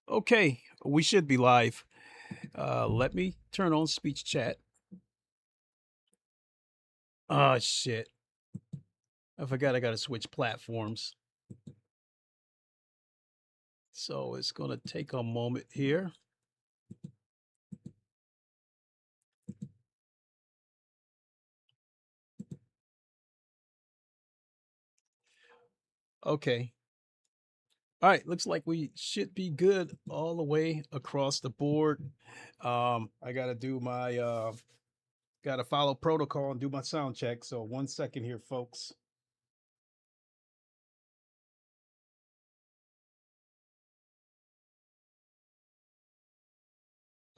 Okay, we should be live. Let me turn on speech chat. Oh, shit. I forgot I got to switch platforms. So it's going to take a moment here. Okay. All right, looks like we should be good all the way across the board. I gotta do my gotta follow protocol and do my sound check. So 1 second here, folks.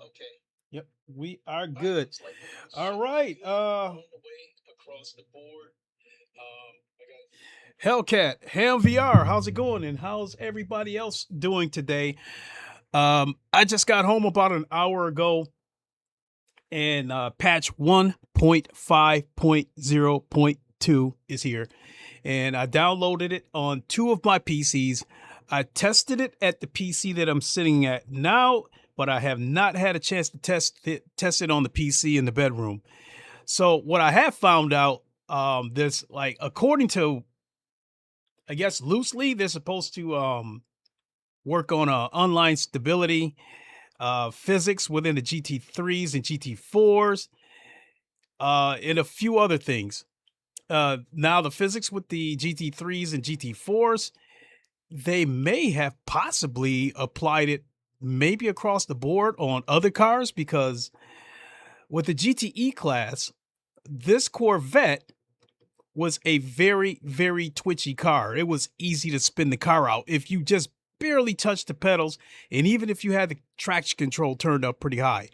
Okay. Yep, we are good. All right. Across the board. Hellcat, Ham VR, how's it going? And how's everybody else doing today? I just got home about an hour ago, and patch 1.5.0.2 is here. And I downloaded it on 2 of my PCs. I tested it at the PC that I'm sitting at now, but I have not had a chance to test it on the PC in the bedroom. So what I have found out, there's like, according to, I guess loosely, they're supposed to work on online stability, physics within the GT3s and GT4s, and a few other things. Now the physics with the GT3s and GT4s, they may have possibly applied it maybe across the board on other cars, because with the GTE class, this Corvette was a very, very twitchy car. It was easy to spin the car out if you just barely touched the pedals, and even if you had the traction control turned up pretty high.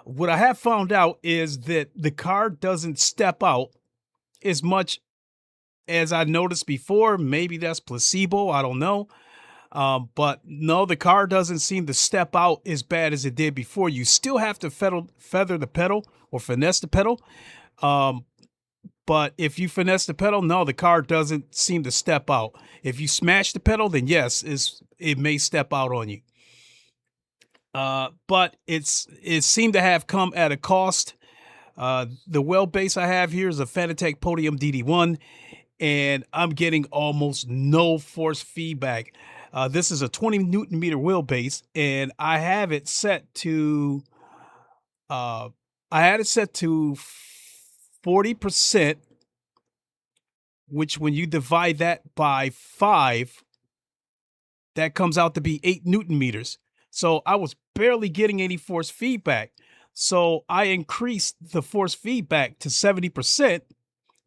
What I have found out is that the car doesn't step out as much as I noticed before. Maybe that's placebo, I don't know. But no, the car doesn't seem to step out as bad as it did before. You still have to feather the pedal or finesse the pedal. But if you finesse the pedal, no, the car doesn't seem to step out. If you smash the pedal, then yes, it may step out on you. But it seemed to have come at a cost. The wheelbase I have here is a Fanatec Podium DD1, and I'm getting almost no force feedback. This is a 20 Newton meter wheelbase, and I have it set to, I had it set to 40%, which when you divide that by 5, that comes out to be 8 Newton meters. So I was barely getting any force feedback. So I increased the force feedback to 70%,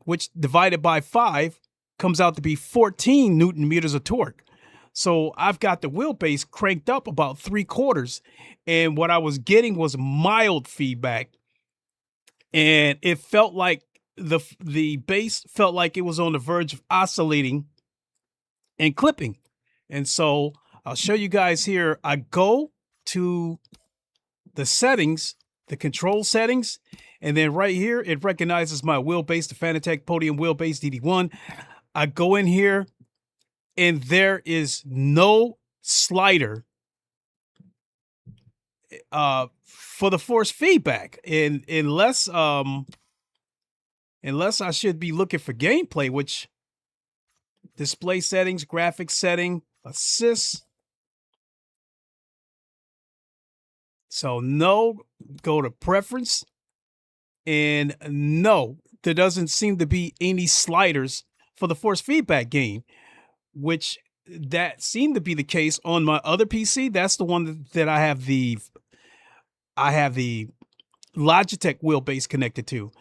which divided by 5 comes out to be 14 Newton meters of torque. So I've got the wheelbase cranked up about 3/4, and what I was getting was mild feedback, and it felt like the base felt like it was on the verge of oscillating and clipping. And so I'll show you guys here. I go to the settings, the control settings, and then right here it recognizes my wheelbase, the Fanatec Podium wheelbase DD1. I go in here, and there is no slider for the force feedback, and unless I should be looking for gameplay, which display settings, graphics setting, assist. So no, go to preference, and no, there doesn't seem to be any sliders for the force feedback gain, which that seemed to be the case on my other PC. That's the one that I have the Logitech wheelbase connected to,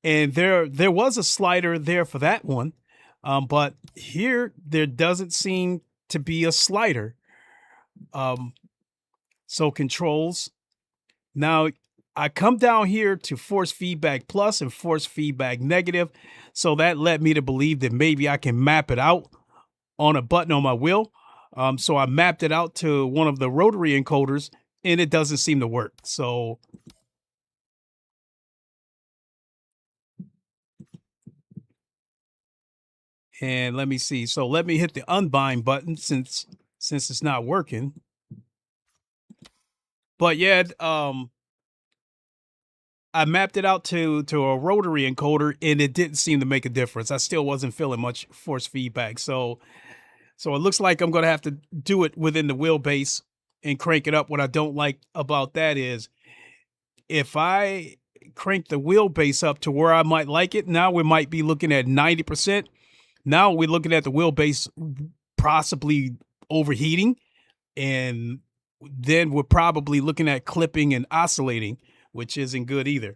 and there was a slider there for that one, but here there doesn't seem to be a slider. So controls. Now I come down here to force feedback plus and force feedback negative, so that led me to believe that maybe I can map it out on a button on my wheel. So I mapped it out to one of the rotary encoders, and it doesn't seem to work. So and let me see. So let me hit the unbind button since it's not working. But yeah, I mapped it out to a rotary encoder, and it didn't seem to make a difference. I still wasn't feeling much force feedback. So it looks like I'm going to have to do it within the wheelbase and crank it up. What I don't like about that is if I crank the wheelbase up to where I might like it, now we might be looking at 90%. Now we're looking at the wheelbase possibly overheating, and then we're probably looking at clipping and oscillating, which isn't good either.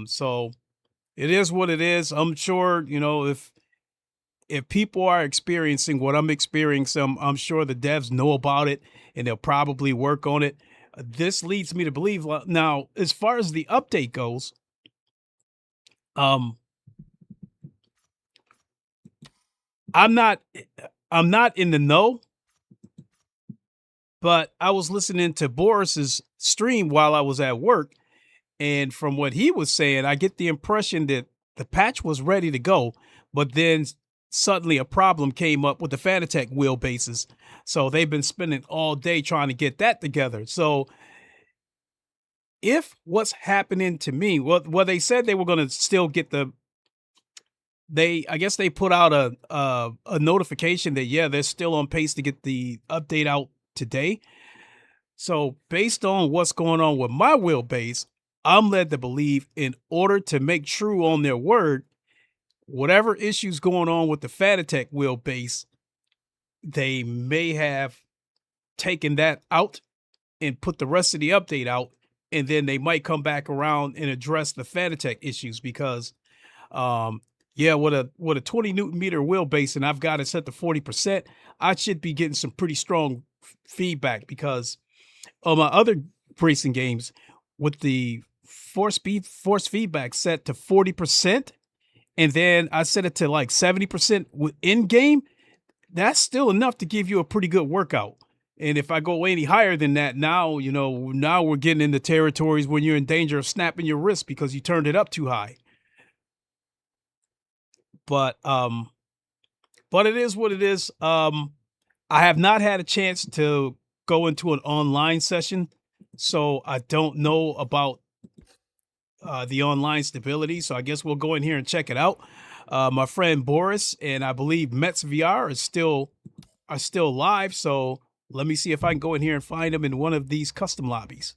So it is what it is. I'm sure, you know, if people are experiencing what I'm experiencing, I'm sure the devs know about it and they'll probably work on it. This leads me to believe now, as far as the update goes, um, I'm not in the know, but I was listening to Boris's stream while I was at work, and from what he was saying, I get the impression that the patch was ready to go, but then suddenly a problem came up with the Fanatec wheelbases. So they've been spending all day trying to get that together. So if what's happening to me, well, they said they were going to still get I guess they put out a notification that, yeah, they're still on pace to get the update out today. So based on what's going on with my wheelbase, I'm led to believe, in order to make true on their word, whatever issues going on with the Fanatec wheelbase, they may have taken that out and put the rest of the update out, and then they might come back around and address the Fanatec issues because, yeah, with a 20 Newton meter wheelbase and I've got it set to 40%, I should be getting some pretty strong feedback because on my other racing games with the force feedback set to 40%, and then I set it to like 70% in game, that's still enough to give you a pretty good workout. And if I go any higher than that, now, you know, now we're getting into territories when you're in danger of snapping your wrist because you turned it up too high. But it is what it is. I have not had a chance to go into an online session, so I don't know about the online stability. So I guess we'll go in here and check it out. My friend Boris and I believe Mets VR are still live. So let me see if I can go in here and find them in one of these custom lobbies.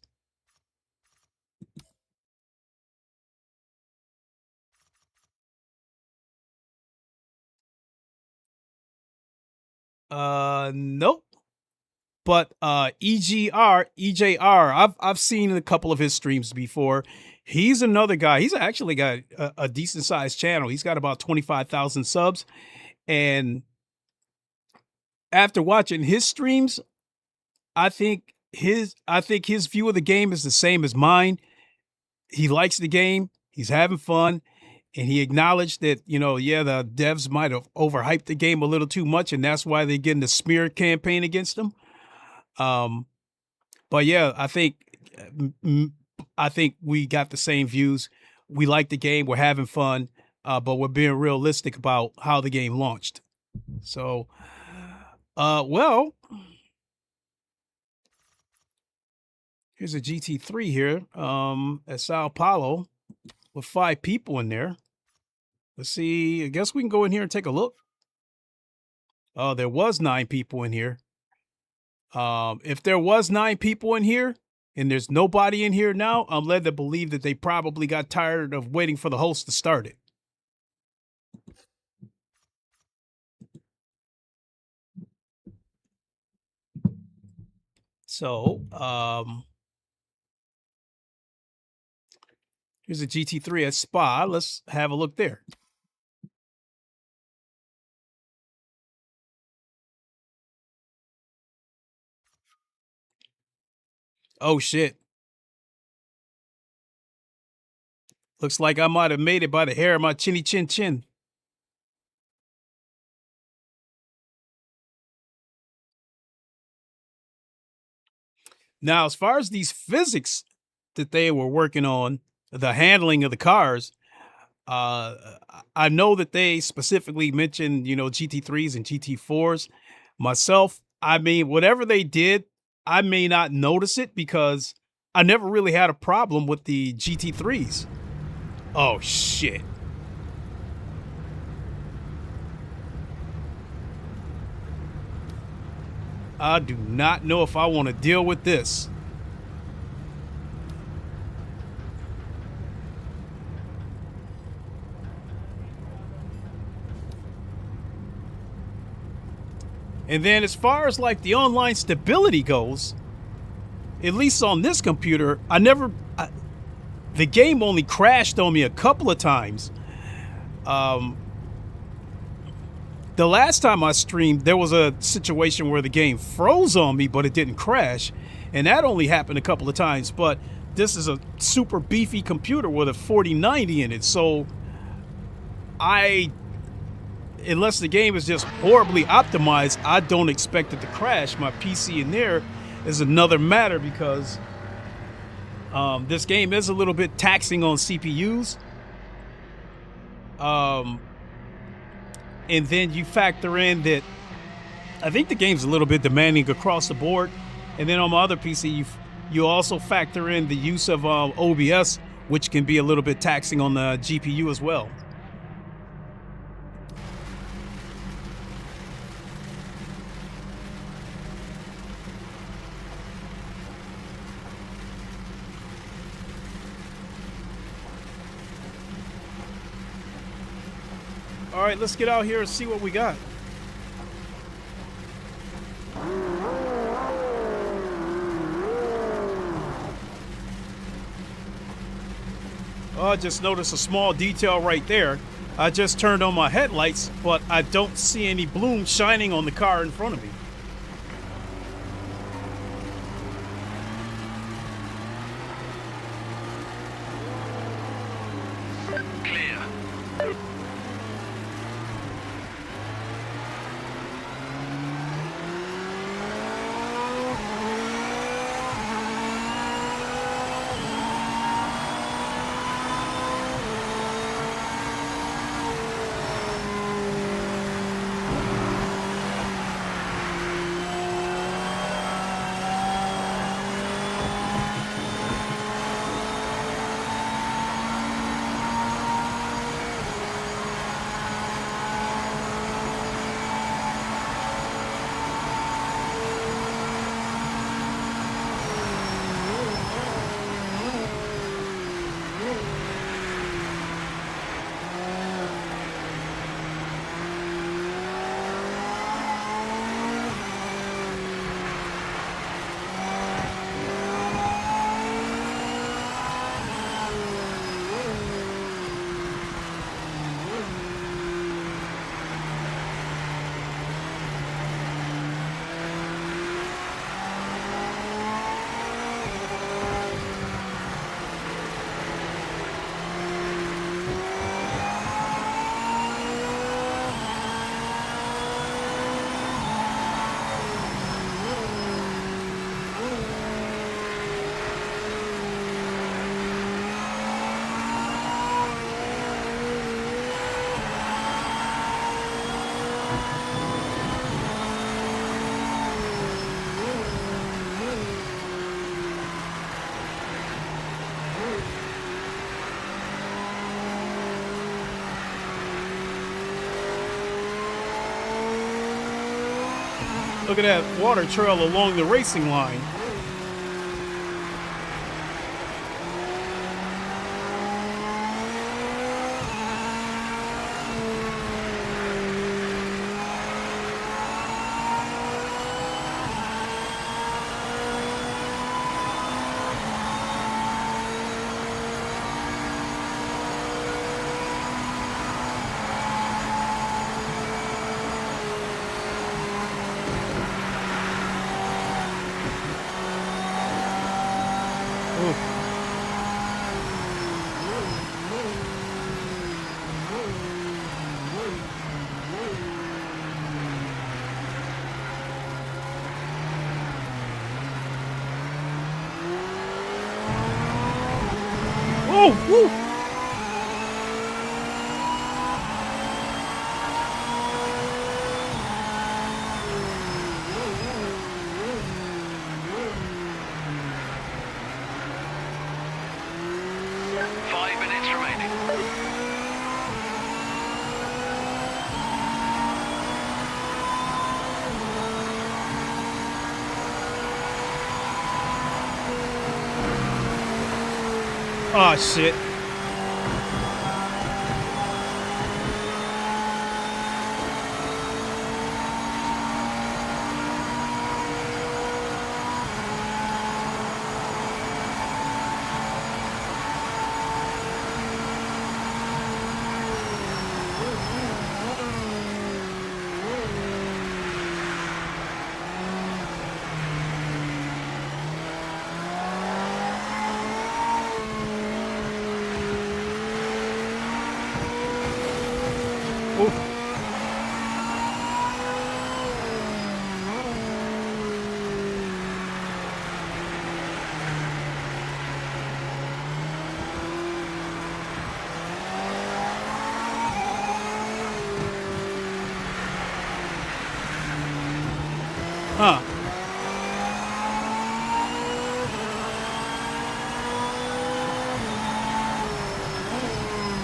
Nope. But EJR, I've seen a couple of his streams before. He's another guy. He's actually got a decent sized channel. He's got about 25,000 subs. And after watching his streams, I think his view of the game is the same as mine. He likes the game. He's having fun. And he acknowledged that, you know, yeah, the devs might have overhyped the game a little too much, and that's why they're getting the smear campaign against them. But yeah, I think we got the same views. We like the game. We're having fun, but we're being realistic about how the game launched. So, well, here's a GT3 here at Sao Paulo with 5 people in there. Let's see. I guess we can go in here and take a look. Oh, there was 9 people in here. If there was 9 people in here and there's nobody in here now, I'm led to believe that they probably got tired of waiting for the host to start it. So, here's a GT3 at Spa. Let's have a look there. Oh, shit. Looks like I might have made it by the hair of my chinny chin chin. Now, as far as these physics that they were working on, the handling of the cars, I know that they specifically mentioned, you know, GT3s and GT4s. Myself, I mean, whatever they did, I may not notice it because I never really had a problem with the GT3s. Oh, shit. I do not know if I want to deal with this. And then as far as like the online stability goes, at least on this computer, the game only crashed on me a couple of times. The last time I streamed, there was a situation where the game froze on me, but it didn't crash. And that only happened a couple of times. But this is a super beefy computer with a 4090 in it. So unless the game is just horribly optimized, I don't expect it to crash. My PC in there is another matter because this game is a little bit taxing on CPUs. And then you factor in that I think the game's a little bit demanding across the board. And then on my other PC, you also factor in the use of OBS, which can be a little bit taxing on the GPU as well. All right, let's get out here and see what we got. Oh, I just noticed a small detail right there. I just turned on my headlights, but I don't see any bloom shining on the car in front of me. Look at that water trail along the racing line. Oh, woo! Oh, shit. Oof. Huh.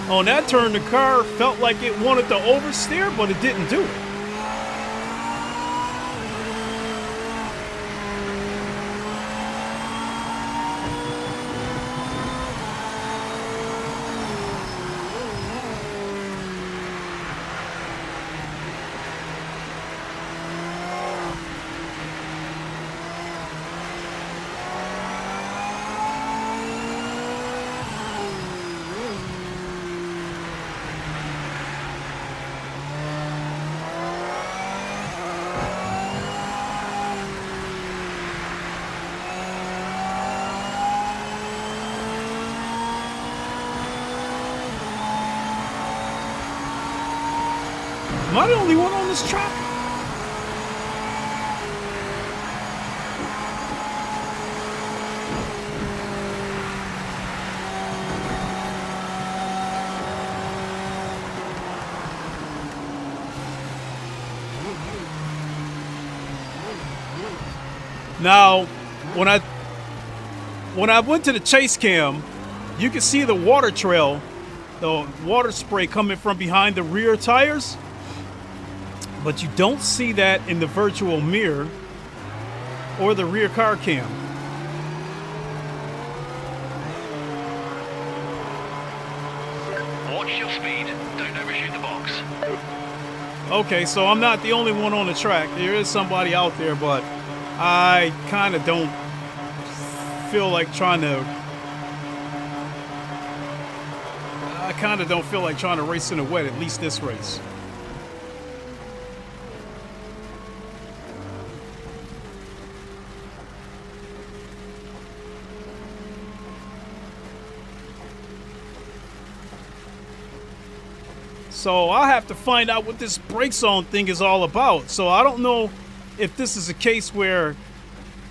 On that turn, the car felt like it wanted to oversteer, but it didn't do it. Am I the only one on this track? Now, when I went to the chase cam, you could see the water trail, the water spray coming from behind the rear tires. But you don't see that in the virtual mirror or the rear car cam. Watch your speed. Don't overshoot the box. Okay, so I'm not the only one on the track. There is somebody out there, but I kind of don't feel like trying to... I kind of don't feel like trying to race in the wet, at least this race. So I'll have to find out what this brake zone thing is all about. So I don't know if this is a case where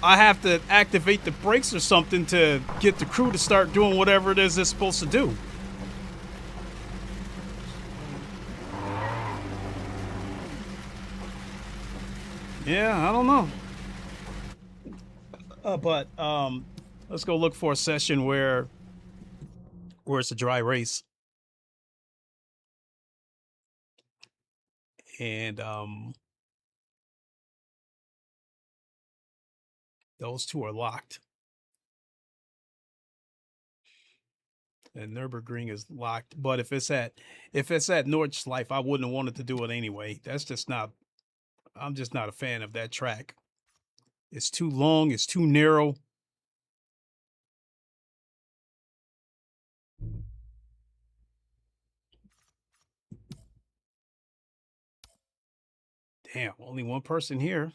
I have to activate the brakes or something to get the crew to start doing whatever it is they're supposed to do. Yeah, I don't know. But let's go look for a session where it's a dry race. And those two are locked. And Nürburgring is locked. But if it's at Nordschleife, I wouldn't have wanted to do it anyway. That's just not, I'm just not a fan of that track. It's too long, it's too narrow. Damn, only one person here.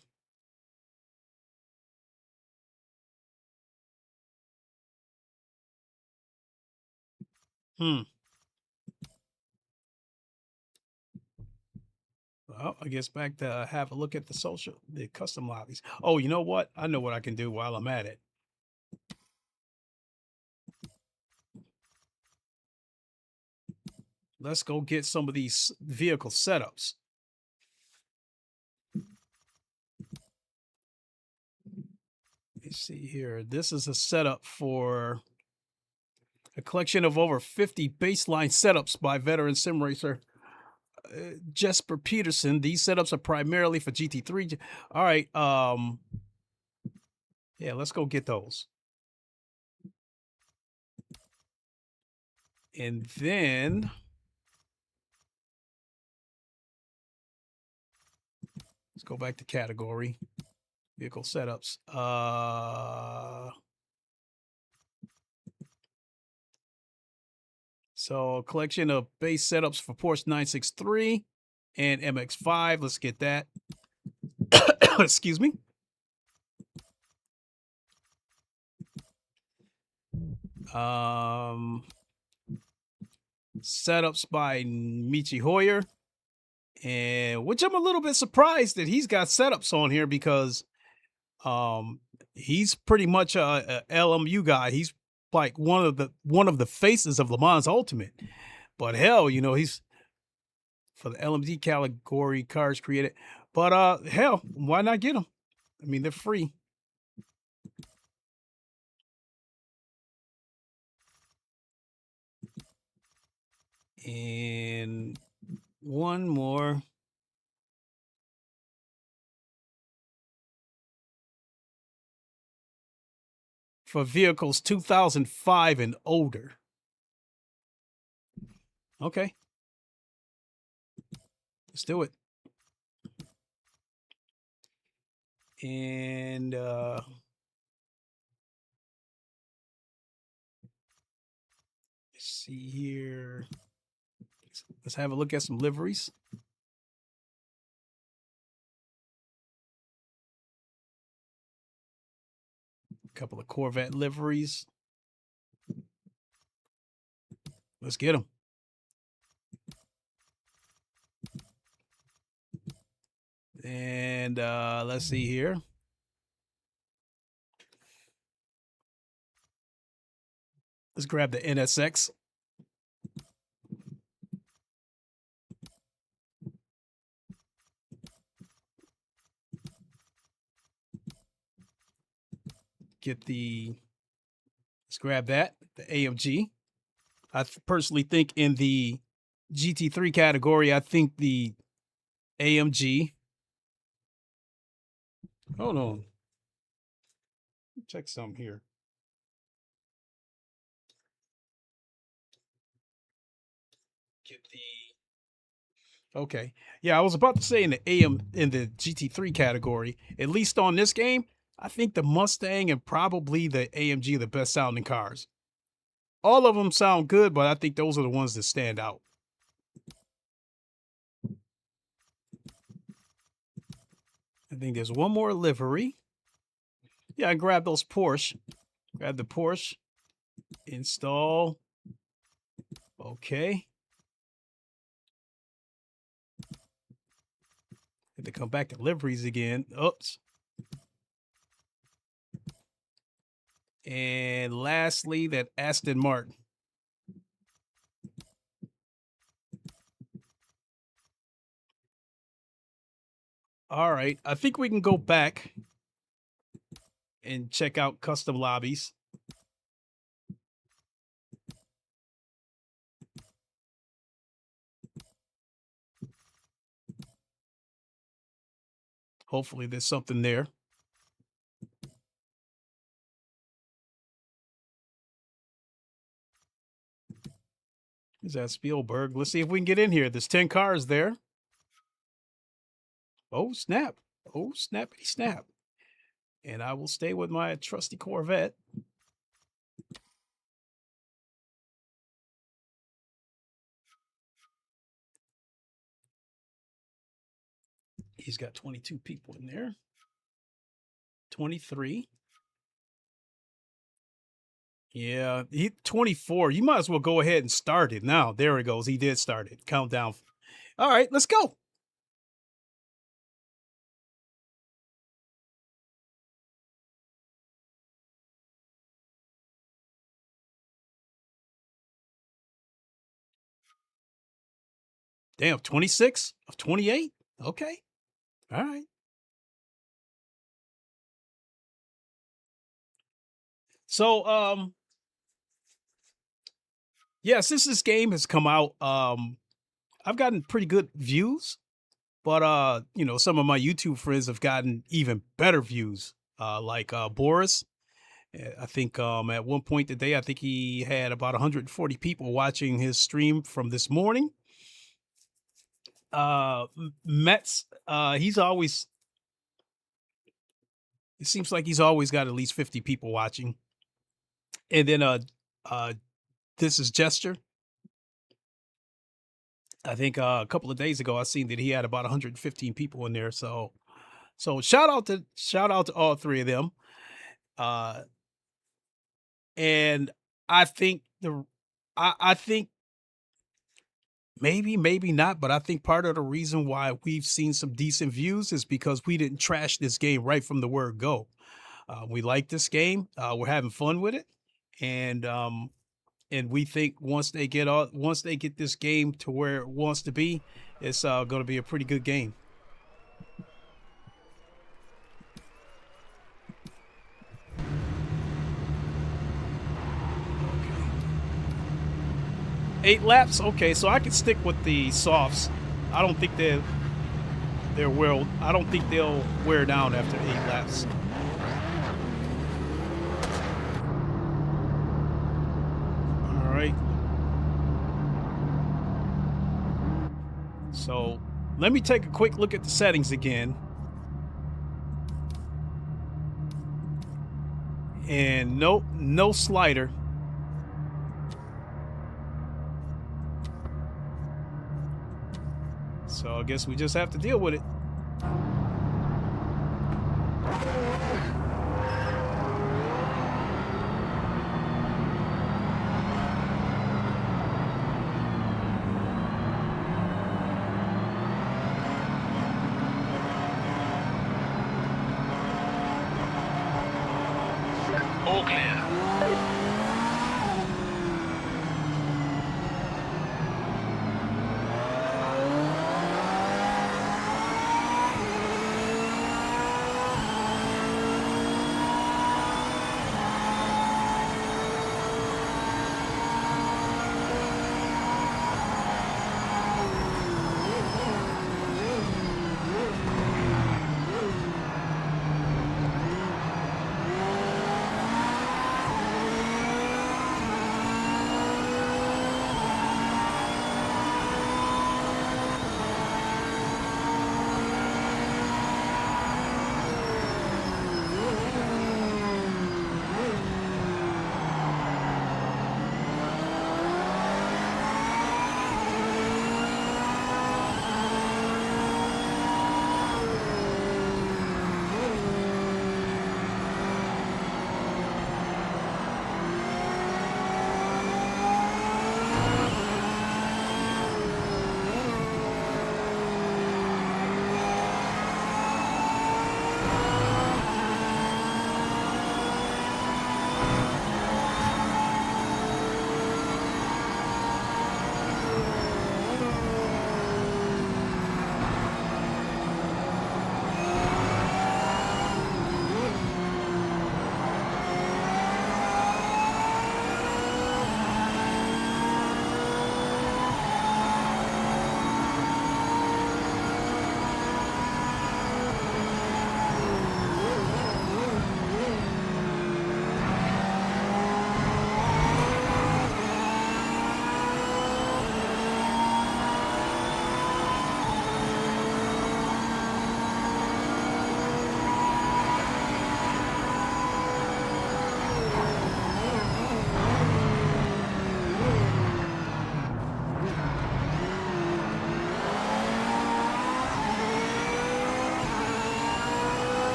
Well, I guess back to have a look at the custom lobbies. Oh, you know what? I know what I can do while I'm at it. Let's go get some of these vehicle setups. Let's see here. This is a setup for a collection of over 50 baseline setups by veteran sim racer Jesper Peterson. These setups are primarily for GT3. All right. Yeah, let's go get those. And then let's go back to category. Vehicle setups. So a collection of base setups for Porsche 963 and MX5. Let's get that. Excuse me. Setups by Michi Hoyer. and which I'm a little bit surprised that he's got setups on here because he's pretty much a LMU guy. He's like one of the faces of Le Mans Ultimate. But hell, you know, he's for the LMD category cars created. But hell, why not get them? I mean, they're free. And one more. For vehicles 2005 and older. Okay. Let's do it. And let's see here. Let's have a look at some liveries. A couple of Corvette liveries. Let's get them. And let's see here. Let's grab the NSX. Let's grab that, the AMG. I personally think in the GT3 category, I think the AMG. Hold on. Check some here. Okay. Yeah, I was about to say in the GT3 category, at least on this game, I think the Mustang and probably the AMG are the best sounding cars. All of them sound good, but I think those are the ones that stand out. I think there's one more livery. Yeah, I grabbed those Porsche. Grab the Porsche. Install. Okay. Had to come back to liveries again. Oops. And lastly, that Aston Martin. All right. I think we can go back and check out custom lobbies. Hopefully there's something there. Is that Spielberg? Let's see if we can get in here. There's 10 cars there. Oh, snap. Oh, snappity snap. And I will stay with my trusty Corvette. He's got 22 people in there. 23. Yeah, 24. You might as well go ahead and start it now. There it goes. He did start it. Countdown. All right, let's go. Damn, 26 of 28? Okay. All right. So, yeah, since this game has come out, I've gotten pretty good views, but you know, some of my YouTube friends have gotten even better views. Like Boris. I think at one point today, I think he had about 140 people watching his stream from this morning. Metz, he's always, it seems like he's always got at least 50 people watching. And then this is Gesture. I think a couple of days ago I seen that he had about 115 people in there. So shout out to all three of them. And I think I think Maybe, maybe not, but I think part of the reason why we've seen some decent views is because we didn't trash this game right from the word go. We like this game. We're having fun with it, and we think once they get this game to where it wants to be, it's going to be a pretty good game. Okay. 8 laps. Okay, so I can stick with the softs. I don't think they'll wear down after 8 laps. All right. So let me take a quick look at the settings again. And no slider. So I guess we just have to deal with it. All clear.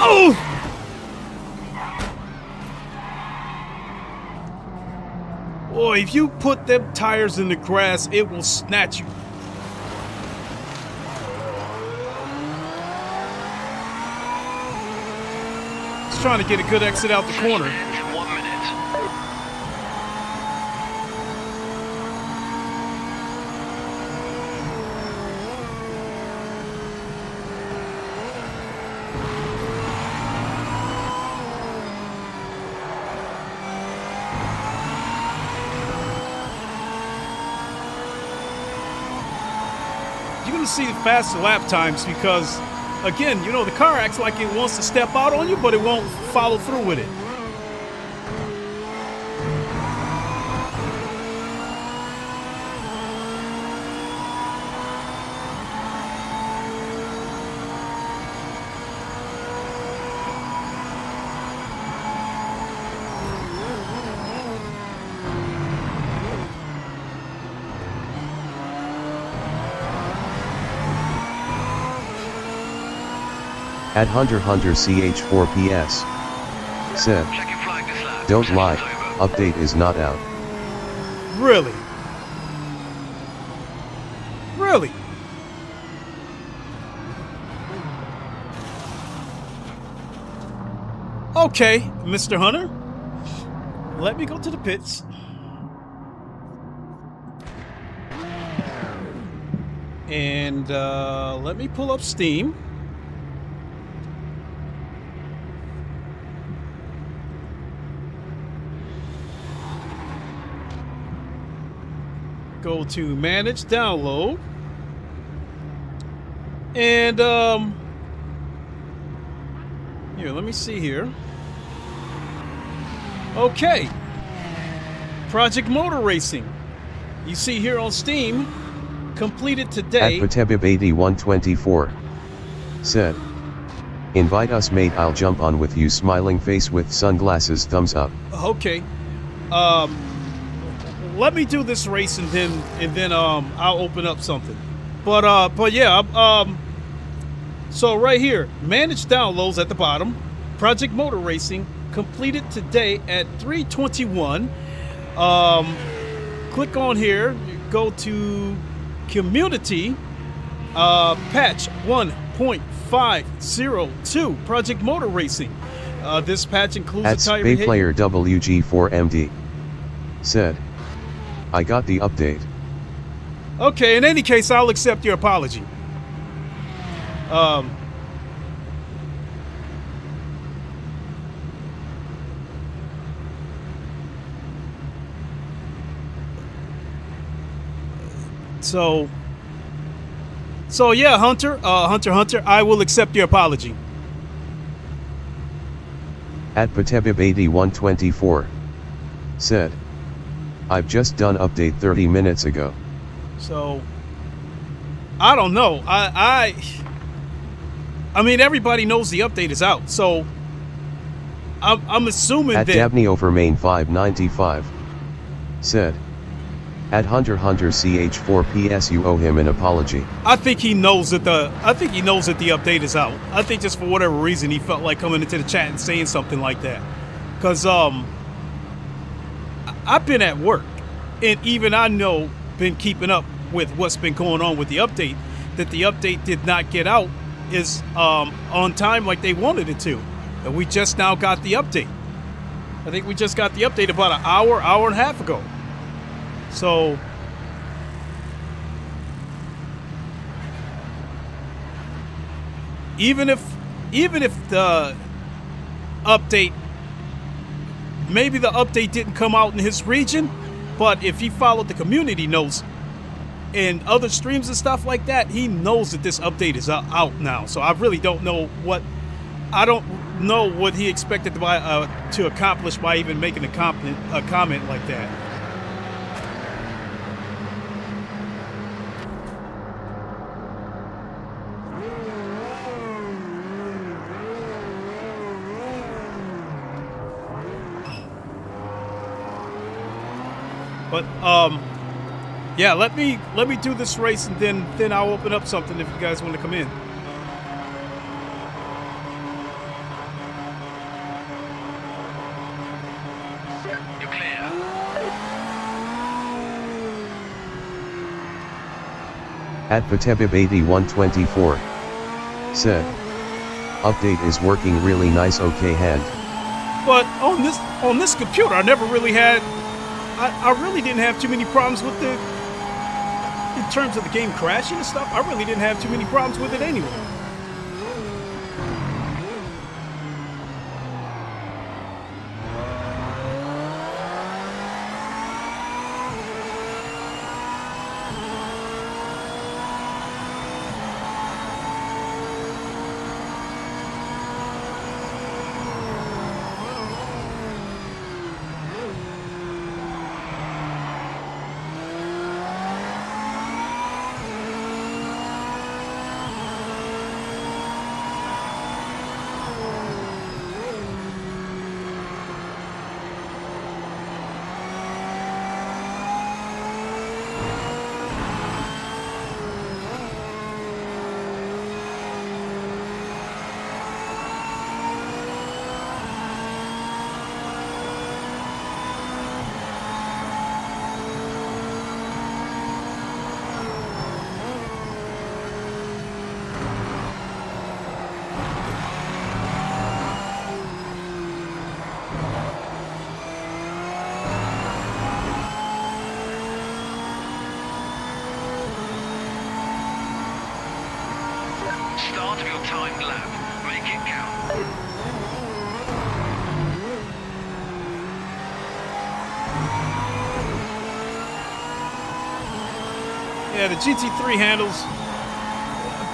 Oh! Boy, if you put them tires in the grass, it will snatch you. Just trying to get a good exit out the corner. 1 minute. You're going to see faster lap times because, again, you know, the car acts like it wants to step out on you, but it won't follow through with it. At Hunter CH4PS. Said, Checking flying this lap. don't Session's lie, over. update is not out. Really? Really? Okay, Mr. Hunter. Let me go to the pits. And let me pull up Steam. Go to manage download. And here, let me see here. Okay. Project Motor Racing. You see here on Steam, completed today. At Patebib8124. Said, invite us mate, I'll jump on with you, smiling face with sunglasses, thumbs up. Okay. Let me do this race and then I'll open up something. But yeah, so right here, manage downloads at the bottom. Project Motor Racing completed today at 3:21. Click on here, go to community, patch 1.502, Project Motor Racing. This patch includes At a tire behavior. Player WG4MD. Said, I got the update. Okay, in any case, I'll accept your apology. So yeah, Hunter, Hunter, I will accept your apology. At Patebib8124. Said, I've just done update 30 minutes ago. So I don't know. I mean, everybody knows the update is out. So I'm assuming At that Dabney Overmain 595. Said, at Hunter CH4PS, you owe him an apology. I think he knows that the update is out. I think just for whatever reason he felt like coming into the chat and saying something like that. Cause I've been at work, and even I know, been keeping up with what's been going on with the update, that the update did not get out is on time like they wanted it to. And we just now got the update. I think we just got the update about an hour and a half ago. So even if the update, maybe the update didn't come out in his region, but if he followed the community notes and other streams and stuff like that, he knows that this update is out now. So I really don't know what he expected to accomplish by even making a comment like that. But yeah, let me do this race, and then I'll open up something if you guys want to come in. You're clear. At Patebib8124. Said, update is working really nice, okay hand. But on this computer, I never really had. I really didn't have too many problems with it in terms of the game crashing and stuff. I really didn't have too many problems with it anyway. timed lap. Make it count. Yeah, the GT3 handles,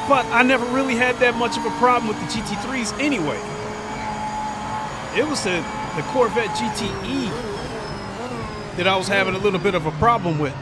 but I never really had that much of a problem with the GT3s anyway. It was the Corvette GTE that I was having a little bit of a problem with.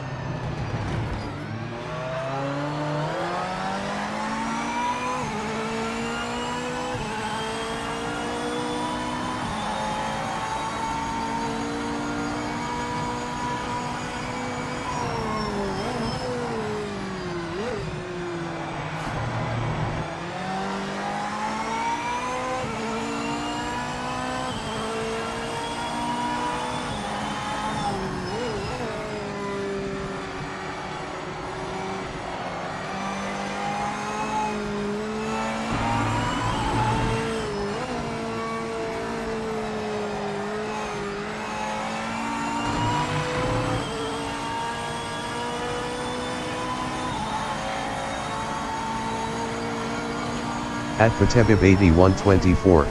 At Fatebib8124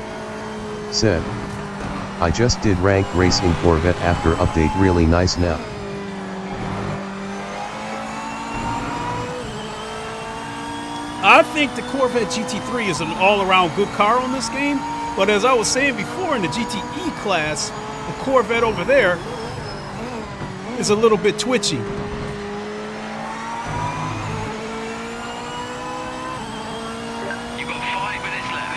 said, I just did rank racing Corvette after update, really nice now. I think the Corvette GT3 is an all-around good car on this game, but as I was saying before, in the GTE class, the Corvette over there is a little bit twitchy. You've got 5 minutes left.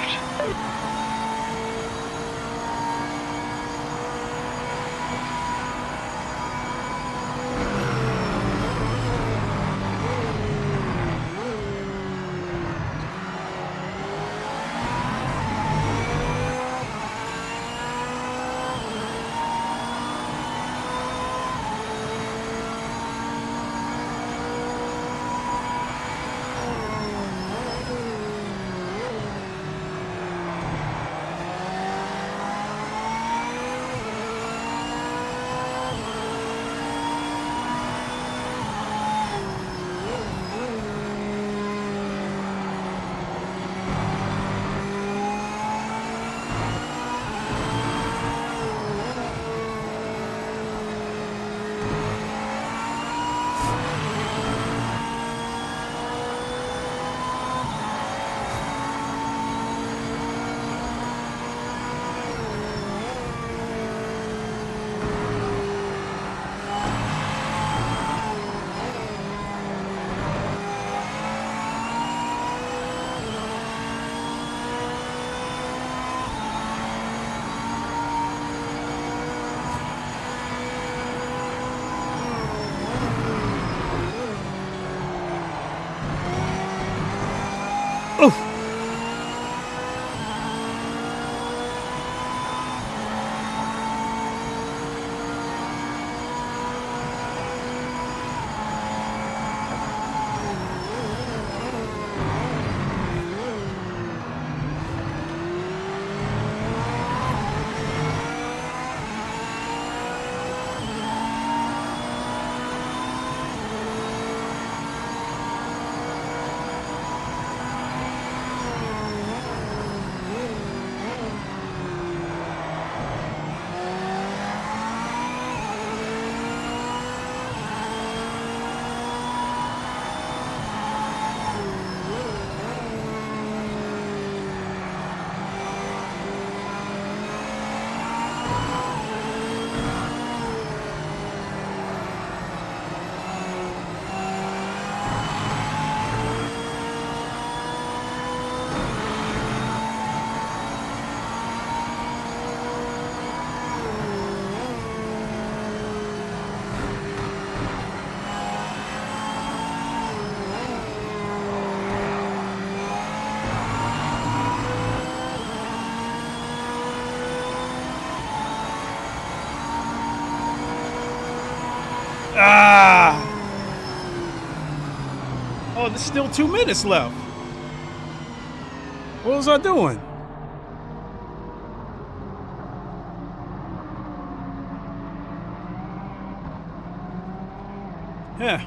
Ah! Oh, there's still 2 minutes left. What was I doing? Yeah.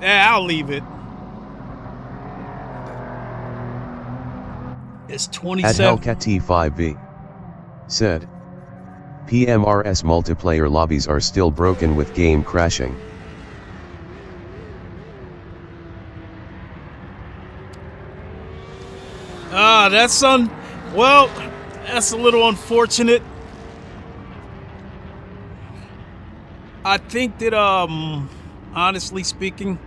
I'll leave it. It's 27. At Hellcat T5V said, PMRS multiplayer lobbies are still broken with game crashing. That's well, that's a little unfortunate. I think that, honestly speaking,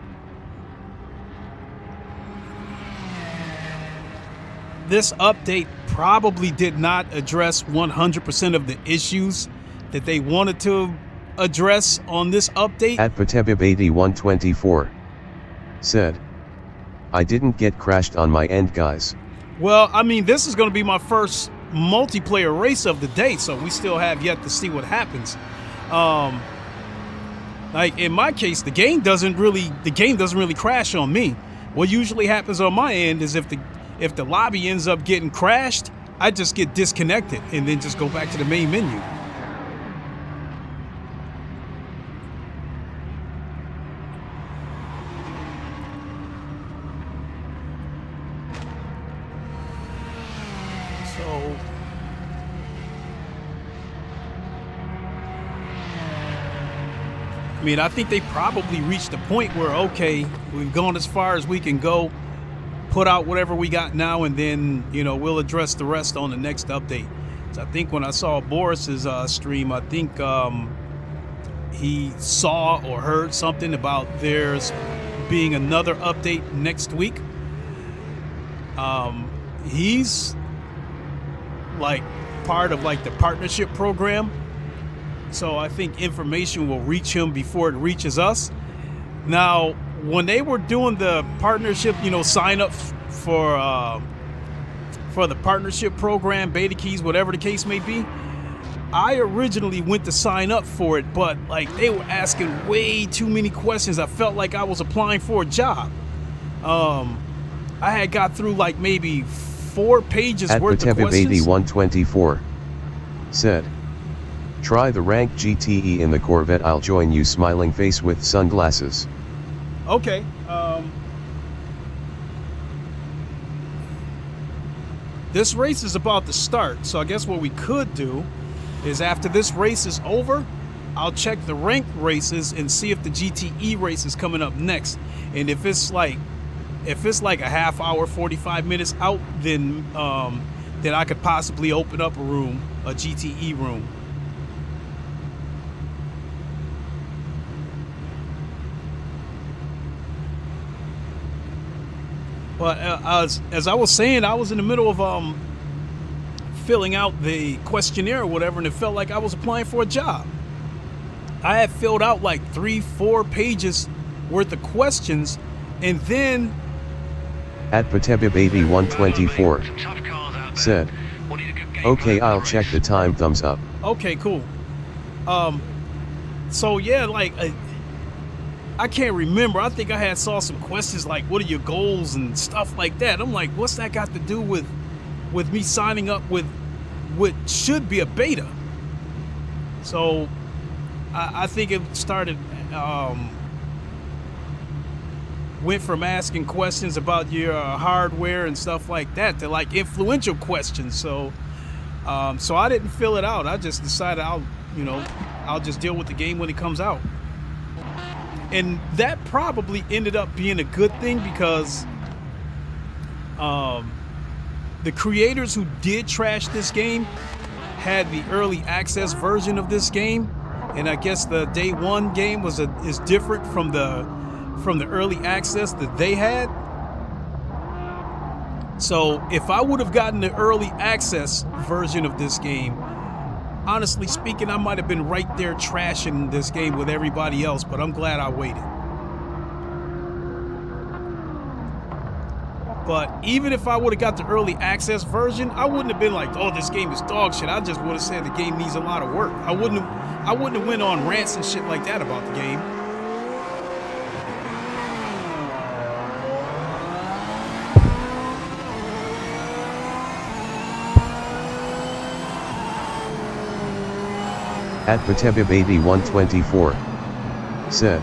this update probably did not address 100% of the issues that they wanted to address on this update. At Fanatec 124 said, I didn't get crashed on my end, guys. Well, I mean, this is going to be my first multiplayer race of the day, so we still have yet to see what happens. Like in my case, the game doesn't really crash on me. What usually happens on my end is if the lobby ends up getting crashed, I just get disconnected and then just go back to the main menu. So I mean, I think they probably reached the point where, okay, we've gone as far as we can go, put out whatever we got now, and then, you know, we'll address the rest on the next update. So I think when I saw Boris's stream, I think he saw or heard something about there's being another update next week. He's like part of like the partnership program. So I think information will reach him before it reaches us. Now, when they were doing the partnership, you know, sign up for the partnership program, beta keys, whatever the case may be, I originally went to sign up for it, but like they were asking way too many questions. I felt like I was applying for a job. I had got through like maybe 4 pages worth of questions. At 124 said, try the rank GTE in the Corvette, I'll join you, smiling face with sunglasses. Okay. This race is about to start, so I guess what we could do is after this race is over, I'll check the ranked races and see if the GTE race is coming up next. And if it's like a half hour, 45 minutes out, then I could possibly open up a GTE room. But as I was saying, I was in the middle of filling out the questionnaire or whatever, and it felt like I was applying for a job. I had filled out like 3-4 pages worth of questions, and then at Patebib 124 said, okay, I'll check the time, thumbs up. Okay, cool. So yeah, like I can't remember. I think I saw some questions like, what are your goals and stuff like that. I'm like, what's that got to do with me signing up with what should be a beta? So I think it started, went from asking questions about your hardware and stuff like that to like influential questions. So I didn't fill it out. I just decided I'll just deal with the game when it comes out. And that probably ended up being a good thing because the creators who did trash this game had the early access version of this game, and I guess the day one game is different from the early access that they had. So if I would have gotten the early access version of this game, honestly speaking, I might have been right there trashing this game with everybody else, but I'm glad I waited. But even if I would have got the early access version, I wouldn't have been like, oh, this game is dog shit. I just would have said the game needs a lot of work. I wouldn't have went on rants and shit like that about the game. At Patebib 124 said,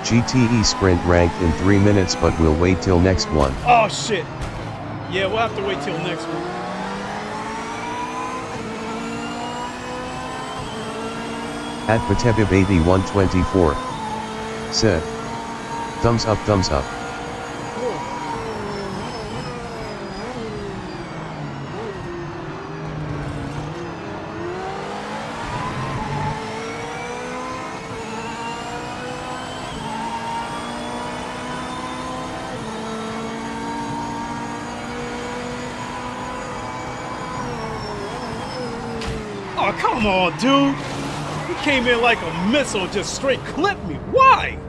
GTE sprint ranked in 3 minutes, but we'll wait till next one. Oh shit. Yeah, we'll have to wait till next one. At Fatebib8124 said, thumbs up, thumbs up. Oh, come on, dude. You came in like a missile, just straight clipped me. Why?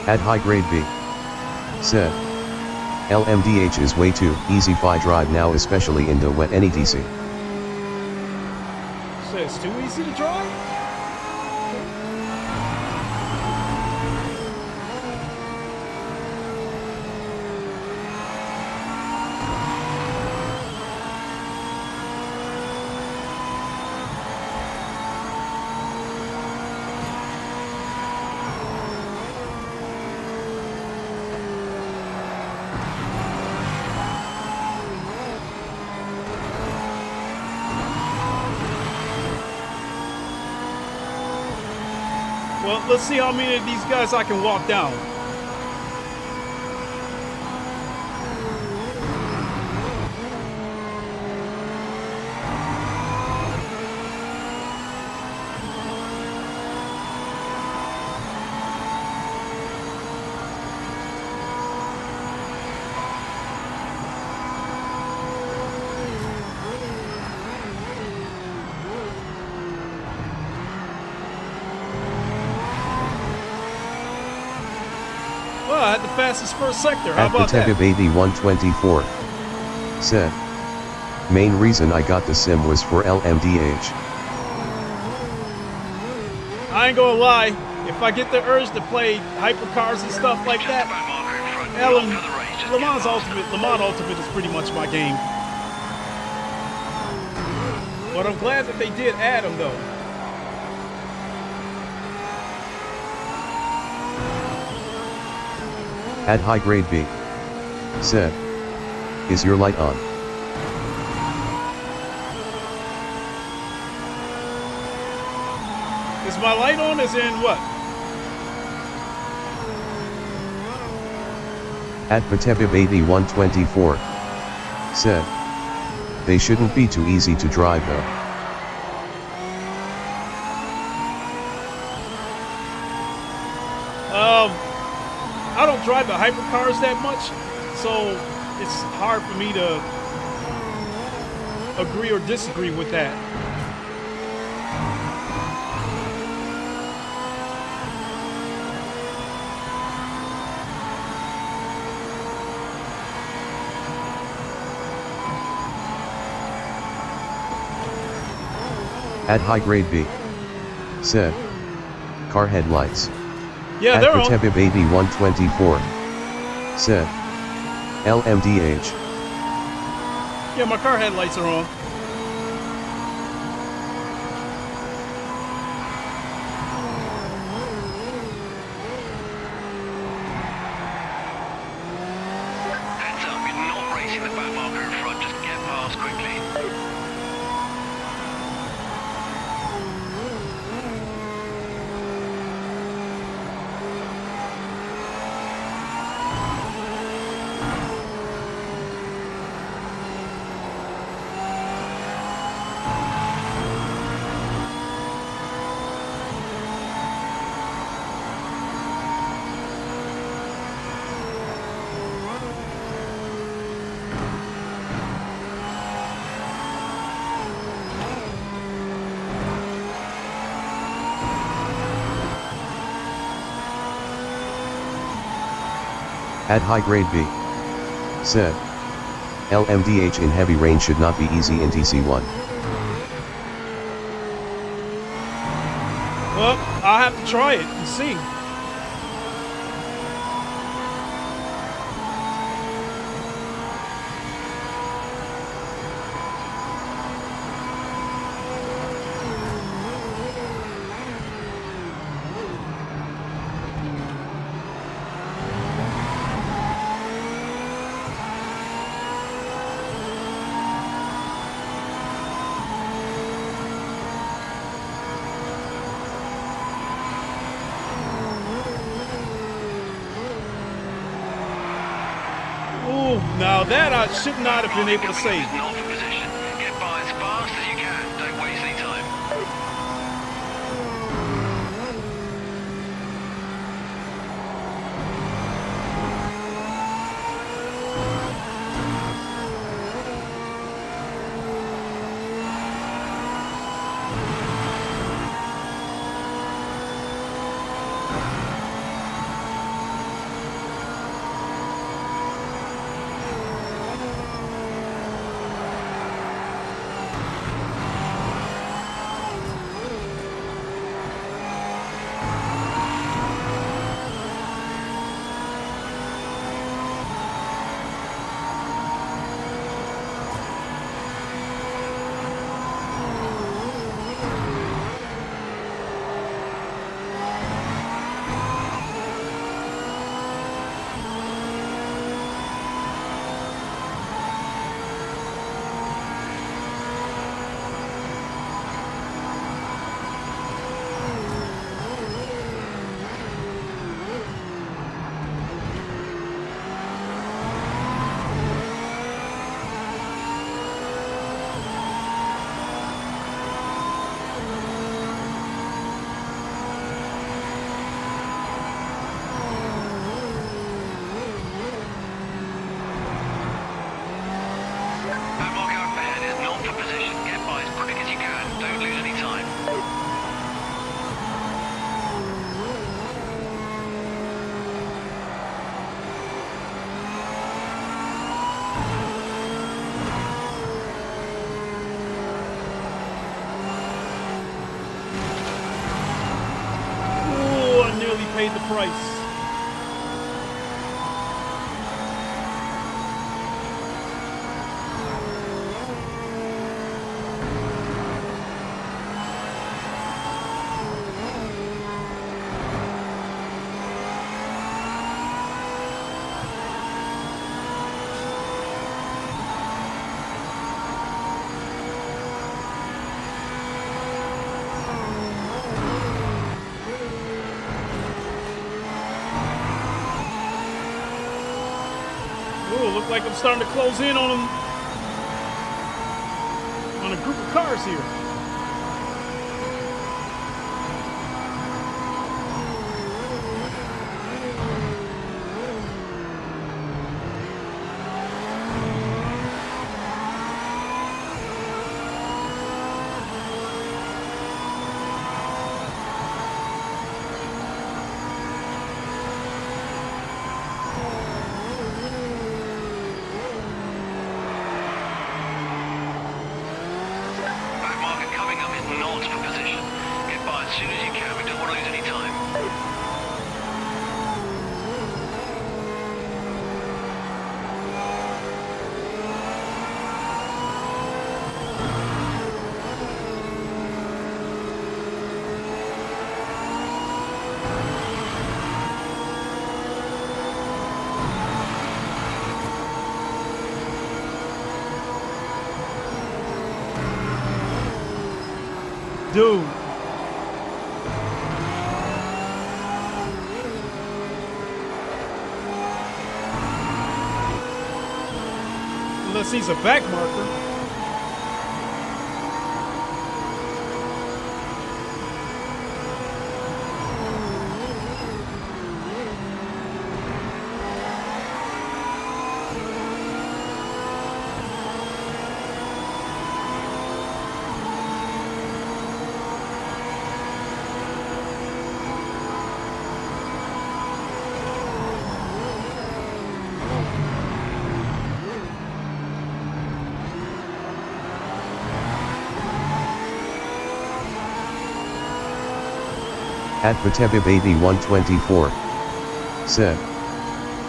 At High Grade B said, LMDH is way too easy fi drive now, especially in the wet NETC. So it's too easy to drive? Well, let's see how many of these guys I can walk down. Well, I had the fastest first sector. How At about that? Fatebib8124 said, main reason I got the sim was for LMDH. I ain't gonna lie. If I get the urge to play hypercars and stuff like that, Le Mans Ultimate is pretty much my game. But I'm glad that they did add them though. At High Grade B said, is your light on? Is my light on as in what? At Fatebib8124 said, they shouldn't be too easy to drive though. I don't drive the hypercars that much, so it's hard for me to agree or disagree with that. At High Grade B said, car headlights. Yeah, At they're on. Fatebib8124 said, LMDH. Yeah, my car headlights are on. Heads up, you're not racing the back marker in front, just get past quickly. At High Grade B said, LMDH in heavy rain should not be easy in TC1. Well, I'll have to try it and see. Oh, now that I should not have been able to save. Not for position. Get by as fast as you can. Don't waste any time. Paid the price. Look like I'm starting to close in on them, on a group of cars here. Dude. Unless he's a back marker. At Fatebib8124 said,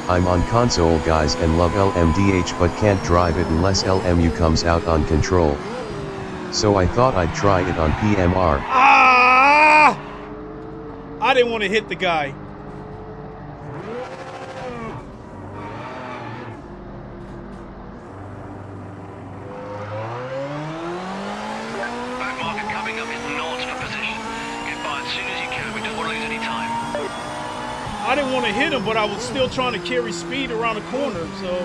I'm on console guys and love LMDH but can't drive it unless LMU comes out on control. So I thought I'd try it on PMR. Ah! I didn't want to hit the guy. I didn't want to hit him, but I was still trying to carry speed around the corner, so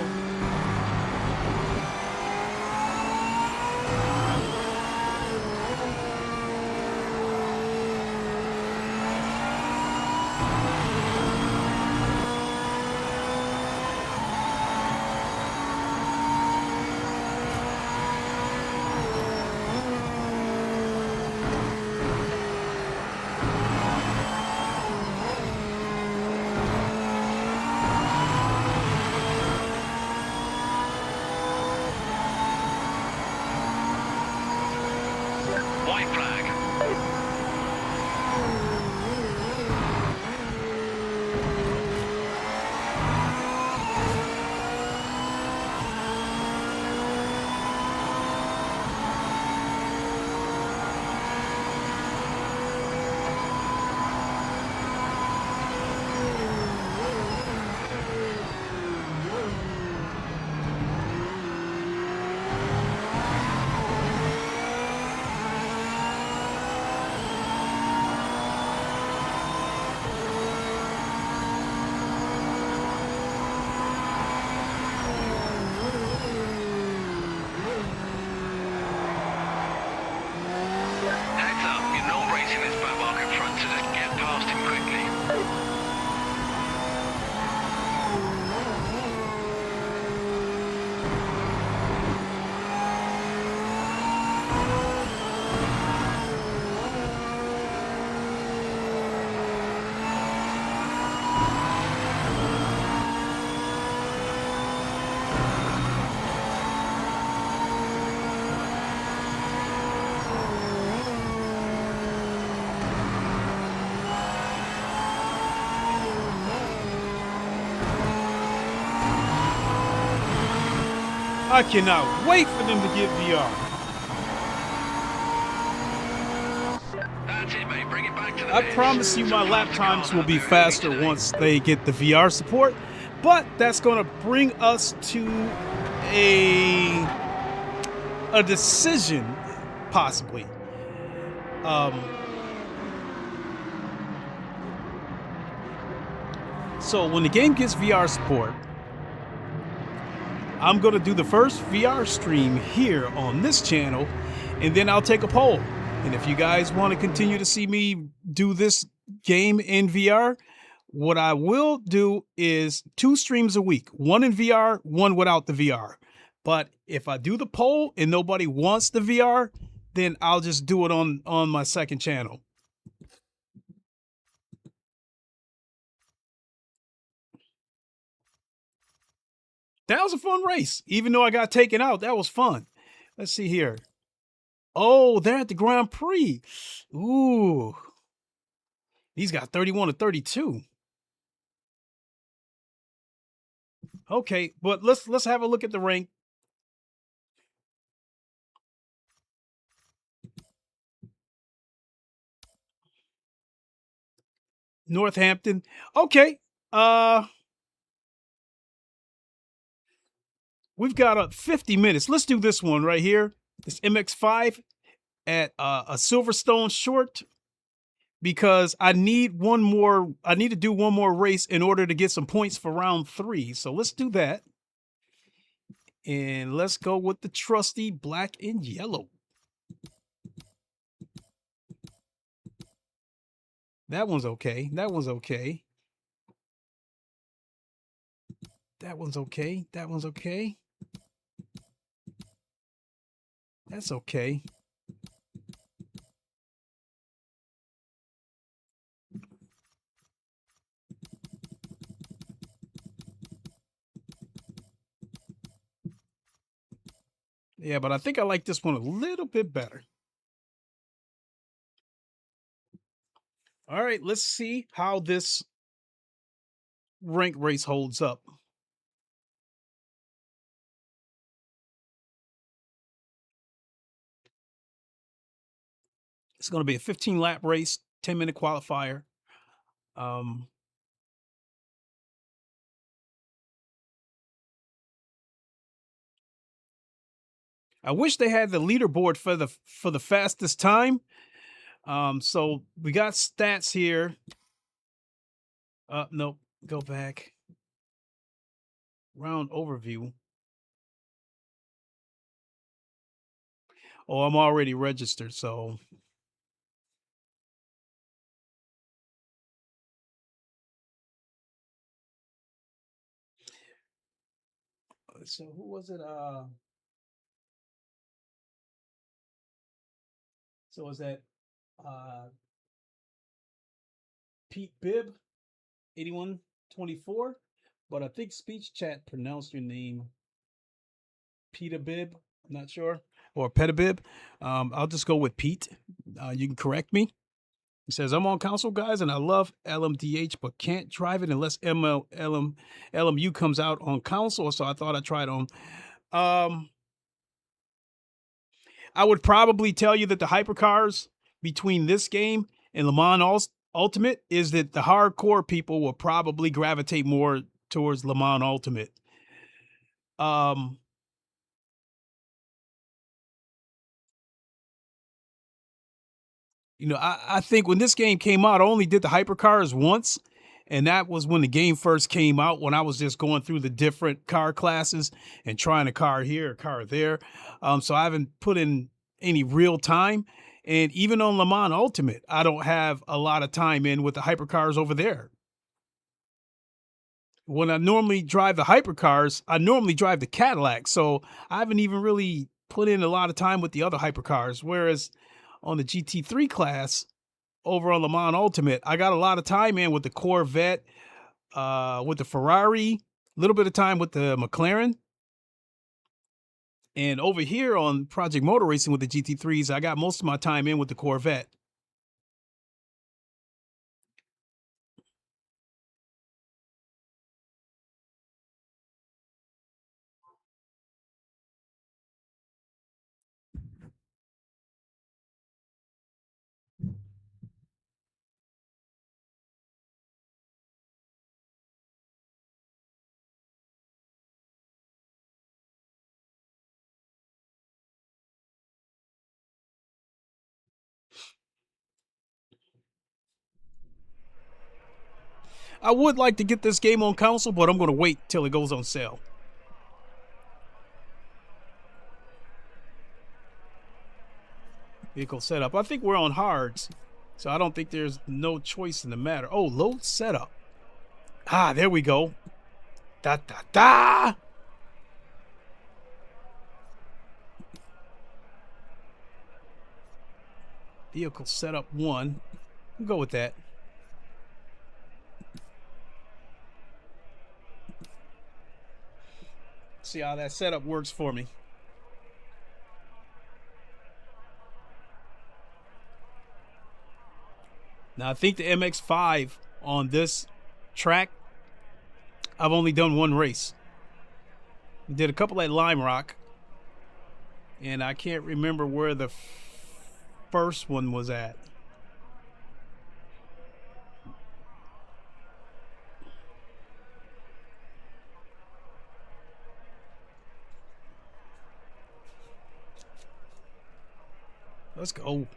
lost him quickly. I cannot wait for them to get VR. That's it, mate. Bring it back to the I pitch. promise you my lap times will be faster once they get the VR support, but that's going to bring us to a decision, possibly. So when the game gets VR support, I'm going to do the first VR stream here on this channel, and then I'll take a poll. And if you guys want to continue to see me do this game in VR, what I will do is 2 streams a week, 1 in VR, 1 without the VR. But if I do the poll and nobody wants the VR, then I'll just do it on my second channel. That was a fun race. Even though I got taken out, that was fun. Let's see here. Oh, they're at the Grand Prix. Ooh. He's got 31 to 32. Okay, but let's have a look at the rank. Northampton. Okay. We've got 50 minutes. Let's do this one right here. This MX5 at a Silverstone short, because I need one more. I need to do one more race in order to get some points for round 3. So let's do that. And let's go with the trusty black and yellow. That one's okay. That one's okay. That one's okay. That one's okay. That's okay. Yeah, but I think I like this one a little bit better. All right, let's see how this rank race holds up. It's going to be a 15-lap race, 10-minute qualifier. I wish they had the leaderboard for the fastest time. So we got stats here. Nope, go back. Round overview. Oh, I'm already registered, so. So who was it? So was that Pete Bibb, 8124? But I think speech chat pronounced your name Peter Bibb. I'm not sure. Or Petabib. I'll just go with Pete. You can correct me. He says, I'm on console, guys, and I love LMDH, but can't drive it unless LMU comes out on console. So I thought I'd try it on. I would probably tell you that the hypercars between this game and Le Mans Ultimate is that the hardcore people will probably gravitate more towards Le Mans Ultimate. You know, I think when this game came out, I only did the hypercars once, and that was when the game first came out, when I was just going through the different car classes and trying a car here, a car there. So I haven't put in any real time. And even on Le Mans Ultimate, I don't have a lot of time in with the hypercars over there. When I normally drive the hypercars, I normally drive the Cadillac. So I haven't even really put in a lot of time with the other hypercars. Whereas on the GT3 class over on Le Mans Ultimate, I got a lot of time in with the Corvette, with the Ferrari, a little bit of time with the McLaren. And over here on Project Motor Racing with the GT3s, I got most of my time in with the Corvette. I would like to get this game on console, but I'm going to wait till it goes on sale. Vehicle setup. I think we're on hards, so I don't think there's no choice in the matter. Oh, load setup. Ah, there we go. Da, da, da. Vehicle setup 1. We'll go with that. See how that setup works for me. Now, I think the MX-5 on this track, I've only done one race. We did a couple at Lime Rock, and I can't remember where the first one was at. Let's go.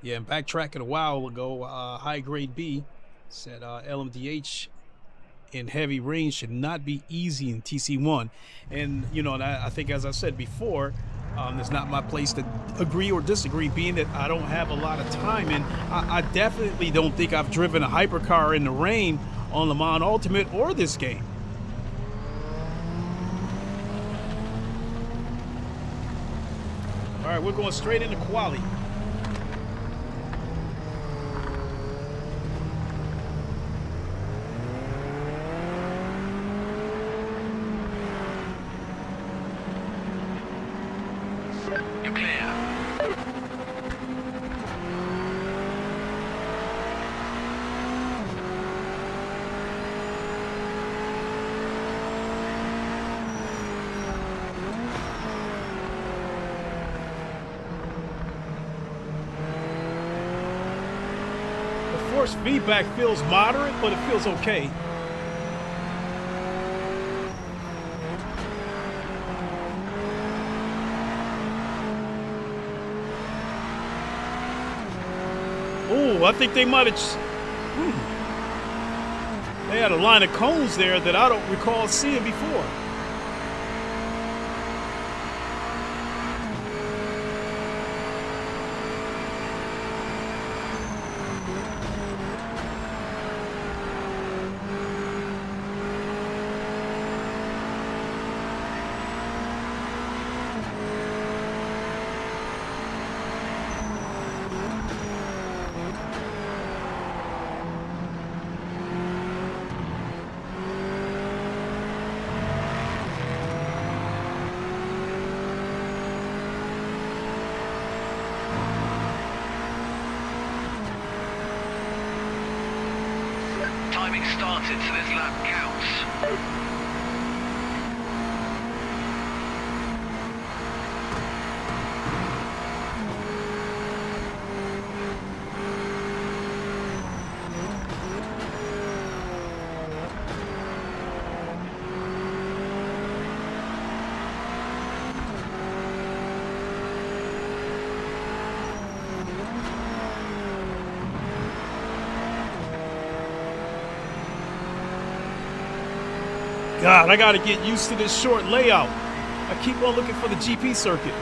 Yeah, and backtracking a while ago, high grade B said LMDH in heavy range should not be easy in TC1. And, you know, and I think, as I said before, it's not my place to agree or disagree, being that I don't have a lot of time. And I definitely don't think I've driven a hypercar in the rain on Le Mans Ultimate or this game. All right, we're going straight into quali. You're clear. Force feedback feels moderate, but it feels okay. Oh, I think they might have. They had a line of cones there that I don't recall seeing before. Timing started, so this lap counts. God, I gotta get used to this short layout. I keep on looking for the GP circuit.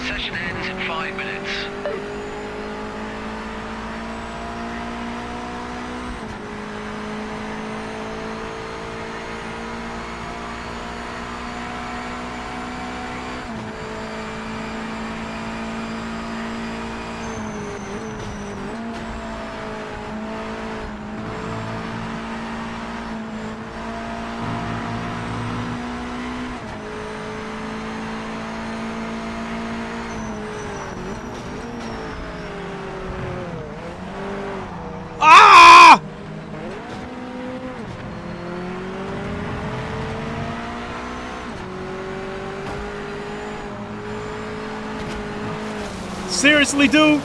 Session ends in 5 minutes. Ah! Seriously, dude?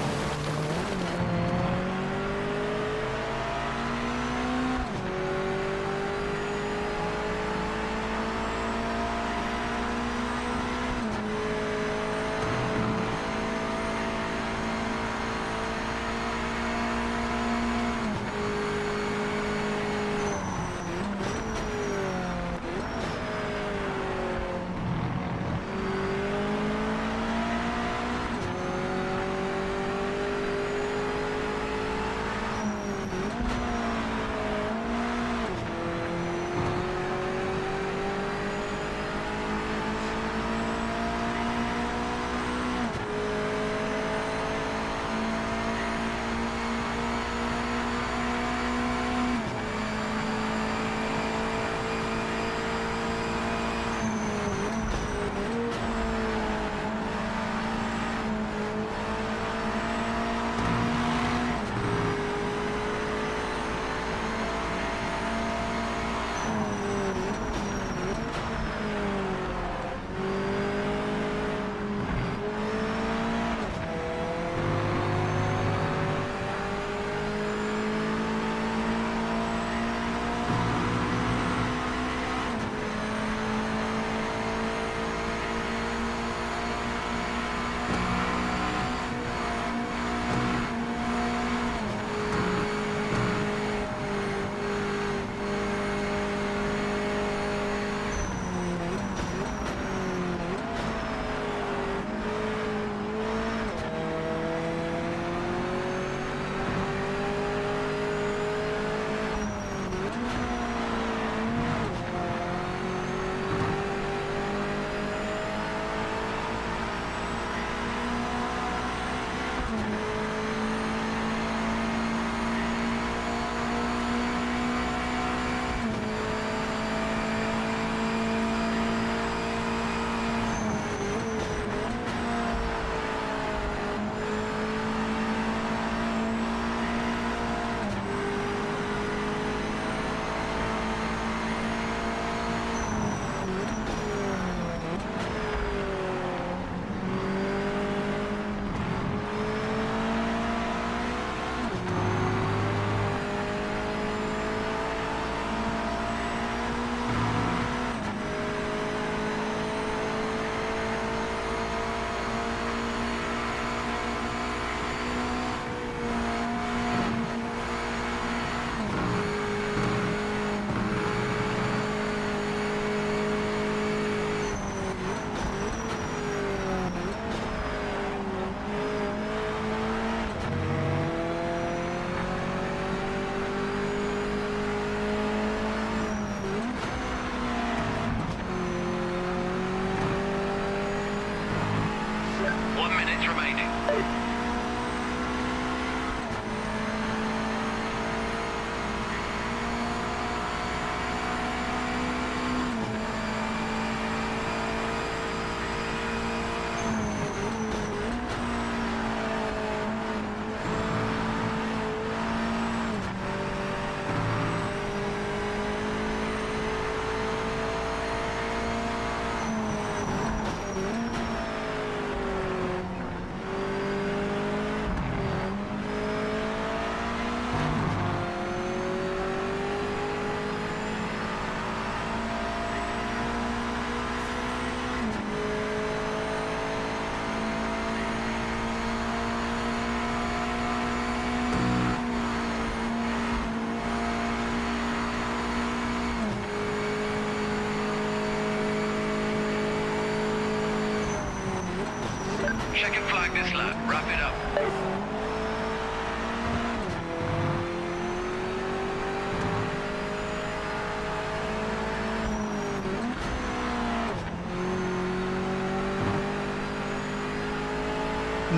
take this lap. Wrap it up.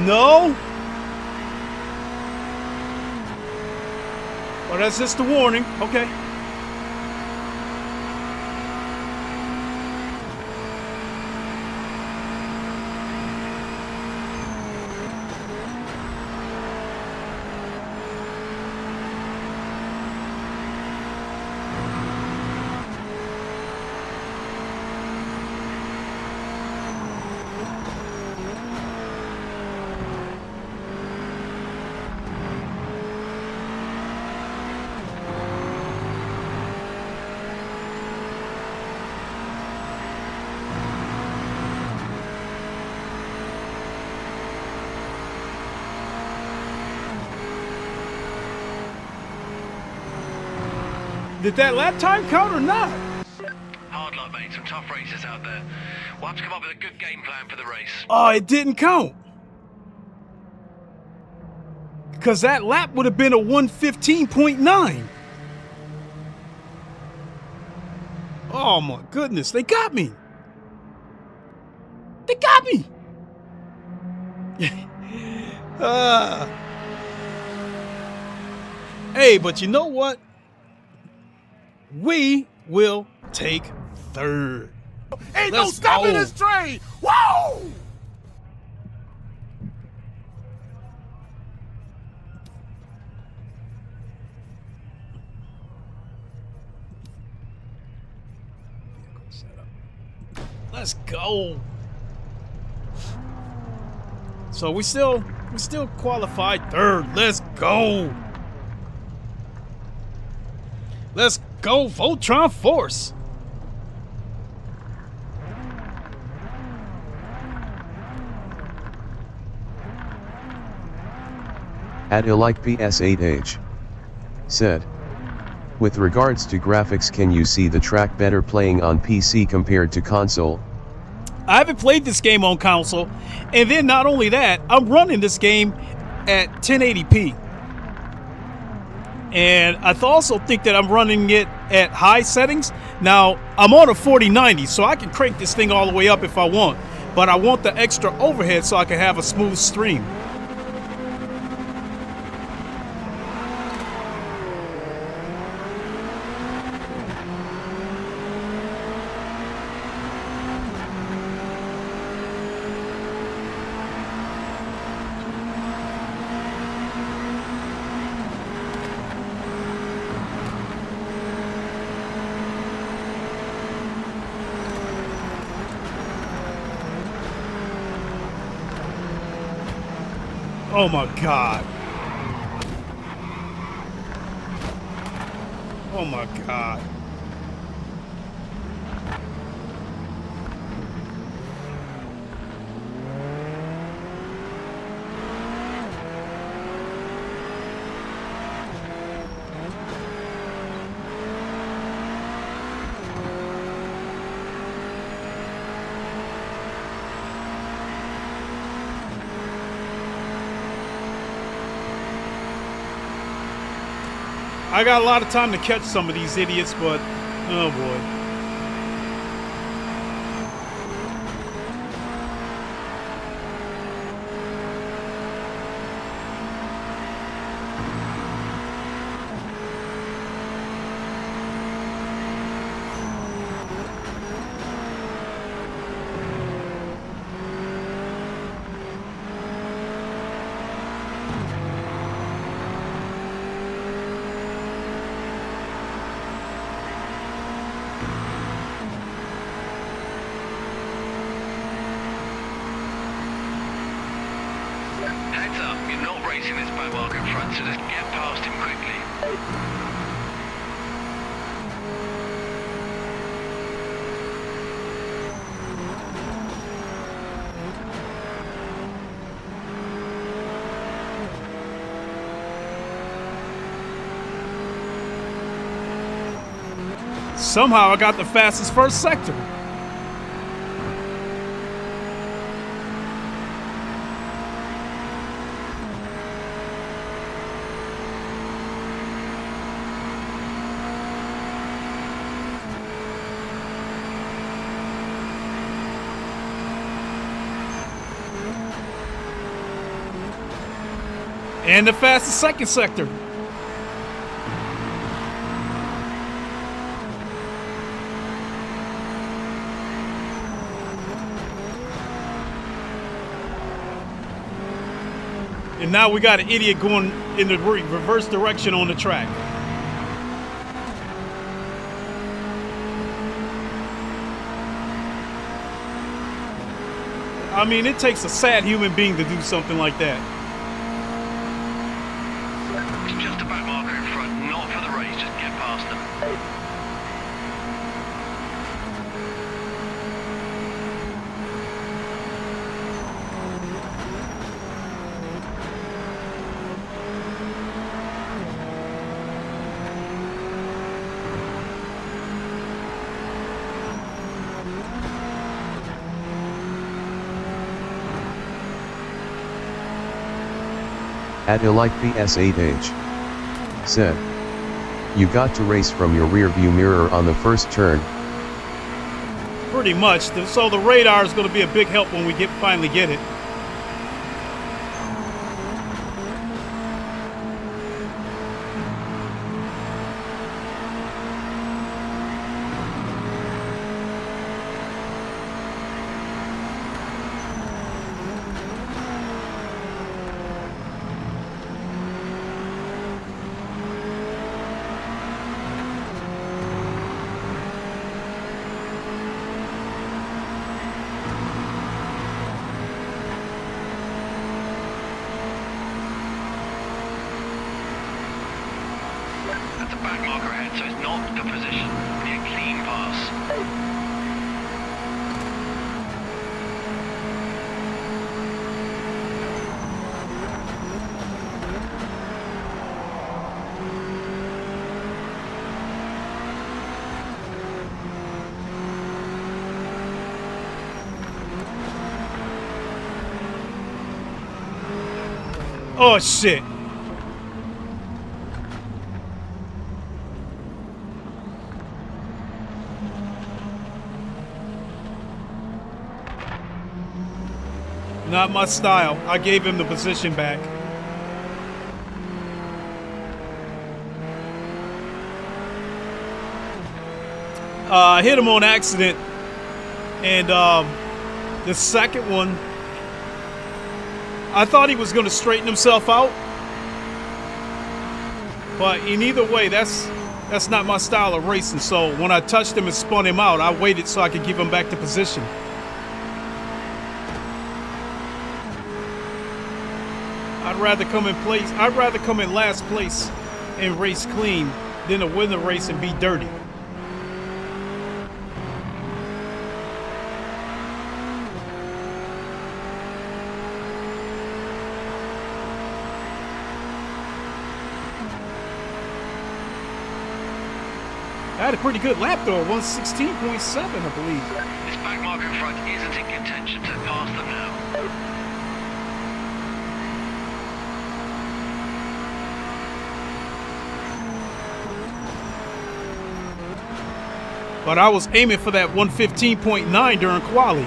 No. Well, that's just a warning. Okay. Did that lap time count or not? Hard luck, mate. Some tough races out there. We'll have to come up with a good game plan for the race. Oh, it didn't count. Because that lap would have been a 115.9. Oh my goodness, they got me. They got me. Hey, but you know what? We will take third. Ain't no stopping this train! Whoa! Let's go. So we still qualified third. Let's go. Let's go, Voltron Force. At Elike PS8H said, with regards to graphics, can you see the track better playing on PC compared to console? I haven't played this game on console, and then not only that, I'm running this game at 1080p. And I also think that I'm running it at high settings. Now, I'm on a 4090, so I can crank this thing all the way up if I want. But I want the extra overhead so I can have a smooth stream. Oh my God. Oh my God. I got a lot of time to catch some of these idiots, but oh boy. Heads up, you're not racing this back mark in front, so just get past him quickly. Somehow I got the fastest first sector. And the fastest second sector. And now we got an idiot going in the reverse direction on the track. I mean, it takes a sad human being to do something like that. It's just a back marker in front, not for the race, just get past them. At Elite PS8H. Said. You got to race from your rear view mirror on the first turn. Pretty much. So the radar is going to be a big help when we finally get it. That's a back marker ahead, so it's not good position. We need a clean pass. Oh, shit. Not my style. I gave him the position back. I hit him on accident. And the second one, I thought he was going to straighten himself out. But in either way, that's not my style of racing. So when I touched him and spun him out, I waited so I could give him back to position. I'd rather come in last place and race clean than to win the race and be dirty. I had a pretty good lap though, 116.7 I believe. This back marker in front isn't in contention to pass them now. But I was aiming for that 115.9 during quali.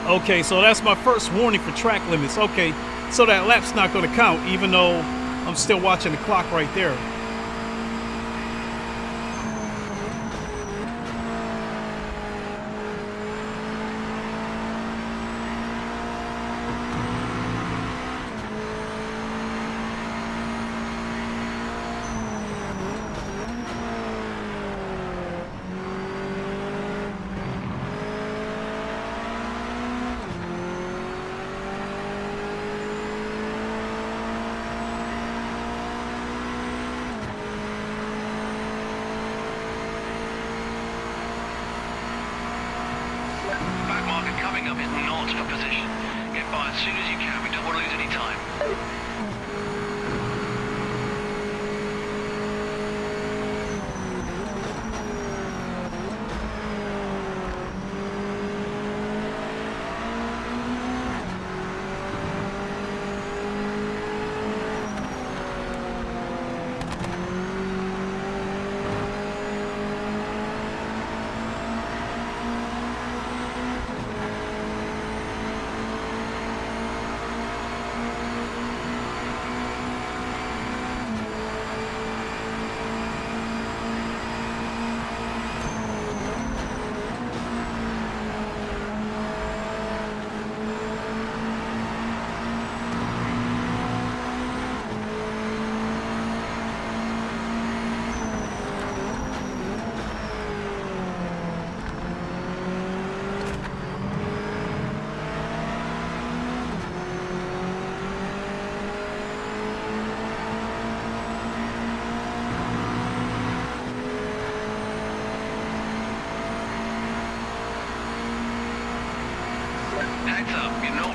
Okay, so that's my first warning for track limits. Okay, so that lap's not going to count, even though I'm still watching the clock right there.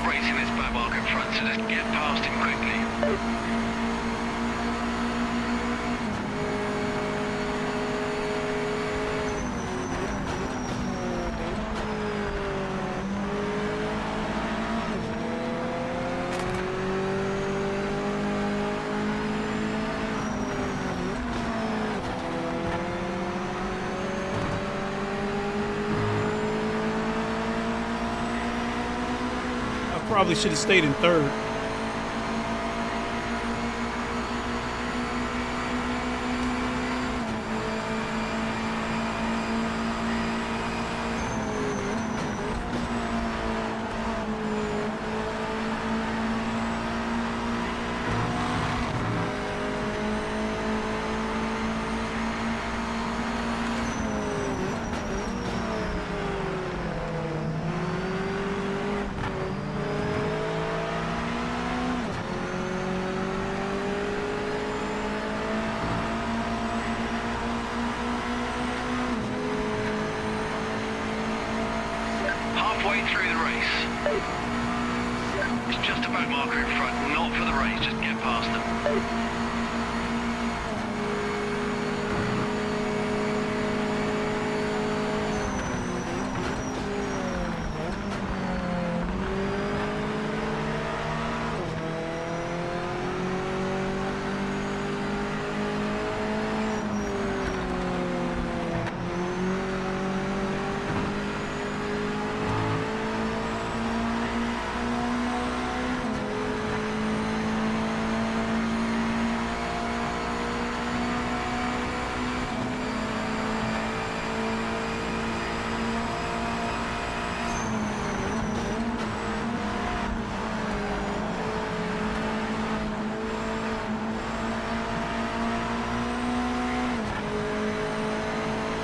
racing this back marker in front, so just get past him quickly. Probably should have stayed in third. Halfway through the race. It's just a back marker in front, not for the race, just get past them.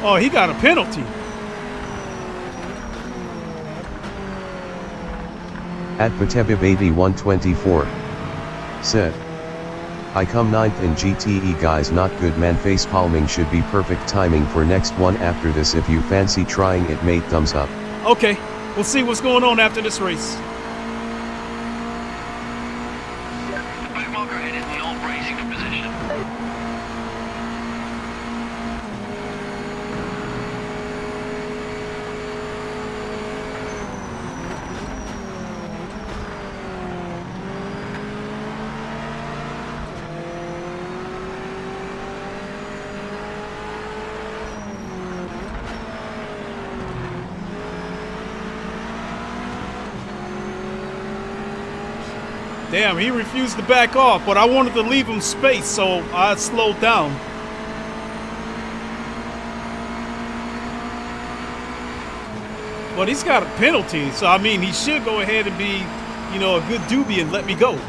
Oh, he got a penalty. At Patebib8124 said, I come 9th in GTE guys, not good man, face palming should be perfect timing for next one after this, if you fancy trying it mate, thumbs up. Okay, we'll see what's going on after this race. The back marker ahead is not racing for position. Damn, he refused to back off, but I wanted to leave him space, so I slowed down. But he's got a penalty, so I mean, he should go ahead and be, you know, a good doobie and let me go.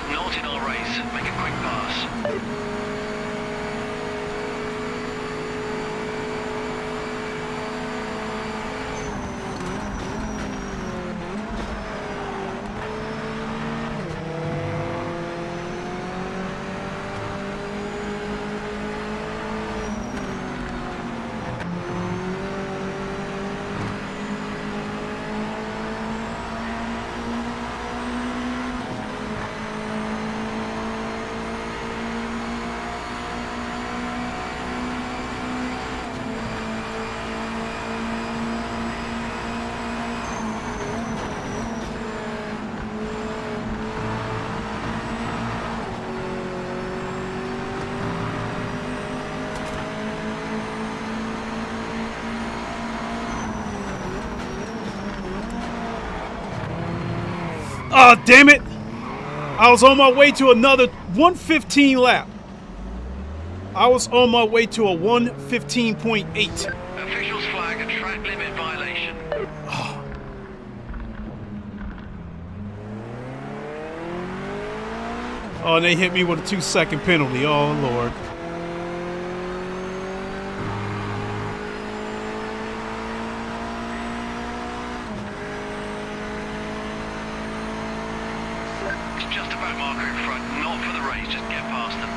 Not in our race. Make a quick pass. Oh, damn it. I was on my way to another 115 lap. I was on my way to a 115.8. Officials flag a track limit violation. Oh, and they hit me with a 2-second penalty. Oh, Lord. It's just about marker in front, not for the race, just get past them.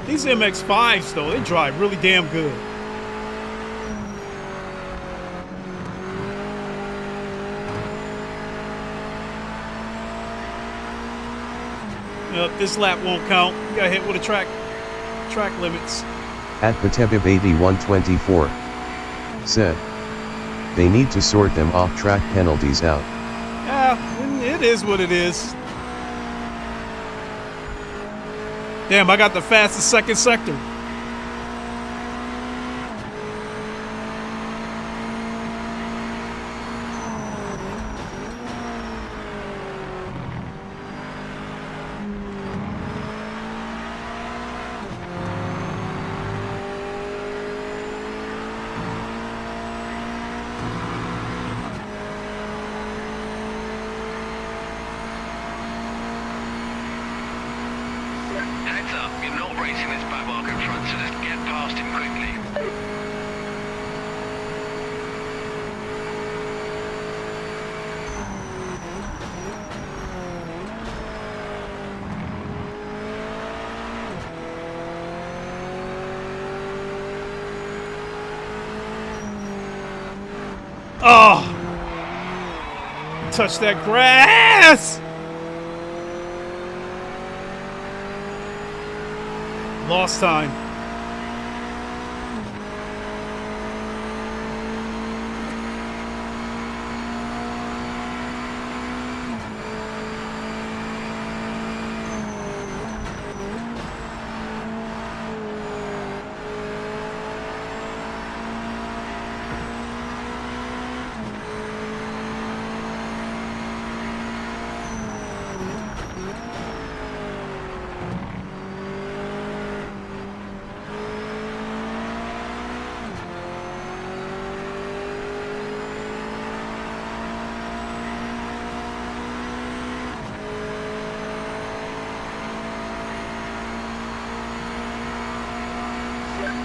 These MX-5s, though, they drive really damn good. This lap won't count. You got hit with a track limits. At Patebib 8124 said, they need to sort them off-track penalties out. Yeah, it is what it is. Damn, I got the fastest second sector. Heads up, you're not racing this back marker in front, so just get past him quickly. Oh! Touch that grass! Lost time.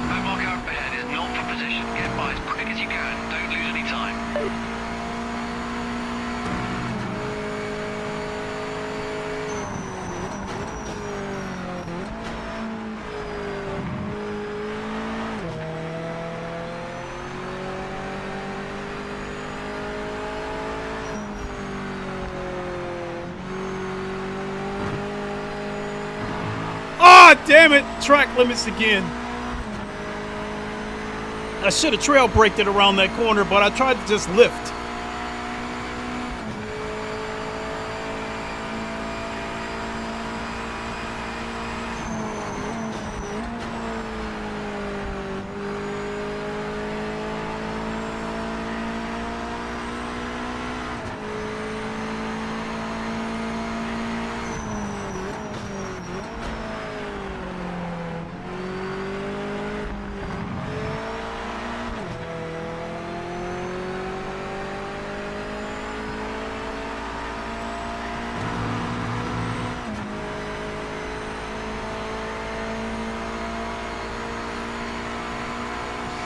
Back marker up ahead is not for position. Get by as quick as you can. Don't lose any time. Ah, damn it! Track limits again. I should have trail braked it around that corner, but I tried to just lift.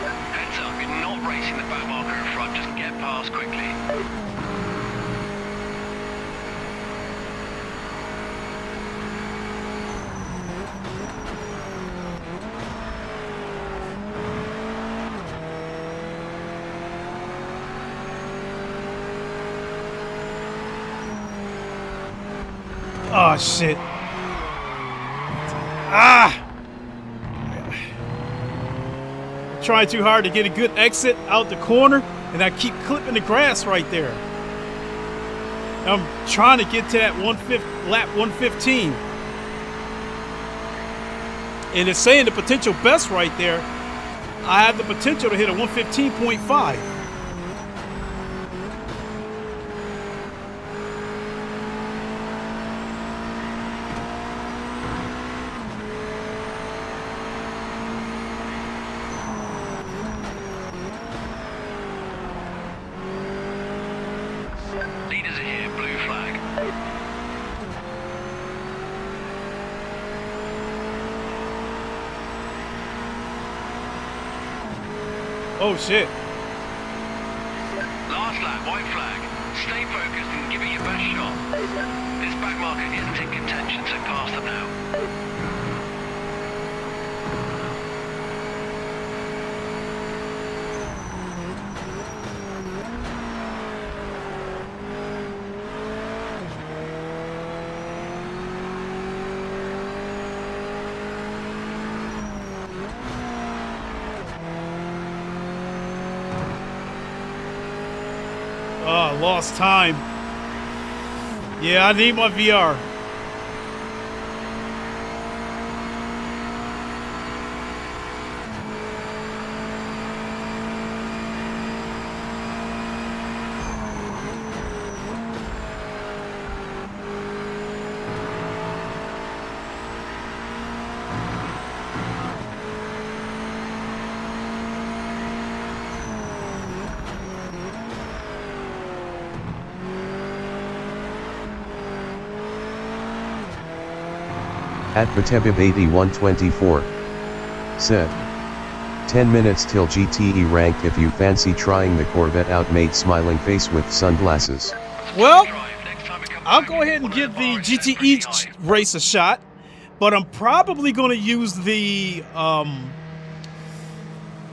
Heads up, you're not racing the back marker in front, just get past quickly. Oh, shit. Ah! Trying too hard to get a good exit out the corner, and I keep clipping the grass right there. I'm trying to get to that lap 115. And it's saying the potential best right there. I have the potential to hit a 115.5. Oh shit. Last lap, white flag. Stay focused and give it your best shot. This back marker isn't in contention, so pass them now. Oh, lost time. Yeah, I need my VR. At Patebib8124 said, 10 minutes till GTE rank if you fancy trying the Corvette out, mate smiling face with sunglasses. Well, I'll go ahead and give the GTE race a shot, but I'm probably going to use the,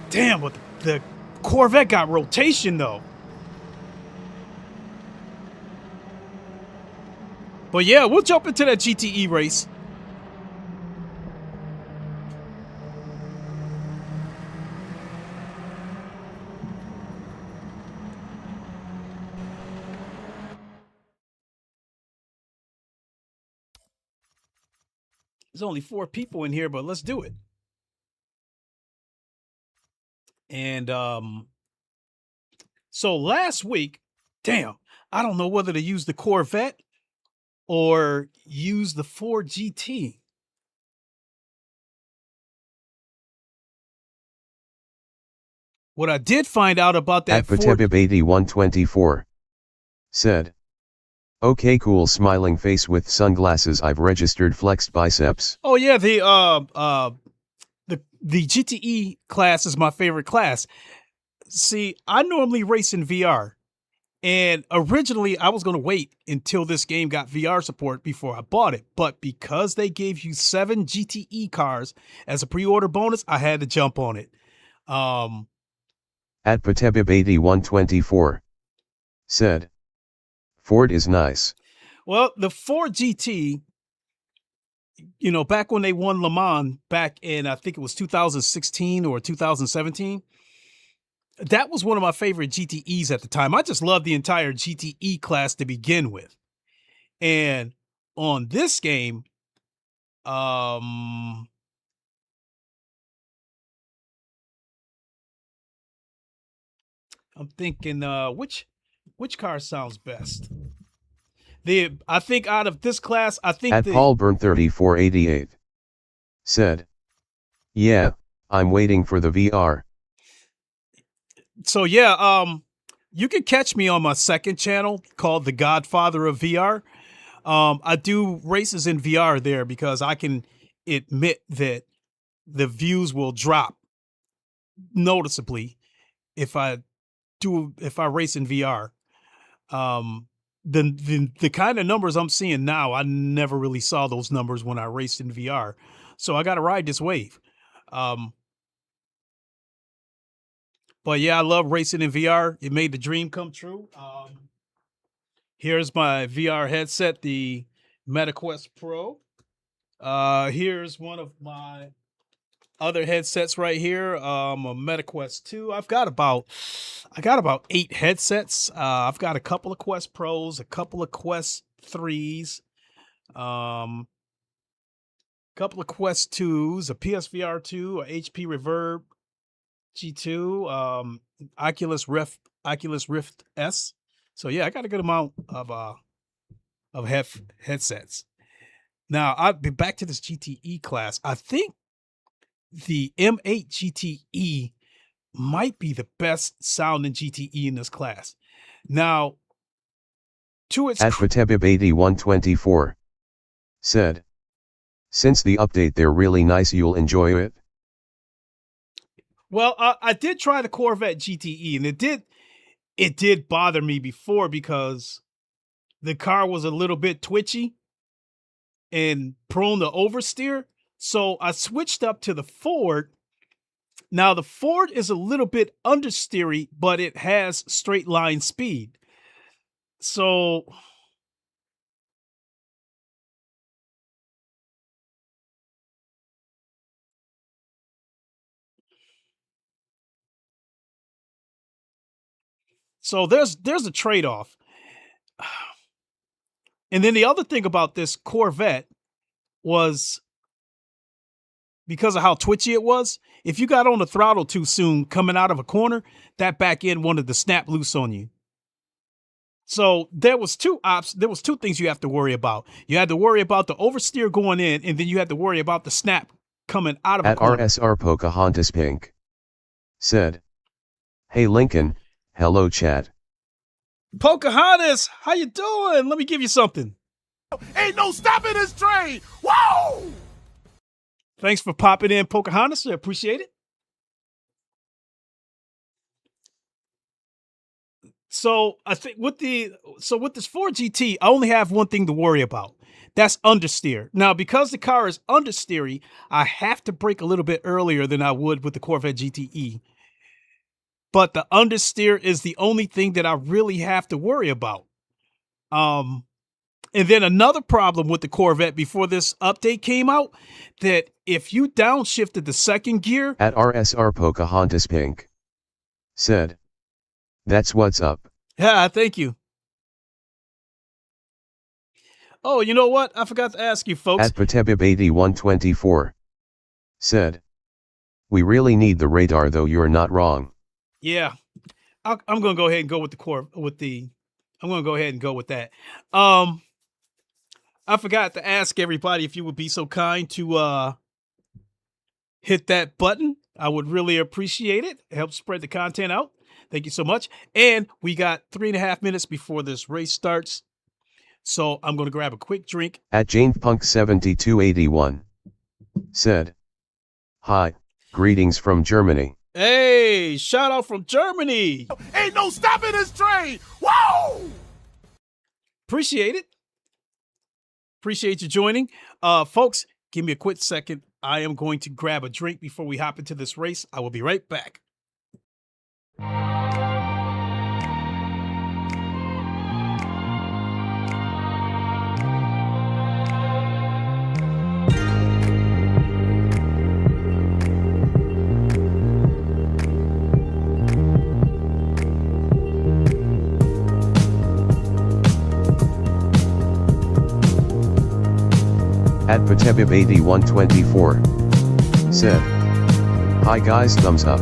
damn, but the Corvette got rotation though. But yeah, we'll jump into that GTE race. There's only 4 people in here, but let's do it. And so last week, damn, I don't know whether to use the Corvette or use the Ford GT. What I did find out about that At Ford... Patebib8124 said, okay, cool smiling face with sunglasses, I've registered flexed biceps. Oh yeah, the GTE class is my favorite class. See, I normally race in VR, and originally I was going to wait until this game got VR support before I bought it, but because they gave you 7 GTE cars as a pre-order bonus, I had to jump on it. At Patebib8124 said, Ford is nice. Well, the Ford GT, you know, back when they won Le Mans back in, I think it was 2016 or 2017, that was one of my favorite GTEs at the time. I just loved the entire GTE class to begin with. And on this game, I'm thinking, which car sounds best? I think out of this class, I think at Paulburn3488 said, yeah, I'm waiting for the VR. So yeah, you can catch me on my second channel called The Godfather of VR. I do races in VR there because I can admit that the views will drop noticeably if I race in VR. The kind of numbers I'm seeing now, I never really saw those numbers when I raced in VR. So I got to ride this wave. But yeah, I love racing in VR. It made the dream come true. Here's my VR headset, the MetaQuest Pro. Here's one of my other headsets right here. A MetaQuest 2. I got about 8 headsets. I've got a couple of Quest Pros, a couple of Quest 3s, couple of Quest 2s, a PSVR 2, a HP Reverb G2, Oculus Rift S. So yeah, I got a good amount of headsets. Now I'll be back to this GTE class. I think the M8 GTE might be the best sounding GTE in this class. Now, to its at Patebib8124 said, since the update they're really nice, you'll enjoy it. Well, I did try the Corvette GTE, and it did bother me before because the car was a little bit twitchy and prone to oversteer. So I switched up to the Ford. Now the Ford is a little bit understeery, but it has straight line speed. So there's a trade-off. And then the other thing about this Corvette was because of how twitchy it was, if you got on the throttle too soon coming out of a corner, that back end wanted to snap loose on you. So there was two things you have to worry about. You had to worry about the oversteer going in, and then you had to worry about the snap coming out of a corner. @RSR Pocahontas Pink said, "Hey Lincoln, hello chat. Pocahontas, how you doing? Let me give you something. Ain't no stopping this train. Whoa! Thanks for popping in, Pocahontas. I appreciate it. So I think with this Ford GT, I only have one thing to worry about. That's understeer. Now, because the car is understeery, I have to brake a little bit earlier than I would with the Corvette GTE. But the understeer is the only thing that I really have to worry about. And then another problem with the Corvette before this update came out, that if you downshifted the second gear, @RSR Pocahontas Pink said, "That's what's up." yeah, thank you. Oh, you know what? I forgot to ask you, folks. @Patebib8124 said, "We really need the radar though, you're not wrong." Yeah, I'm going to go ahead and go with I'm going to go ahead and go with that. I forgot to ask everybody if you would be so kind to hit that button. I would really appreciate it. It helps spread the content out. Thank you so much. And we got 3.5 minutes before this race starts. So I'm going to grab a quick drink. @JanePunk7281 said, "Hi, greetings from Germany." Hey, shout out from Germany. Ain't no stopping this train. Whoa! Appreciate it. Appreciate you joining. Folks, give me a quick second. I am going to grab a drink before we hop into this race. I will be right back. @Patebib8124 said, "Hi guys, thumbs up."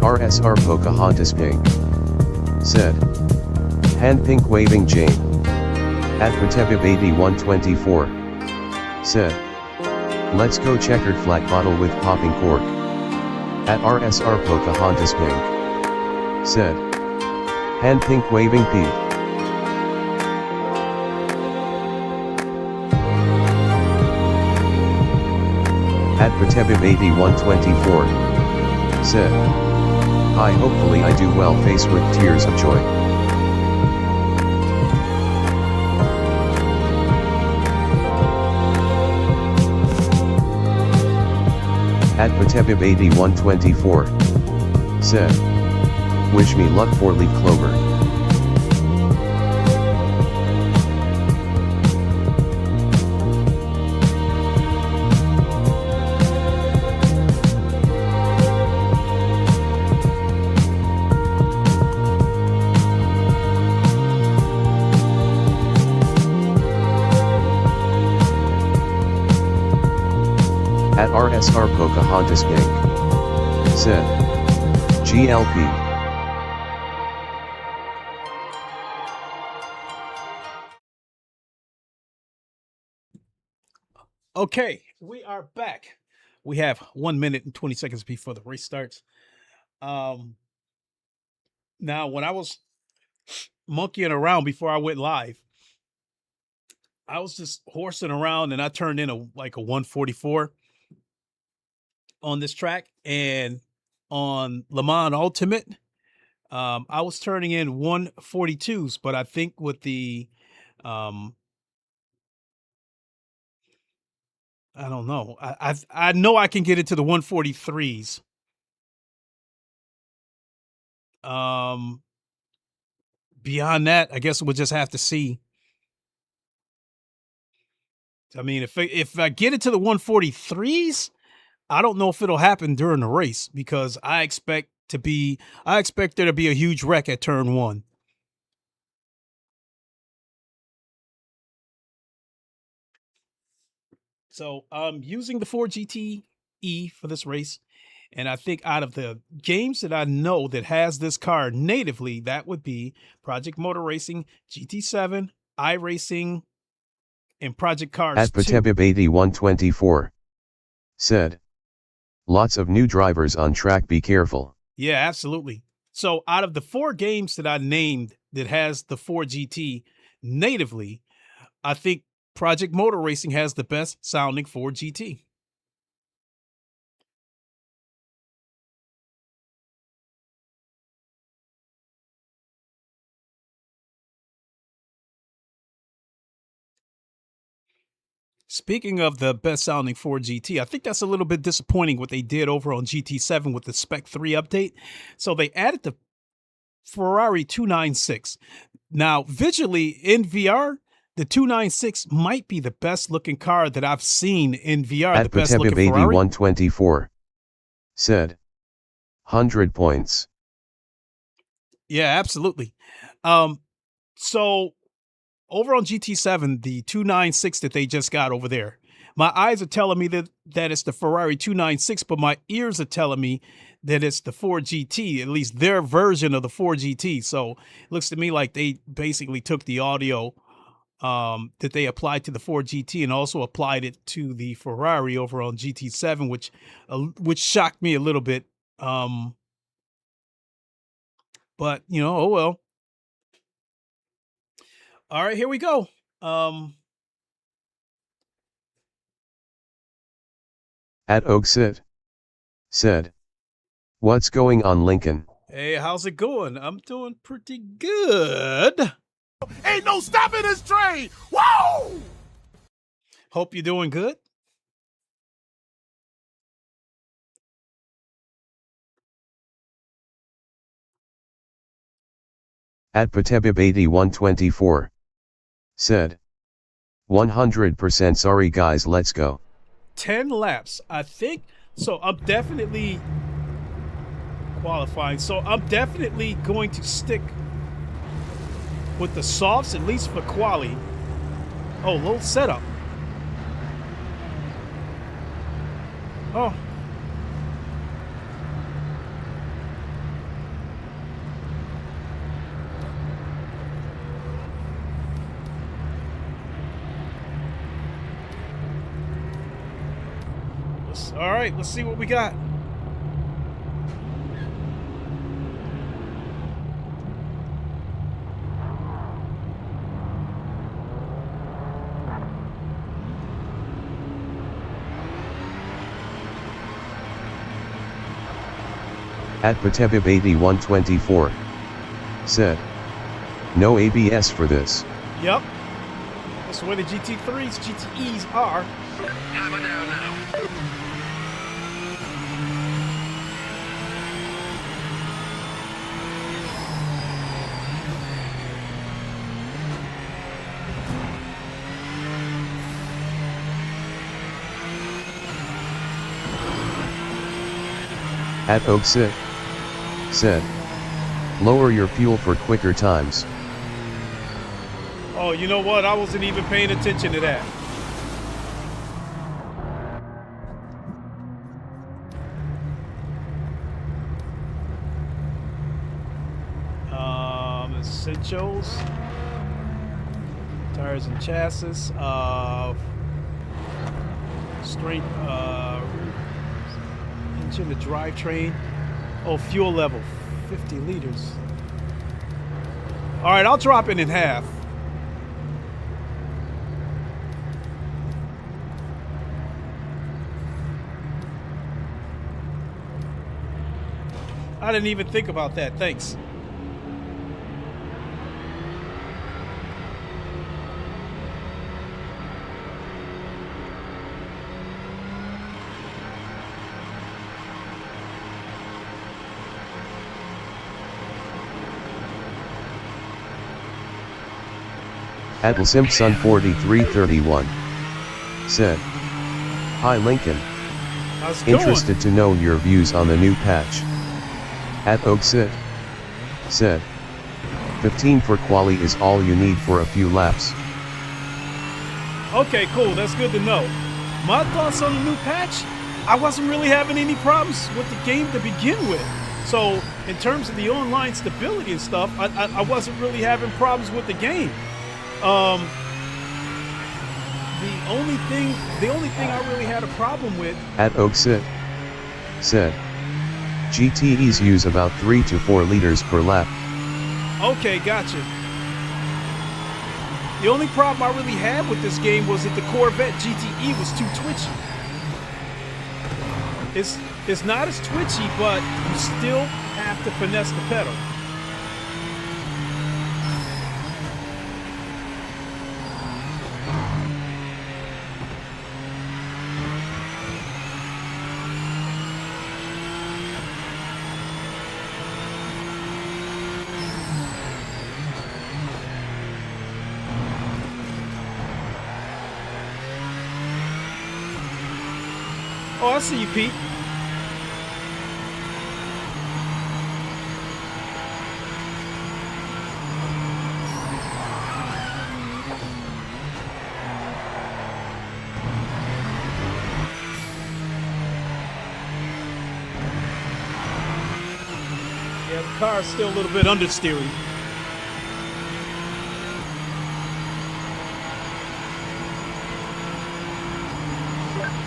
@RSR Pocahontas Pink said, "Hand pink waving Jane." @Patebib8124 said, "Let's go checkered flat bottle with popping cork." @RSR Pocahontas Pink said, "Hand pink waving Pete." @Patebib8124 said, "Hi, hopefully I do well, face with tears of joy." @Patebib8124 said, "Wish me luck for leaf clover." @RSR Pocahontas Pink said, "GLP." Okay, we are back. We have 1 minute and 20 seconds before the race starts. Now, when I was monkeying around before I went live, I was just horsing around and I turned in a 144 on this track, and on Le Mans Ultimate, I was turning in 142s, but I think with the, I don't know. I know I can get into the 143s. Beyond that, I guess we'll just have to see. I mean, if I get into the 143s, I don't know if it'll happen during the race because I expect there to be a huge wreck at turn 1. So I'm using the 4GTE for this race. And I think out of the games that I know that has this car natively, that would be Project Motor Racing, GT7, iRacing, and Project Cars At 2. Patebib8124 said, lots of new drivers on track, be careful. Yeah, absolutely. So out of the 4 games that I named that has the 4GT natively, I think Project Motor Racing has the best sounding 4GT. Speaking of the best sounding 4GT, I think that's a little bit disappointing what they did over on GT7 with the Spec 3 update. So they added the Ferrari 296. Now, visually in VR, the 296 might be the best looking car that I've seen in VR. At the best looking Ferrari. 124 said, 100 points. Yeah, absolutely. So over on GT7, the 296 that they just got over there, my eyes are telling me that it's the Ferrari 296, but my ears are telling me that it's the 4GT, at least their version of the 4GT. So it looks to me like they basically took the audio that they applied to the 4GT and also applied it to the Ferrari over on GT7, which shocked me a little bit. But, you know, oh well. All right, here we go. At Oaksit said, what's going on, Lincoln? Hey, how's it going? I'm doing pretty good. Ain't no stopping this train. Whoa! Hope you're doing good. At Patebib8124 said, 100% sorry guys, let's go. 10 laps, I think. So I'm definitely qualifying. So I'm definitely going to stick with the softs, at least for quali. Oh, little setup. Oh. All right, let's see what we got. At Patebib8124 said, no ABS for this. Yep. That's where the GT3s, GTEs are. Hammer down now. At Oaksit said, lower your fuel for quicker times. Oh, you know what? I wasn't even paying attention to that. Essentials. Tires and chassis. Straight engine, the drivetrain. Oh, fuel level, 50 liters. All right, I'll drop it in half. I didn't even think about that. Thanks. Simpson 4331 said, "Hi Lincoln. How's it going? Interested to know your views on the new patch." Oxit said, 15 for quali is all you need for a few laps. Okay, cool. That's good to know. My thoughts on the new patch, I wasn't really having any problems with the game to begin with. So in terms of the online stability and stuff, I wasn't really having problems with the game. The only thing I really had a problem with Oxit said, GTEs use about 3 to 4 liters per lap. Okay, gotcha. The only problem I really had with this game was that the Corvette GTE was too twitchy. It's not as twitchy, but you still have to finesse the pedal. Oh, I see you, Pete. Yeah, the car's still a little bit understeering.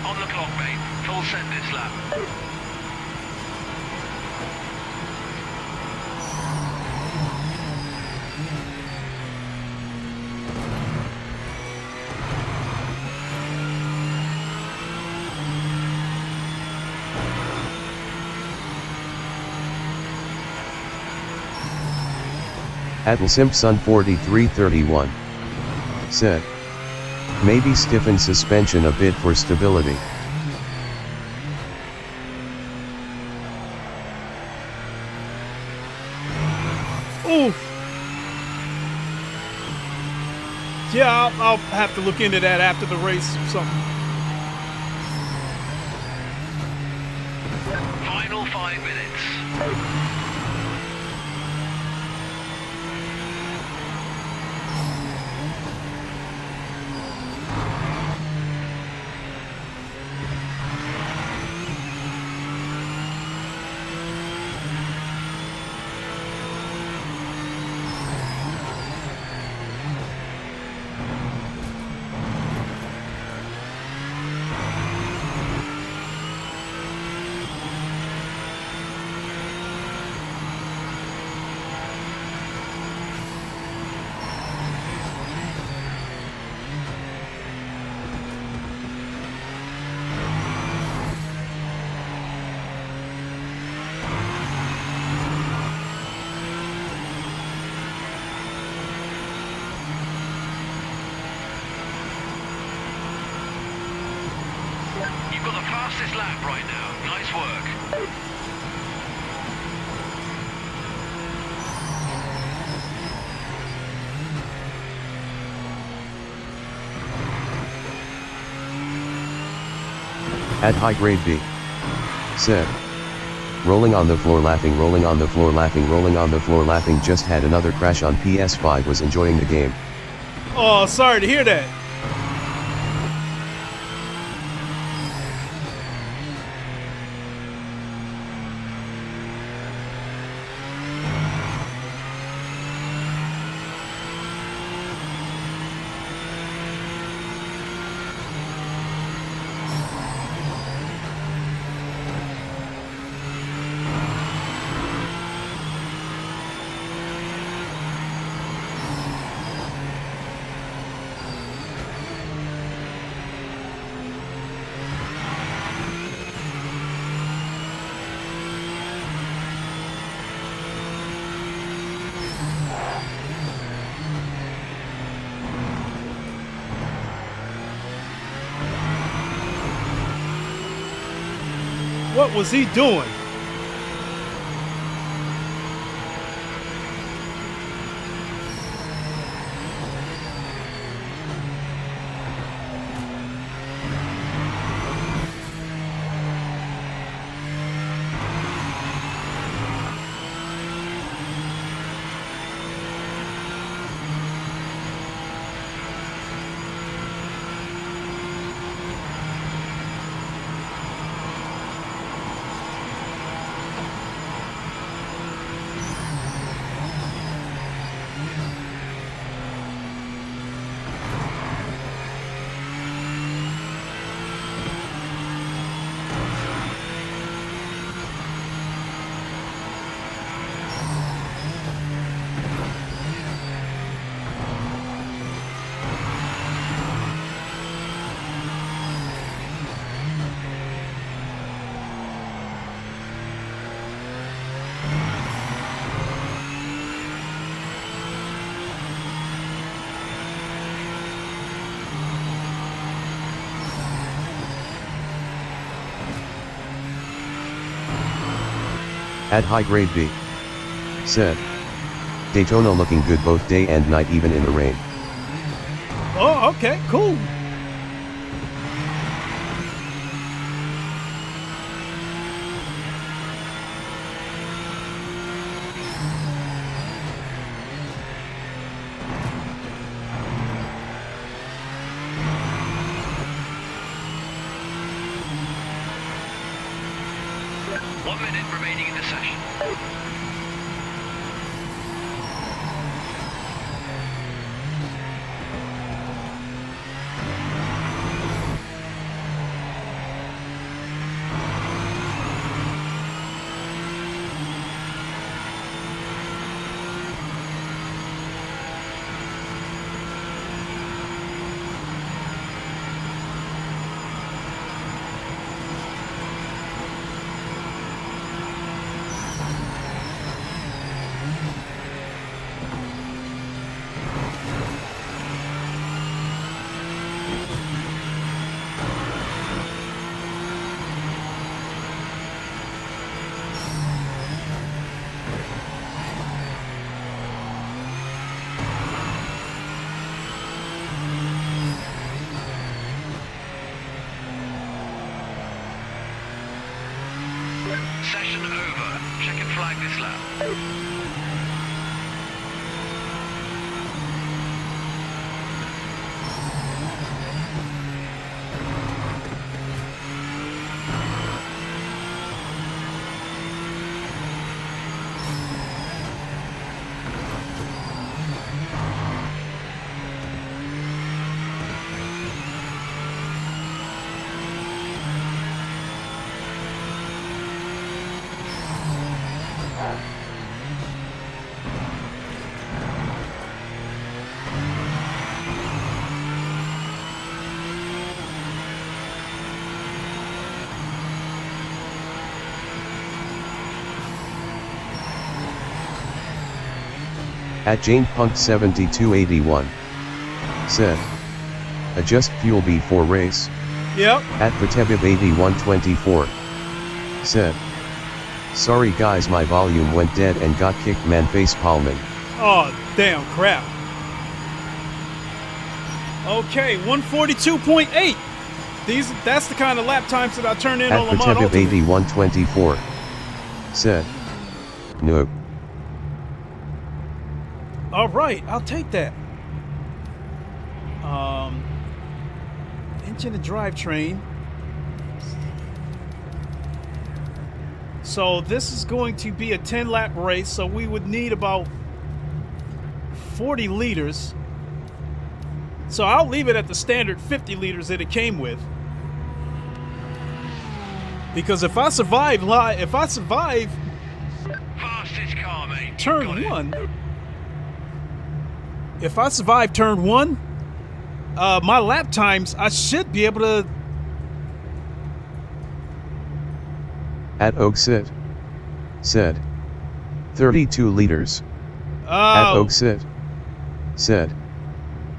On the clock, mate. Full set this lap. Simpson 4331 said, maybe stiffen suspension a bit for stability. Oof. Yeah, I'll have to look into that after the race or something. Final 5 minutes. You've got the fastest lap right now. Nice work. High grade B said, rolling on the floor laughing, rolling on the floor laughing, rolling on the floor laughing, just had another crash on PS5, was enjoying the game. Oh, sorry to hear that. What was he doing? At high grade B. Said. Daytona looking good both day and night even in the rain. Oh, okay, cool. Remaining in the session. Session over. Check and flag this lap. At JanePunk7281. Said. Adjust fuel before race. Yep. At Patebib8124. Said. Sorry guys, my volume went dead and got kicked, man, face palming. Oh, damn crap. Okay, 142.8. That's the kind of lap times that I turn in on At Lamont Ultimate. Patebib8124. Said. Nope. All right, I'll take that. Engine and drivetrain. So this is going to be a 10-lap race, so we would need about 40 liters. So I'll leave it at the standard 50 liters that it came with. Because if I survive Fastest car, mate. turn one, if I survive turn one, my lap times, I should be able to. At Oaksit. Said. 32 liters. At Oaksit. Said.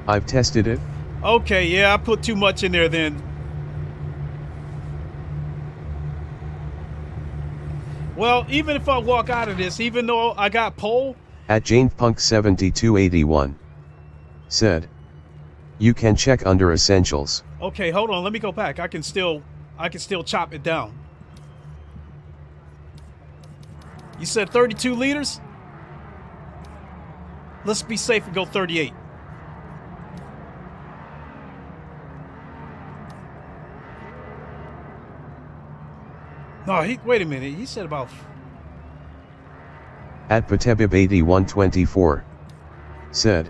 I've tested it. Okay, yeah, I put too much in there then. Well, even if I walk out of this, even though I got pole. At JanePunk7281 said, you can check under essentials. Okay, hold on. Let me go back. I can still chop it down. You said 32 liters? Let's be safe and go 38. No, wait a minute. He said about... At Patebib8124 said,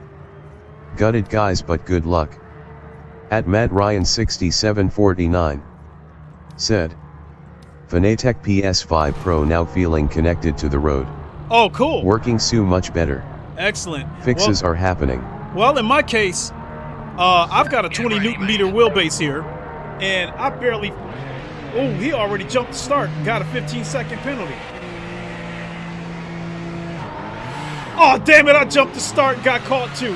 got it guys, but good luck. At MattRyan6749 said, Fanatec PS5 Pro now feeling connected to the road. Oh, cool. Working so much better. Excellent. Fixes are happening. Well, in my case, I've got a 20 Newton meter wheelbase here, and I barely... Oh, he already jumped the start and got a 15-second penalty. Oh, damn it, I jumped the start and got caught too.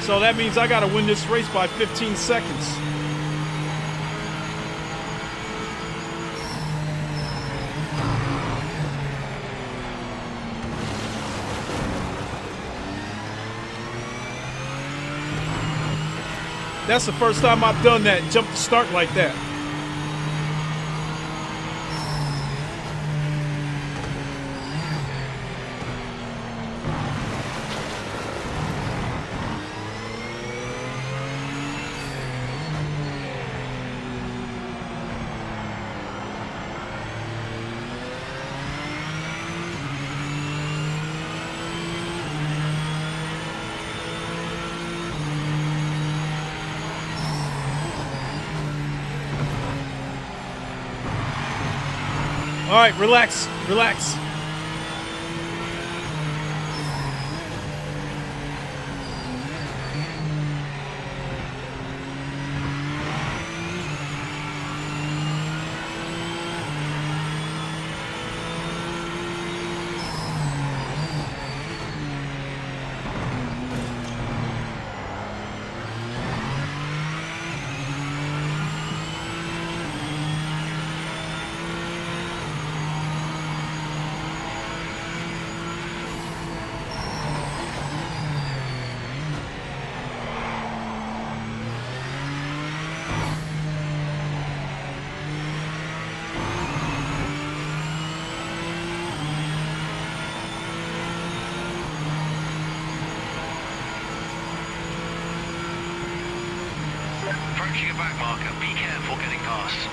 So that means I got to win this race by 15 seconds. That's the first time I've done that, jump the start like that. All right, relax, relax. Approaching a back marker, be careful getting past.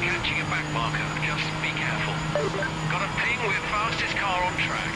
Catching a back marker, just be careful. Got a ping with fastest car on track.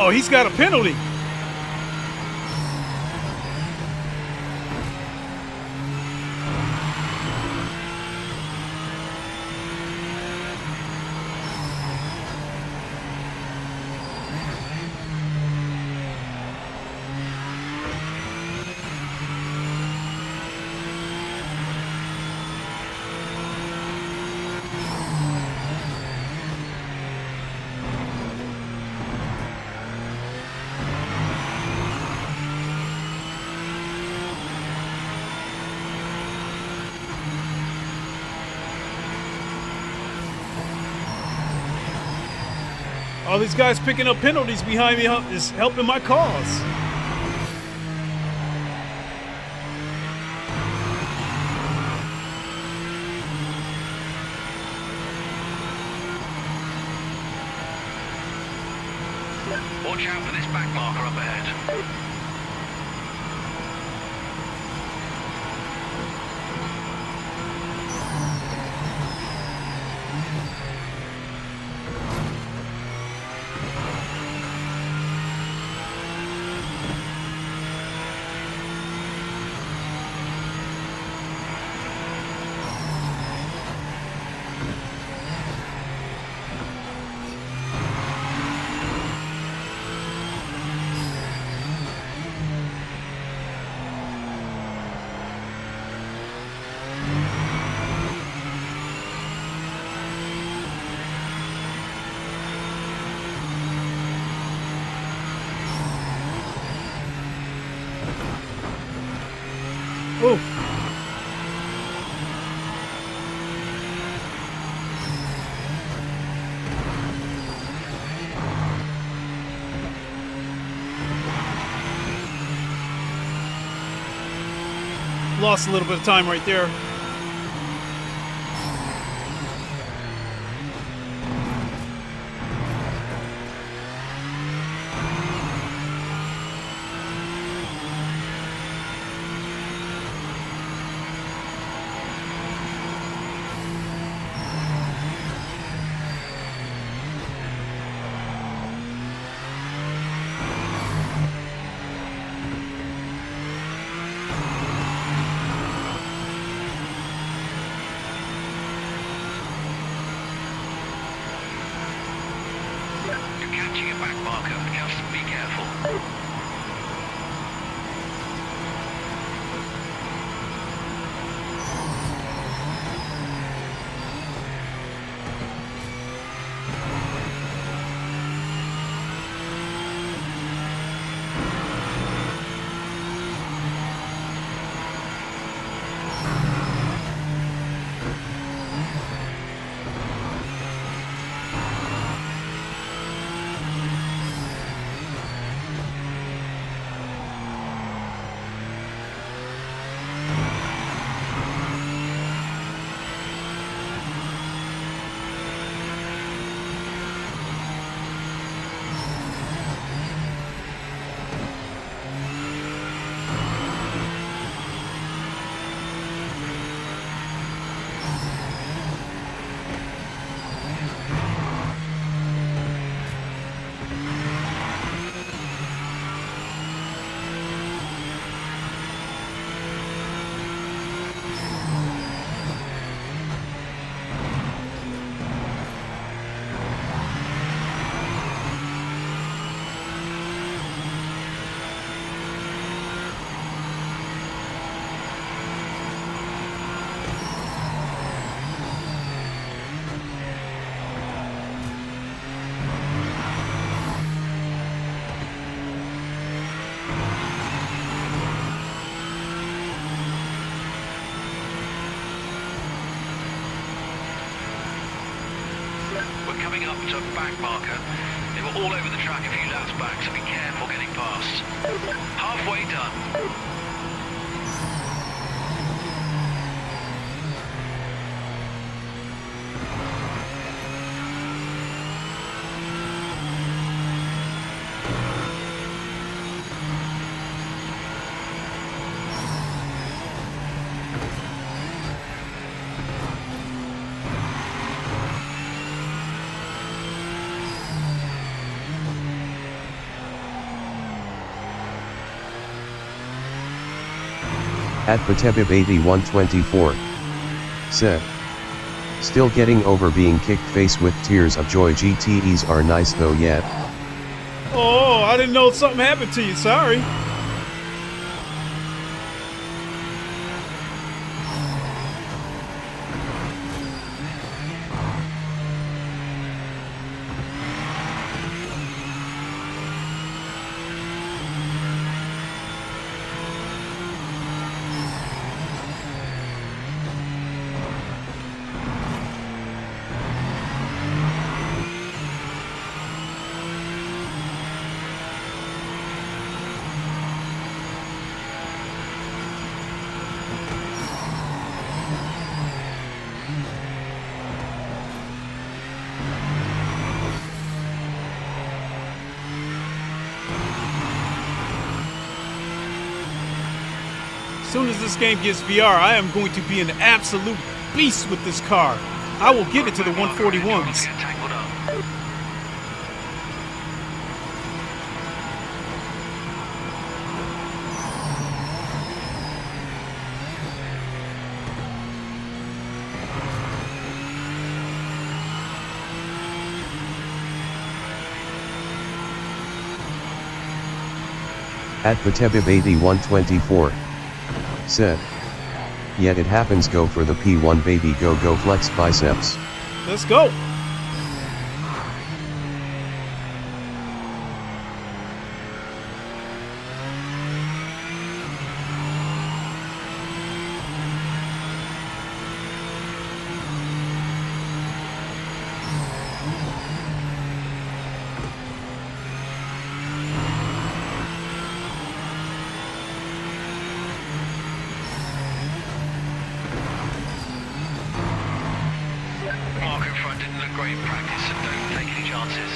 Oh, he's got a penalty. All these guys picking up penalties behind me is helping my cause. Watch out for this back marker up ahead. Oh. Lost a little bit of time right there. Catching a back marker, just be careful. Coming up to back marker. They were all over the track a few laps back, so be careful getting past. Halfway done. At Patebib8124 said, still getting over being kicked face with tears of joy. GTEs are nice though yet. Oh, I didn't know something happened to you. Sorry. As soon as this game gets VR, I am going to be an absolute beast with this car. I will get it to the 141s. At Patebib8124 said, yet it happens. Go for the P1 baby, go flex biceps. Let's go. Great practice, so don't take any chances.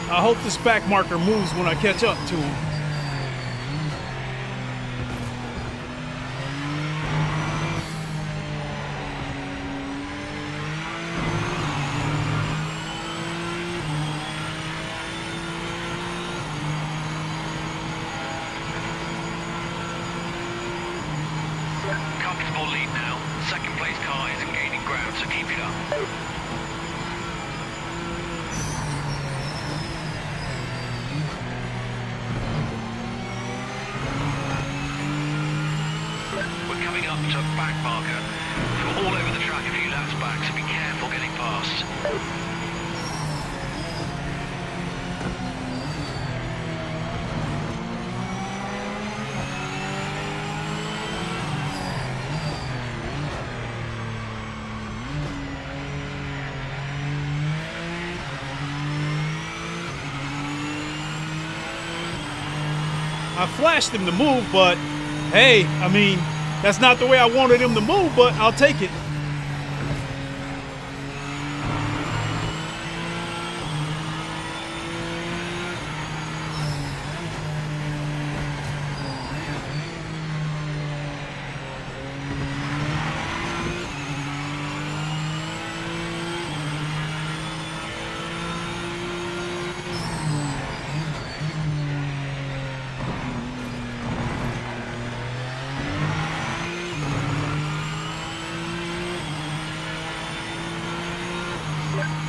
I hope this back marker moves when I catch up to him. Comfortable lead now. Second place car isn't gaining ground, so keep it up. We're coming up to a back marker. We're all over the track a few laps back, so be careful getting past. I flashed him to move, but hey, I mean, that's not the way I wanted him to move, but I'll take it.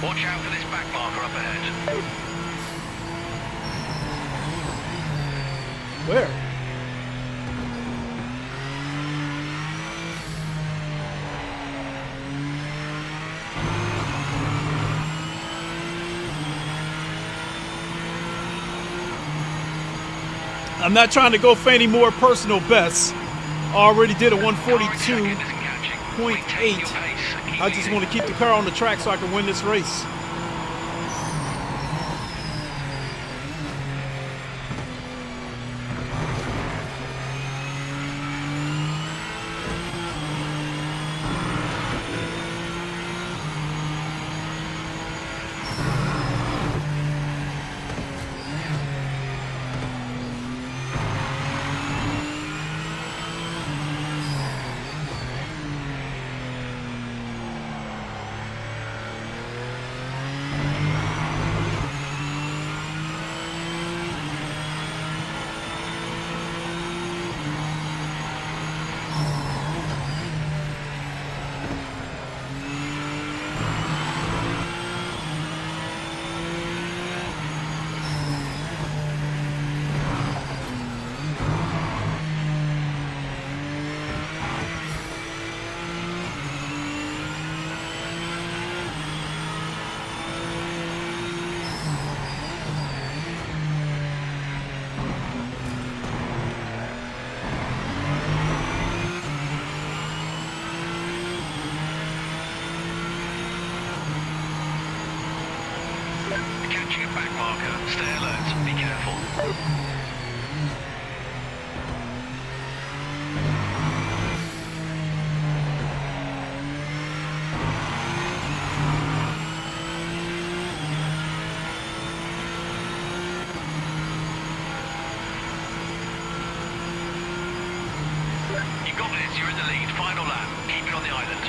Watch out for this back marker up ahead. Where? I'm not trying to go for any more personal bests. I already did a 142.8. I just want to keep the car on the track so I can win this race. Stay alert. Be careful. You got this. You're in the lead. Final lap. Keep it on the island.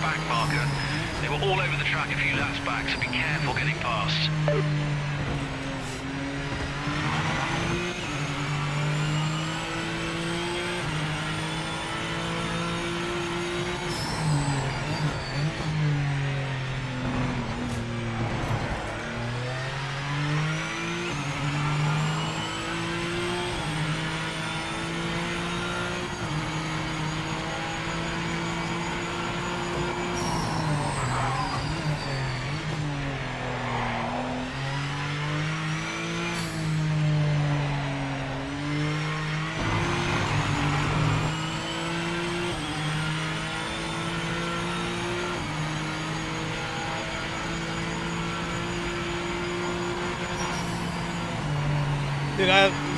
Back marker. They were all over the track a few laps back, so be careful getting past.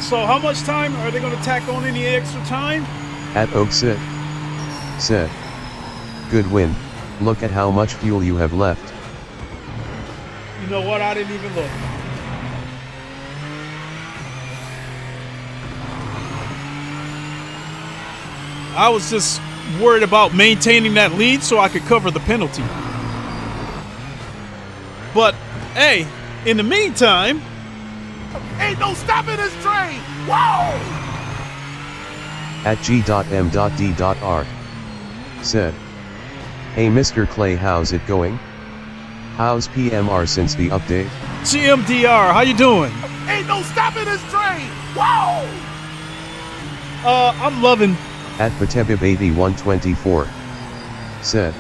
So how much time are they going to tack on any extra time? At Oak said, good win. Look at how much fuel you have left. You know what? I didn't even look. I was just worried about maintaining that lead so I could cover the penalty. But hey, in the meantime, Ain't no stopping this train! Whoa! At G.M.D.R. said, hey Mr. Clay, how's it going? How's PMR since the update? GMDR, how you doing? Ain't no stopping this train! Whoa! I'm loving. At Patebib8124 said,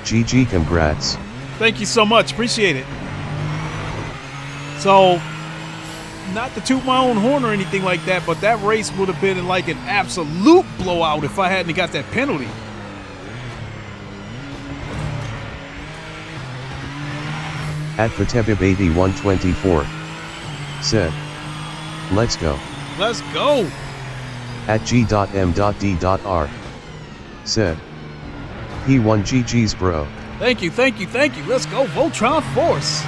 GG, congrats. Thank you so much, appreciate it. So, not to toot my own horn or anything like that, but that race would have been like an absolute blowout if I hadn't got that penalty. At Patebib8124 said, let's go. Let's go. At G.M.D.R. said, P1 GG's bro. Thank you, thank you, thank you. Let's go, Voltron Force.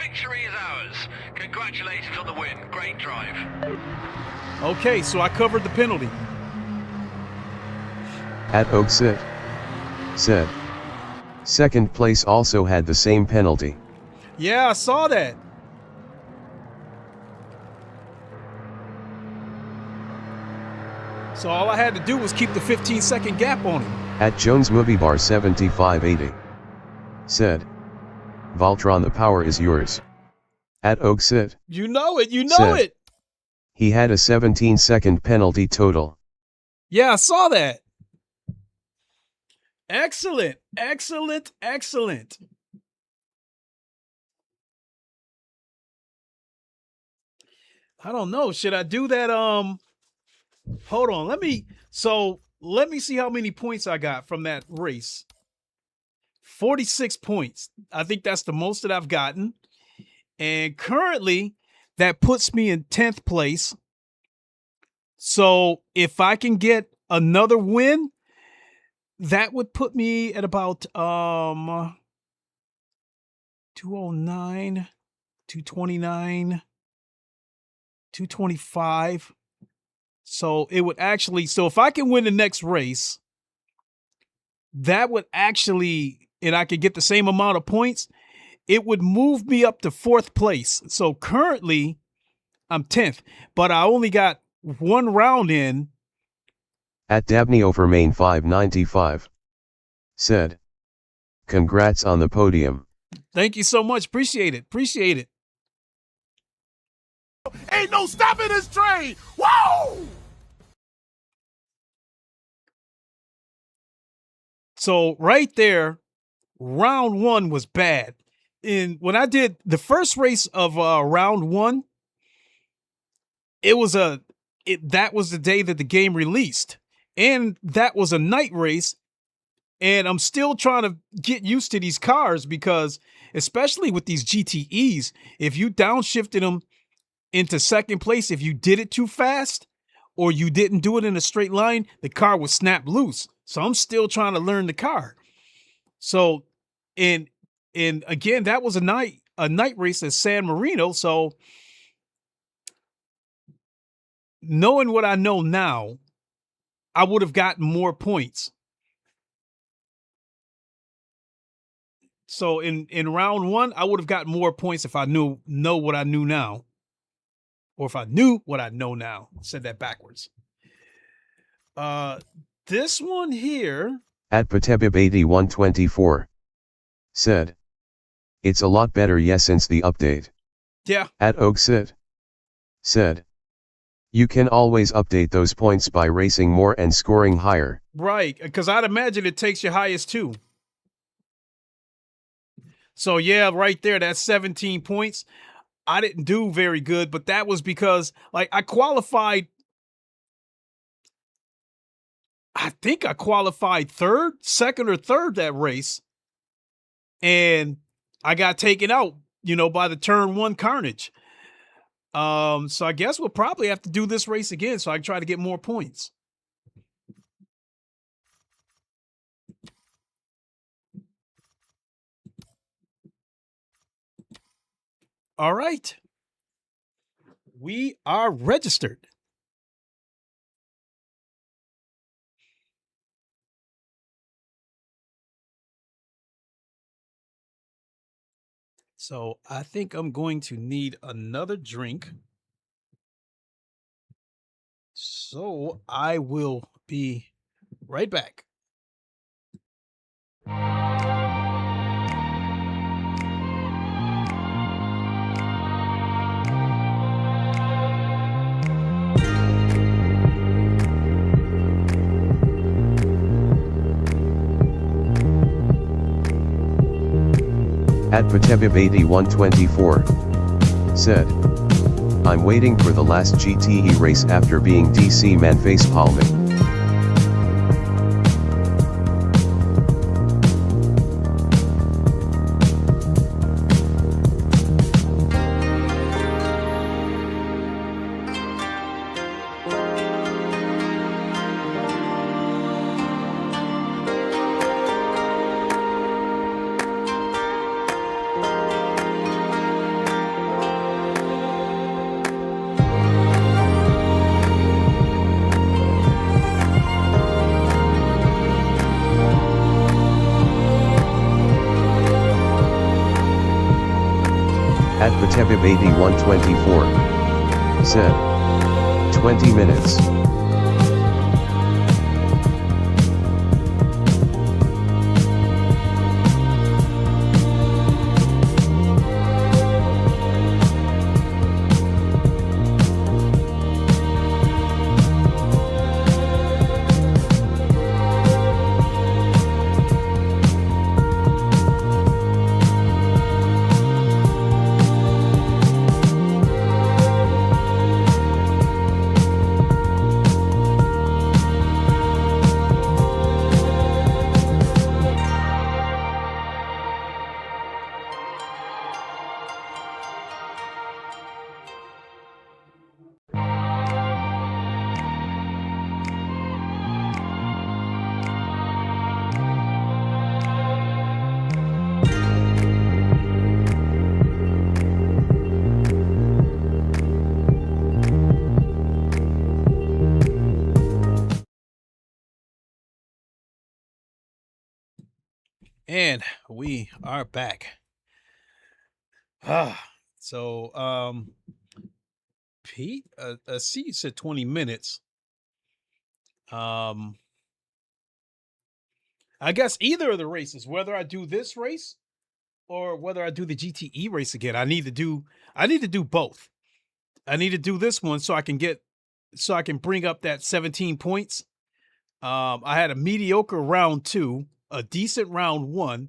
Victory is ours. Congratulations on the win. Great drive. Okay, so I covered the penalty. At Oaksit said, second place also had the same penalty. Yeah, I saw that. So all I had to do was keep the 15-second gap on him. At Jones Movie Bar 7580 said, Voltron, the power is yours. At Oaksit, You know it, you know said, it. he had a 17-second penalty total. Yeah, I saw that. Excellent, excellent, excellent. I don't know. Should I do that? Hold on. Let me see how many points I got from that race. 46 points. I think that's the most that I've gotten. And currently, that puts me in 10th place. So if I can get another win, that would put me at about 209. 229, 225. So it would actually, so if I can win the next race, that would actually, and I could get the same amount of points, it would move me up to 4th place. So currently I'm 10th, but I only got one round in. At Dabney over main 595 said, congrats on the podium. Thank you so much. Appreciate it. Appreciate it. Ain't no stopping this train. Whoa! So right there, round 1 was bad. And when I did the first race of round 1, that was the day that the game released. And that was a night race. And I'm still trying to get used to these cars because, especially with these GTEs, if you downshifted them into 2nd place, if you did it too fast or you didn't do it in a straight line, the car would snap loose. So I'm still trying to learn the car. So, and again, that was a night race at San Marino. So knowing what I know now, I would have gotten more points. So in round 1, I would have gotten more points if I know what I knew now. Or if I knew what I know now. I said that backwards. This one here. At Patebib 8124 said, it's a lot better since the update. Yeah. At Oaksit said, you can always update those points by racing more and scoring higher. Right, because I'd imagine it takes your highest too. So yeah, right there, that's 17 points. I didn't do very good, but that was because like I think I qualified 3rd, 2nd or 3rd that race. And I got taken out, by the turn 1 carnage. So I guess we'll probably have to do this race again so I can try to get more points. All right. We are registered. So I think I'm going to need another drink. So I will be right back. At Patebib 8124 said, I'm waiting for the last GTE race after being DC man face palming. At Patebib 8124 said, 20 minutes. And we are back. So Pete, see, you said 20 minutes. I guess either of the races, whether I do this race or whether I do the GTE race again, I need to do both. I need to do this one so I can bring up that 17 points. I had a mediocre round 2, a decent round 1.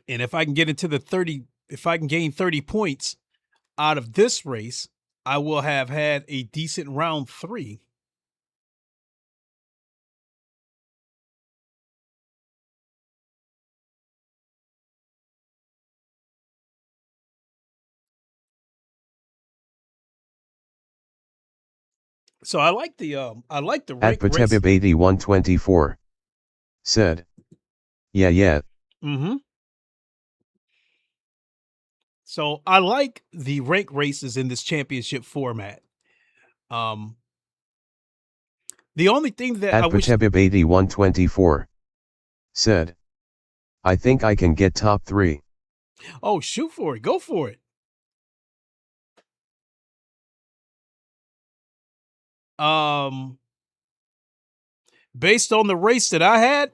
And if I can get into the 30, if I can gain 30 points out of this race, I will have had a decent round 3. So I like the rank race. Atpatebib8124 said, yeah. Mm-hmm. So I like the rank races in this championship format. The only thing that I wish... Atpatebib8124 said, I think I can get top 3. Oh, shoot for it. Go for it. Based on the race that I had,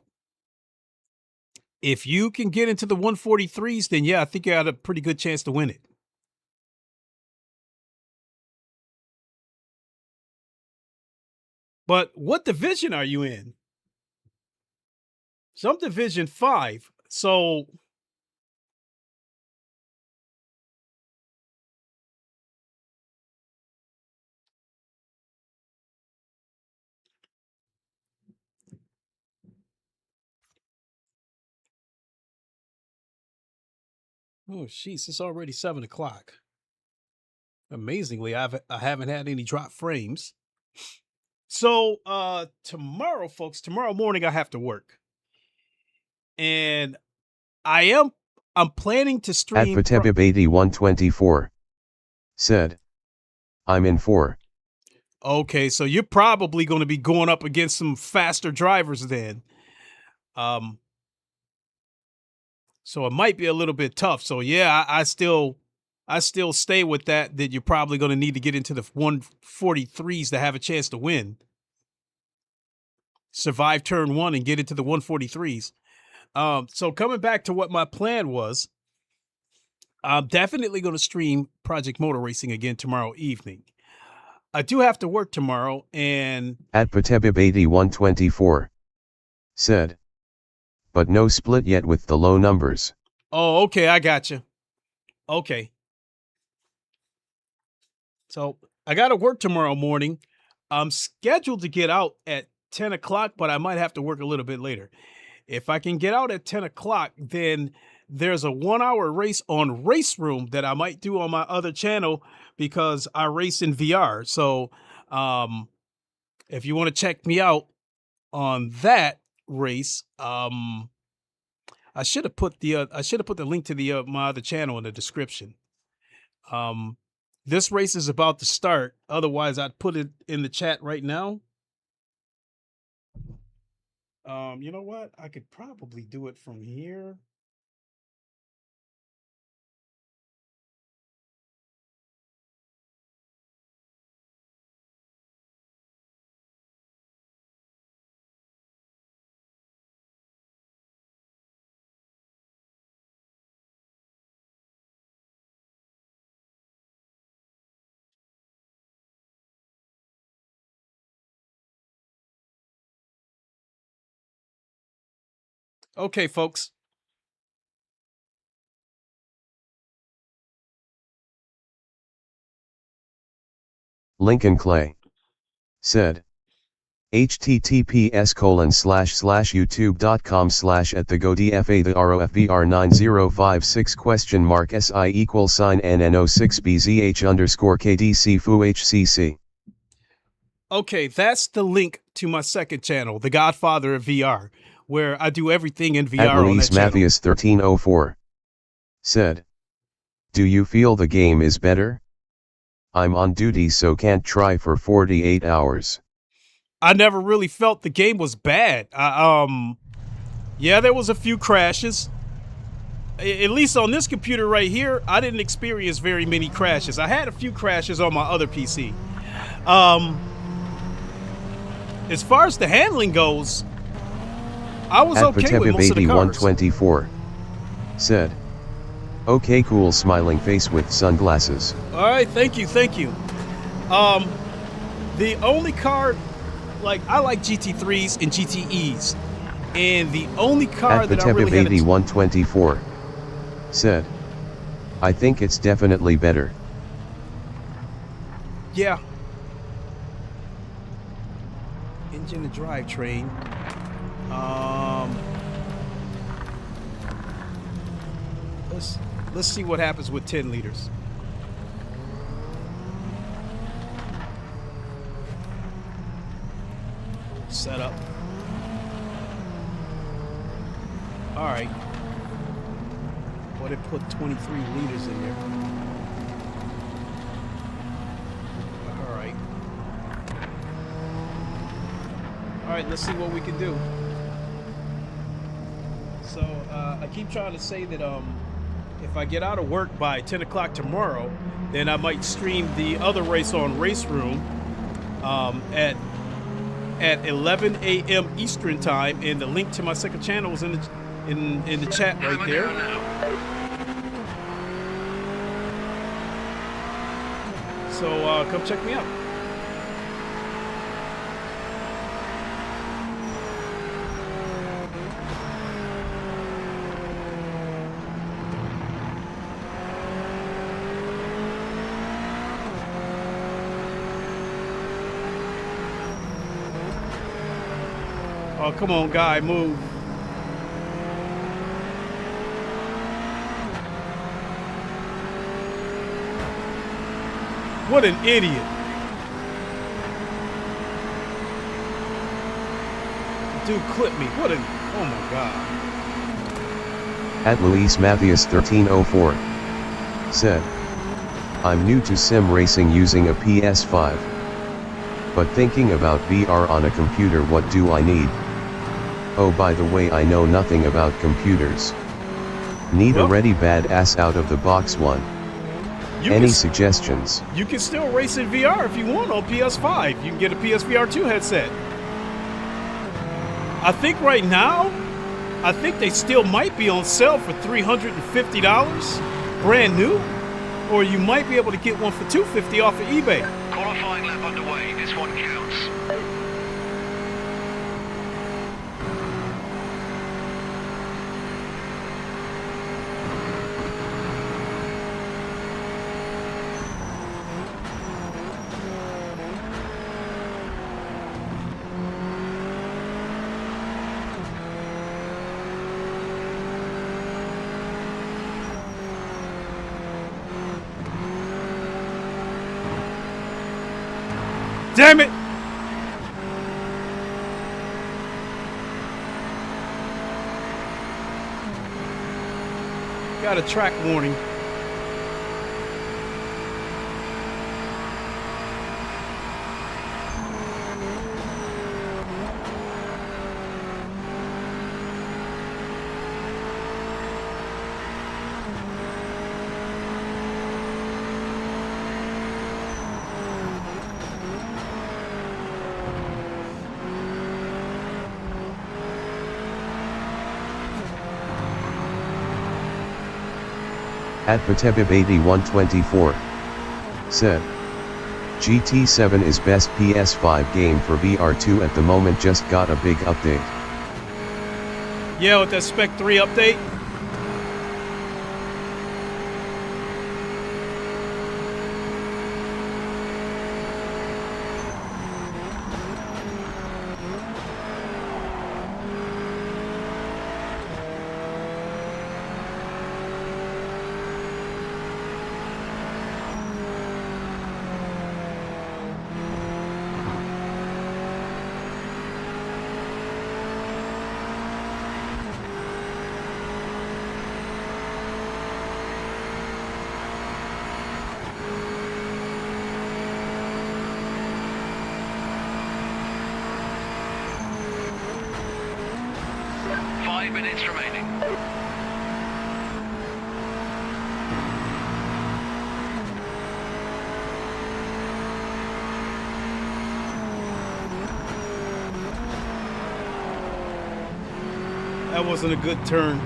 if you can get into the 143s, then yeah, I think you got a pretty good chance to win it. But what division are you in? Some division 5. So oh, jeez, it's already 7 o'clock. Amazingly, I haven't had any drop frames. So tomorrow, folks, tomorrow morning I have to work. And I'm planning to stream. Atpatebib8124 said, I'm in 4. Okay, so you're probably going to be going up against some faster drivers then. So it might be a little bit tough. So yeah, I still stay with that you're probably going to need to get into the 143s to have a chance to win. Survive turn 1 and get into the 143s. So coming back to what my plan was, I'm definitely going to stream Project Motor Racing again tomorrow evening. I do have to work tomorrow, and Atpatebib8124 said, but no split yet with the low numbers. Oh, okay, I got you. Okay. So I got to work tomorrow morning. I'm scheduled to get out at 10 o'clock, but I might have to work a little bit later. If I can get out at 10 o'clock, then there's a 1-hour race on Race Room that I might do on my other channel because I race in VR. So if you want to check me out on that race, I should have put the link to my other channel in the description. This race is about to start. Otherwise, I'd put it in the chat right now. You know what? I could probably do it from here. Okay, folks. Lincoln Clay said, https://youtube.com/@thegodfa the ROFBR9056 SI =NN06BZH_KDC FUHCC. Okay, that's the link to my second channel, The Godfather of VR, where I do everything in VR on that channel. Matthews1304 said, do you feel the game is better? I'm on duty so can't try for 48 hours. I never really felt the game was bad. Yeah, there was a few crashes. At least on this computer right here, I didn't experience very many crashes. I had a few crashes on my other PC. As far as the handling goes, I was okay with most of the cars. 124 said, "Okay, cool," smiling face with sunglasses. All right, thank you, thank you. The only car, like, I like GT3s and GTEs, and the only car that I really had 124 said, "I think it's definitely better." Yeah. Engine and drivetrain. Let's see what happens with 10 liters. Setup. All right. Well, they put 23 liters in there. All right. All right, let's see what we can do. So I keep trying to say that if I get out of work by 10 o'clock tomorrow, then I might stream the other race on Race Room at 11 a.m. Eastern time, and the link to my second channel is in the chat right there. So come check me out. Oh, come on, guy, move. What an idiot. Dude, clip me. What an, oh my God. At Luis Matthias 1304 said, "I'm new to sim racing using a PS5. But thinking about VR on a computer, what do I need? Oh, by the way, I know nothing about computers. Need a ready badass out of the box one. Any suggestions?" You can still race in VR if you want on PS5. You can get a PSVR 2 headset. I think right now, I think they still might be on sale for $350, brand new, or you might be able to get one for $250 off of eBay. Qualifying lap underway. This one counts. Damn it! Got a track warning. At Patebib8124 said, "GT7 is best PS5 game for VR2 at the moment, just got a big update." Yeah, with that Spec 3 update. 5 minutes remaining. That wasn't a good turn.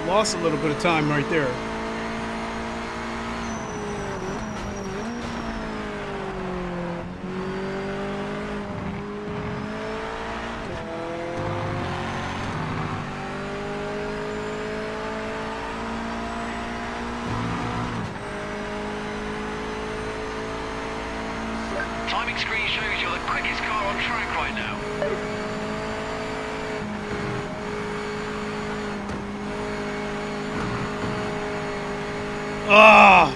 Lost a little bit of time right there. Timing screen shows you're the quickest car on track right now. Ah!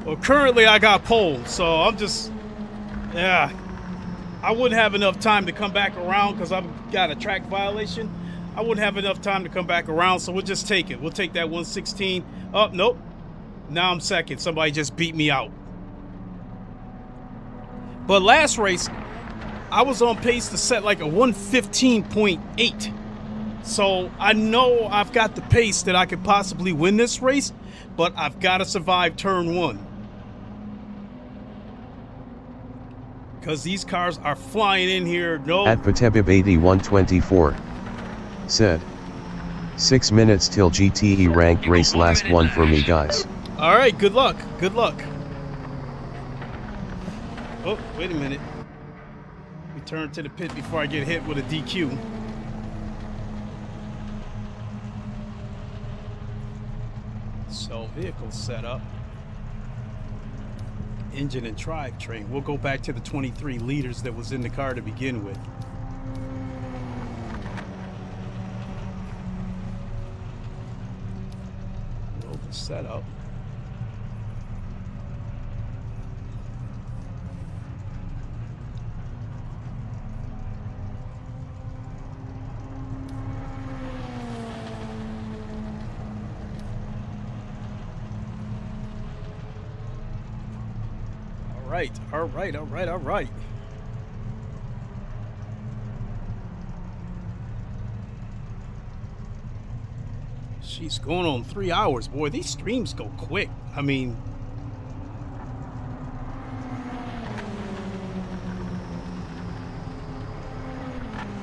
Well, currently I got pole, so I'm just, yeah. I wouldn't have enough time to come back around because I've got a track violation. I wouldn't have enough time to come back around, so we'll just take it. We'll take that 116. Oh, nope. Now I'm second. Somebody just beat me out. But last race, I was on pace to set like a 115.8. So I know I've got the pace that I could possibly win this race, but I've got to survive turn one. Because these cars are flying in here. No. At Patebib8124 said, 6 minutes till GTE ranked race last one for me, guys. All right, good luck. Good luck. Oh, wait a minute. Return to the pit before I get hit with a DQ. So vehicle setup, engine and drivetrain. We'll go back to the 23 liters that was in the car to begin with. Well, the setup. All right. She's going on 3 hours. Boy, these streams go quick. I mean,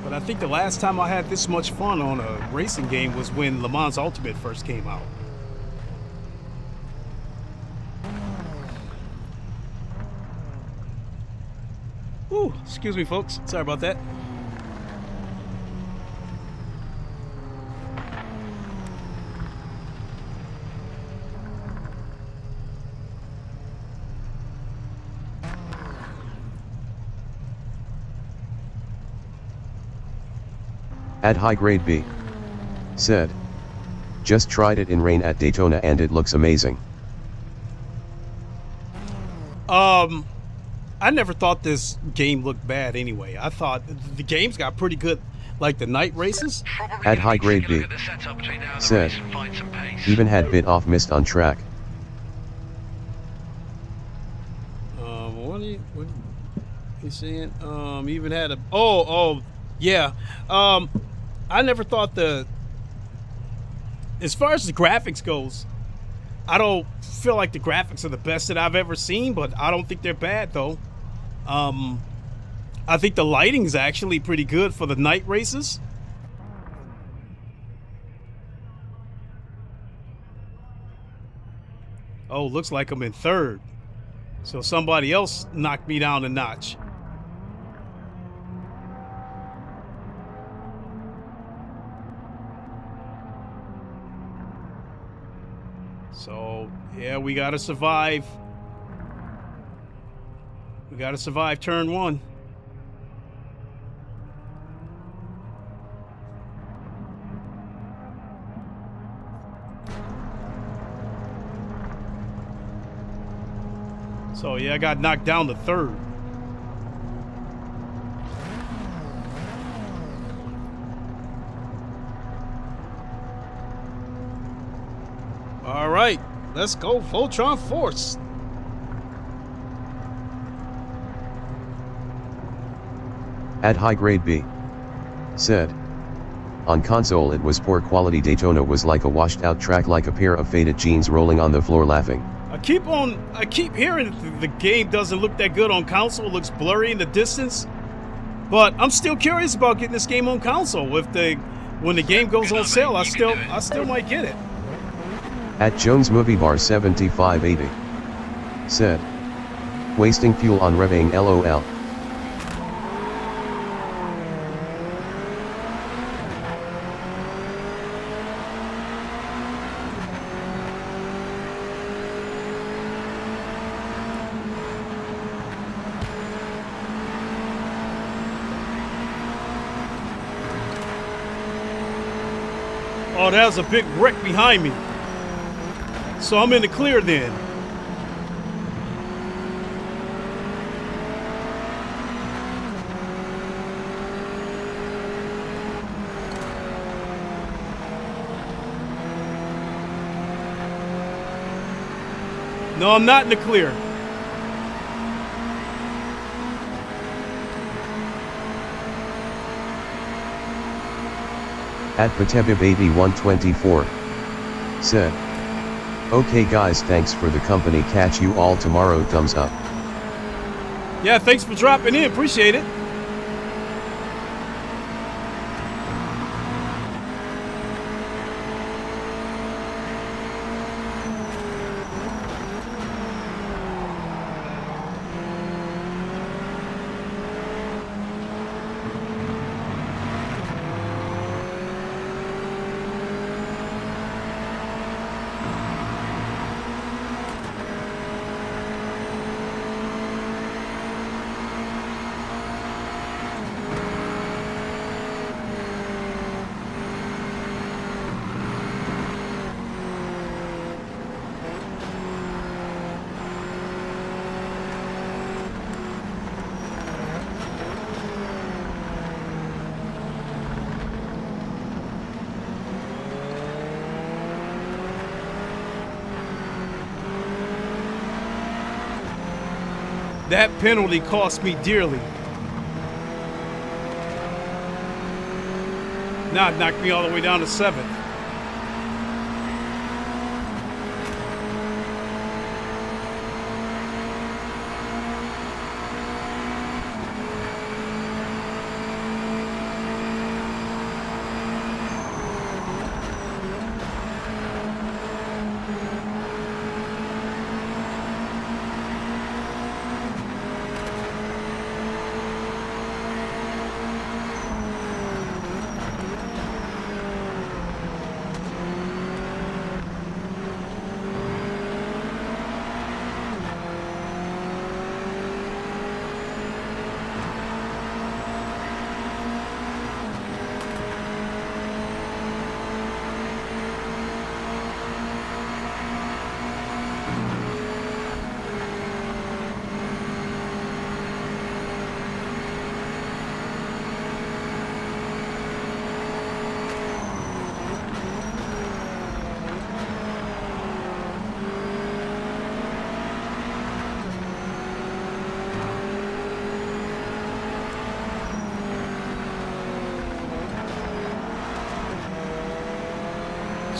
but I think the last time I had this much fun on a racing game was when Le Mans Ultimate first came out. Ooh, excuse me, folks. Sorry about that. At high grade B. Said. Just tried it in rain at Daytona and it looks amazing. I never thought this game looked bad anyway. I thought the game's got pretty good, like the night races. At high grade B. Said. Even had bit off missed on track. What are you saying? Even had a, yeah. I never thought as far as the graphics goes, I don't feel like the graphics are the best that I've ever seen, but I don't think they're bad though. I think the lighting's actually pretty good for the night races. Oh, looks like I'm in third. So somebody else knocked me down a notch. So, yeah, we gotta survive. We gotta survive turn one. So, yeah, I got knocked down to third. All right, let's go, Voltron Force. At high grade B. Said. On console it was poor quality. Daytona was like a washed out track, like a pair of faded jeans rolling on the floor laughing. I keep hearing that the game doesn't look that good on console. It looks blurry in the distance. But I'm still curious about getting this game on console. When the game goes on sale, I still might get it. At Jones Movie Bar 7580. Said. Wasting fuel on revving LOL. Oh, that was a big wreck behind me. So I'm in the clear then. No, I'm not in the clear. At Patebib8124. Said. Okay guys, thanks for the company, catch you all tomorrow, thumbs up. Yeah, thanks for dropping in, appreciate it. That penalty cost me dearly. Now it knocked me all the way down to 7th.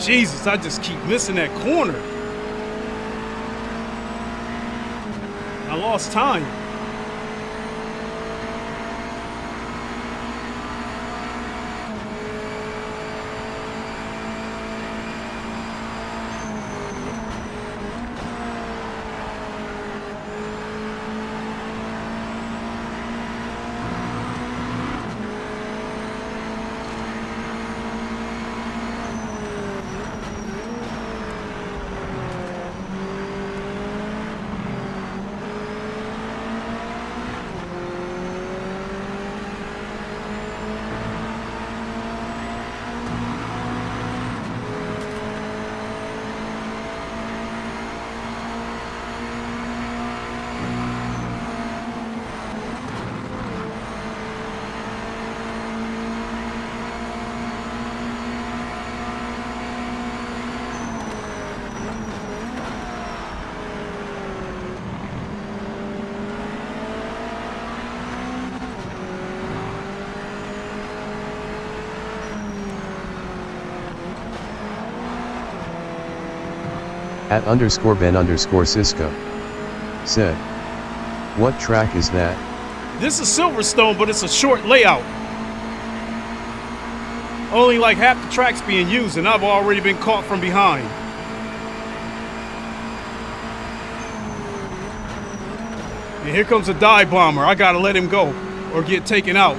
Jesus, I just keep missing that corner. I lost time. @_Ben_Cisco said, "What track is that?" This is Silverstone, but it's a short layout. Only like half the track's being used, and I've already been caught from behind. And here comes a dive bomber. I gotta let him go or get taken out.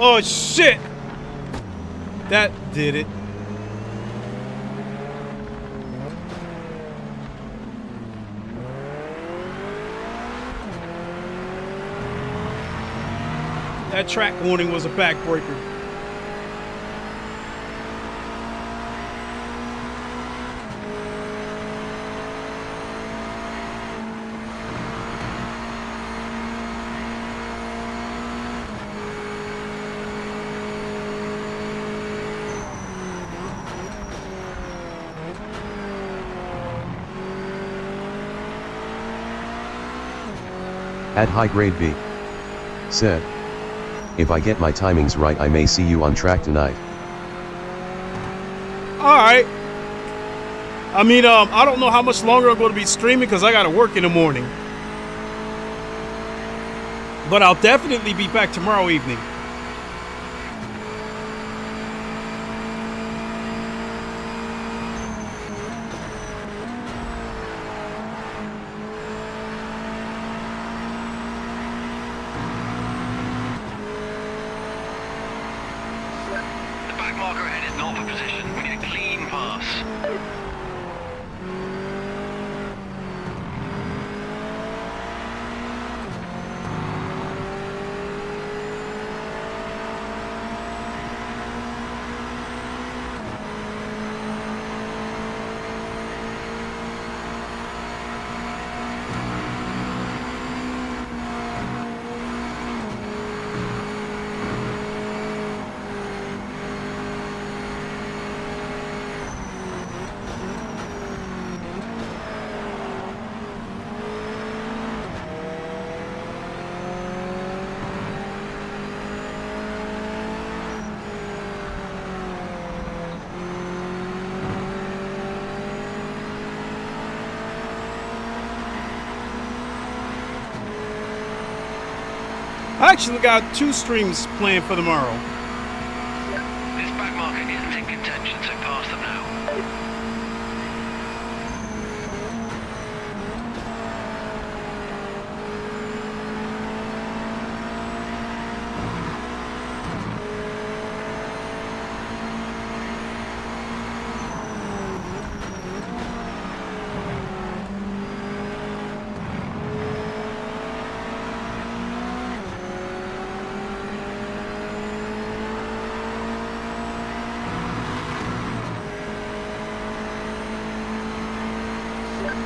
Oh shit! That did it. That track warning was a backbreaker. @HighGradeB said, "If I get my timings right, I may see you on track tonight." Alright. I mean, I don't know how much longer I'm going to be streaming because I got to work in the morning. But I'll definitely be back tomorrow evening. I actually got 2 streams planned for tomorrow. This back marker isn't in contention, so pass them now.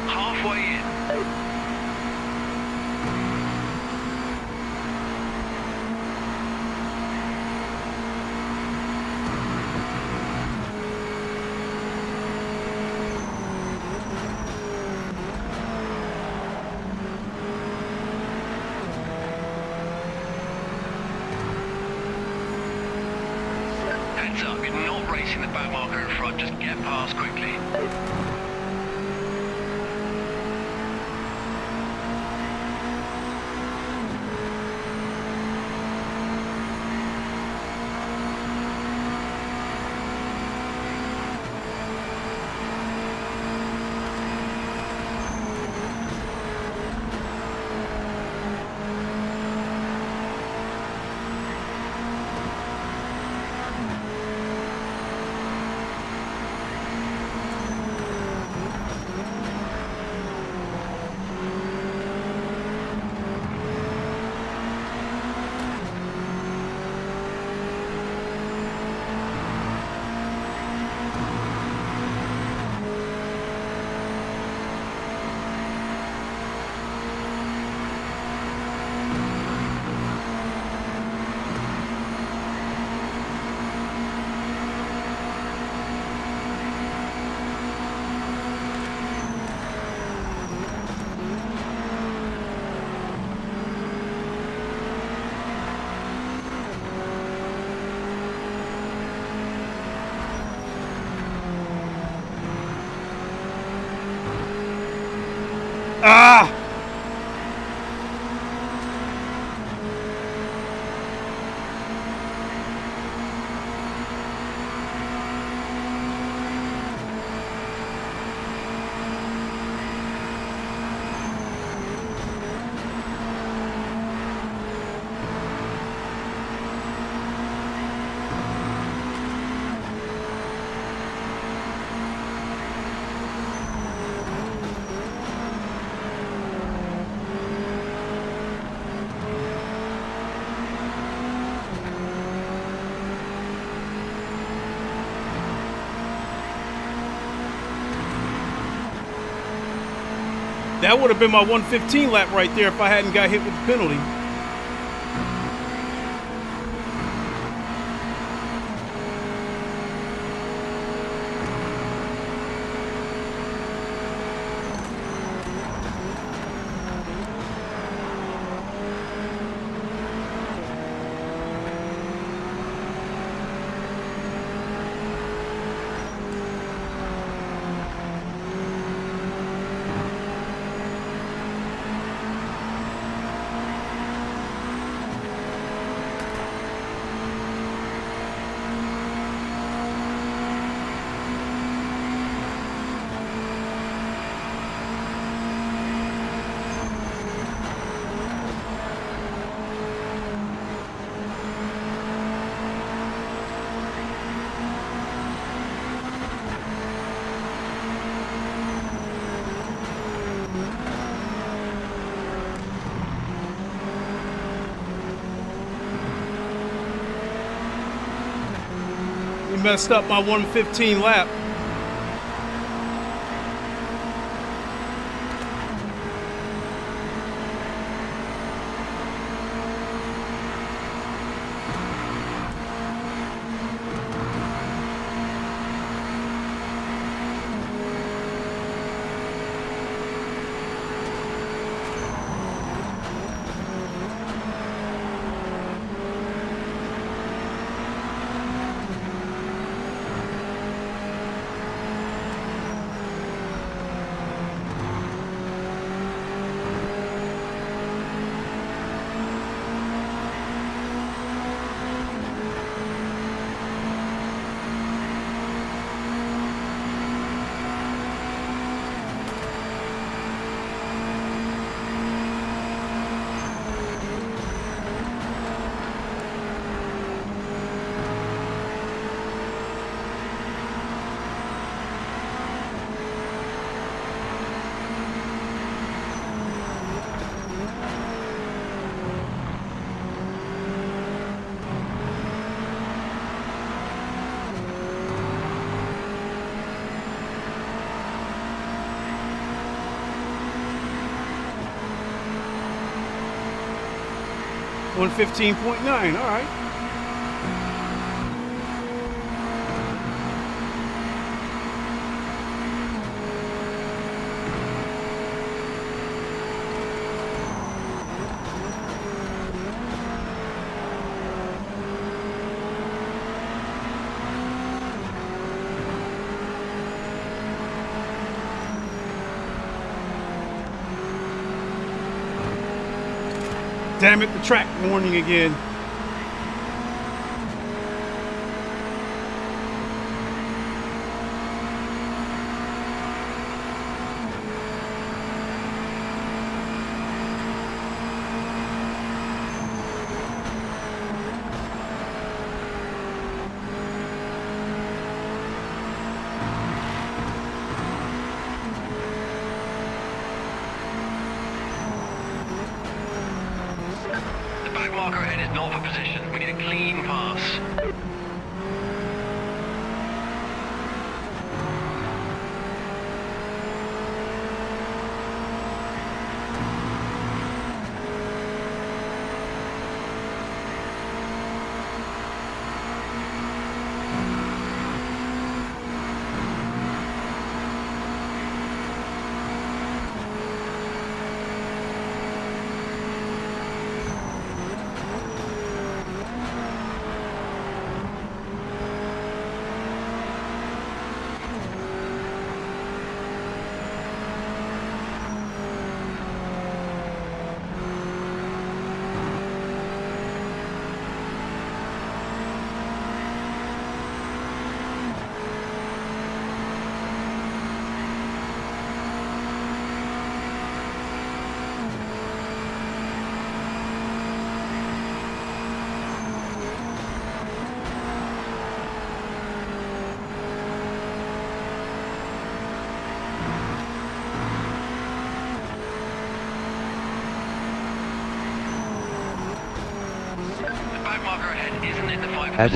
Halfway in. Heads up, you're not racing the back marker in front, just get past quickly. Ah! That would have been my 115 lap right there if I hadn't got hit with the penalty. Messed up my 115 lap. 115.9, all right. Damn it, the track warning again. Marker ahead is not for position. We need a clean pass.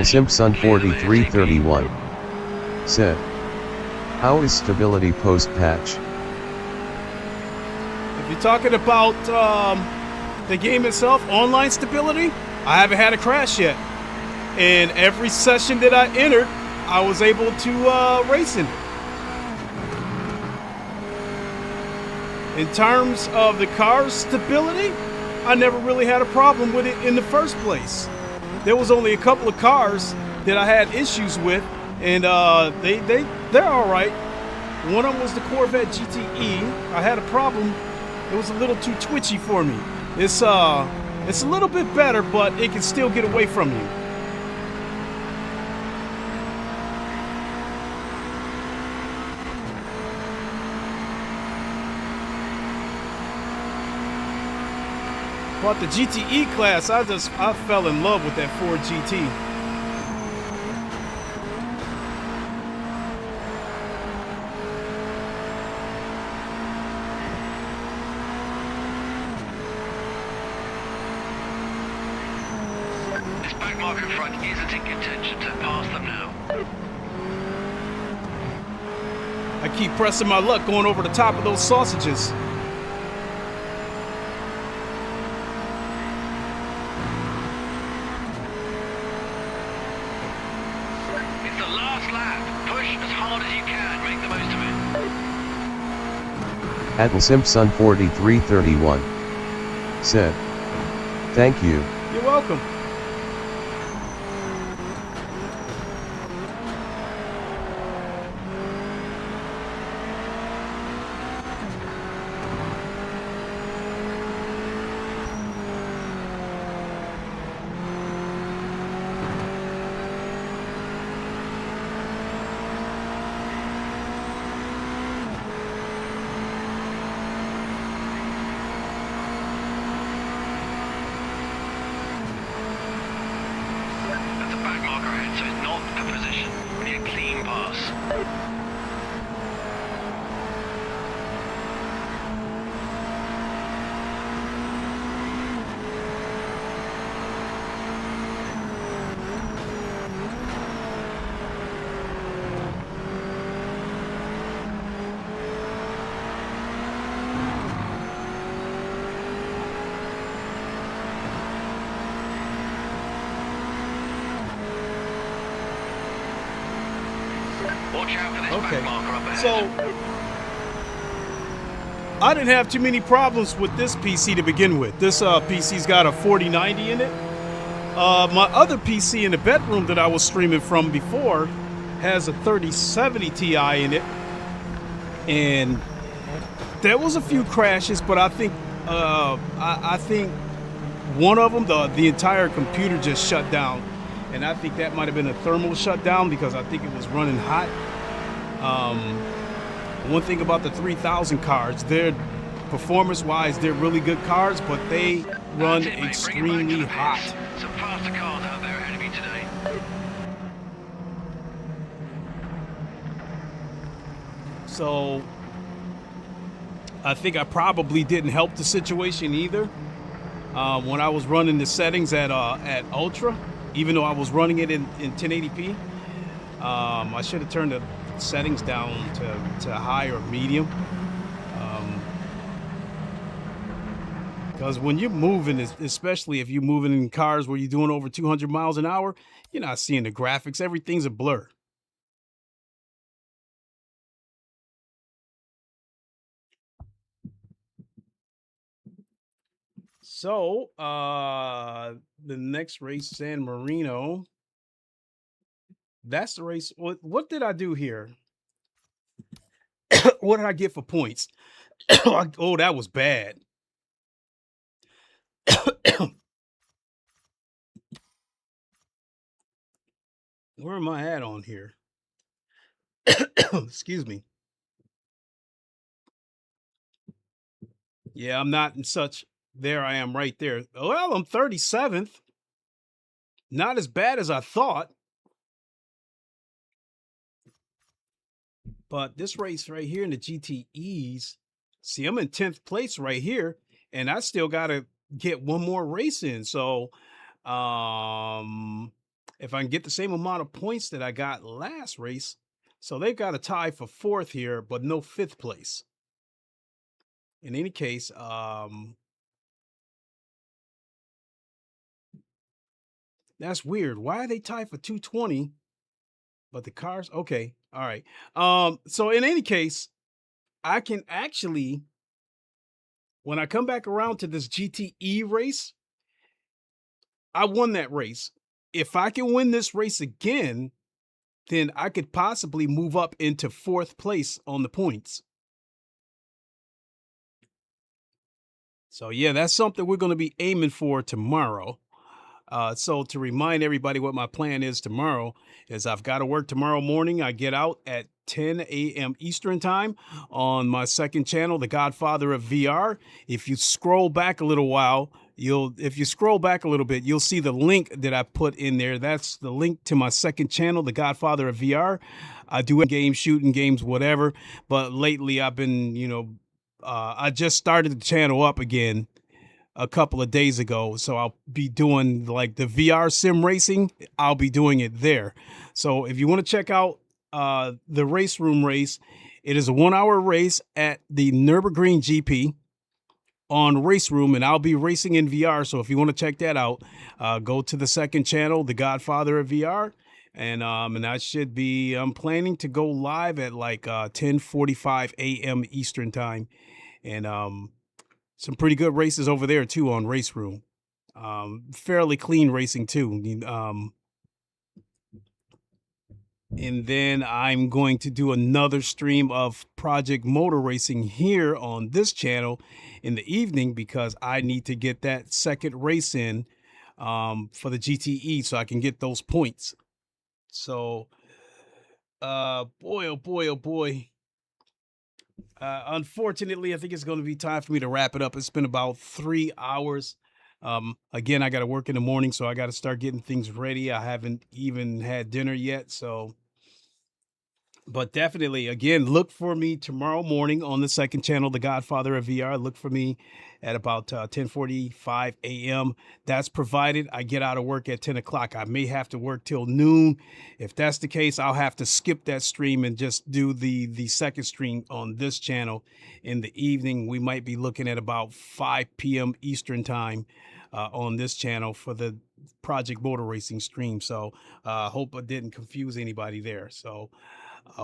Simpson 4331 said, "How is stability post-patch?" If you're talking about the game itself, online stability, I haven't had a crash yet. And every session that I entered, I was able to race in it. In terms of the car's stability, I never really had a problem with it in the first place. There was only a couple of cars that I had issues with, and they're all right. One of them was the Corvette GTE. I had a problem. It was a little too twitchy for me. It's a little bit better, but it can still get away from you. But the GTE class, I fell in love with that Ford GT. This back marker in front isn't in contention to pass them now. I keep pressing my luck going over the top of those sausages. Simpson 4331 said, "Thank you." You're welcome. Watch out for this Okay. back marker up ahead. So I didn't have too many problems with this PC to begin with. This PC's got a 4090 in it. My other PC in the bedroom that I was streaming from before has a 3070 Ti in it, and there was a few crashes, but I think one of them, the entire computer just shut down, and I think that might have been a thermal shutdown because I think it was running hot. One thing about the 3000 cards, they're performance-wise, they're really good cards, but they run That's it, mate. Bring it back to extremely the hot. pits. Some faster cars out there ahead of you today. So I think I probably didn't help the situation either. When I was running the settings at Ultra, even though I was running it in 1080p, I should have turned the settings down to high or medium. Because when you're moving, especially if you're moving in cars where you're doing over 200 miles an hour, you're not seeing the graphics. Everything's a blur. So, the next race, San Marino. That's the race. What did I do here? What did I get for points? Oh, that was bad. Where am I at on here? Excuse me. Yeah, I'm not in such. There I am right there. Well, I'm 37th. Not as bad as I thought. But this race right here in the GTEs, see, I'm in 10th place right here, and I still got to get one more race in. So, if I can get the same amount of points that I got last race, so they've got a tie for 4th here, but no 5th place. In any case, that's weird. Why are they tied for 220? But the cars, okay, all right. So in any case, I can actually, when I come back around to this GTE race, I won that race. If I can win this race again, then I could possibly move up into 4th place on the points. So yeah, that's something we're going to be aiming for tomorrow. So to remind everybody what my plan is tomorrow is I've got to work tomorrow morning. I get out at 10 a.m. Eastern time on my second channel, The Godfather of VR. If you scroll back a little while, if you scroll back a little bit, you'll see the link that I put in there. That's the link to my second channel, The Godfather of VR. I do games, shooting games, whatever. But lately I've been, I just started the channel up again a couple of days ago, so I'll be doing like the VR sim racing. I'll be doing it there. So if you want to check out the race room race, it is a 1-hour race at the Nürburgring GP on Race Room, and I'll be racing in VR. So if you want to check that out, go to the second channel, The Godfather of VR, and I should be. I'm planning to go live at like 10:45 a.m. Eastern time, and some pretty good races over there too on Race Room. Fairly clean racing too. And then I'm going to do another stream of Project Motor Racing here on this channel in the evening because I need to get that second race in for the GTE so I can get those points. So, boy, oh boy, oh boy. Unfortunately, I think it's going to be time for me to wrap it up. It's been about 3 hours. Again, I got to work in the morning, so I got to start getting things ready. I haven't even had dinner yet, so. But definitely, again, look for me tomorrow morning on the second channel, The Godfather of VR. Look for me at about 10:45 a.m. That's provided I get out of work at 10 o'clock. I may have to work till noon. If that's the case, I'll have to skip that stream and just do the second stream on this channel in the evening. We might be looking at about 5 p.m. Eastern time on this channel for the Project Motor Racing stream. So I hope I didn't confuse anybody there. So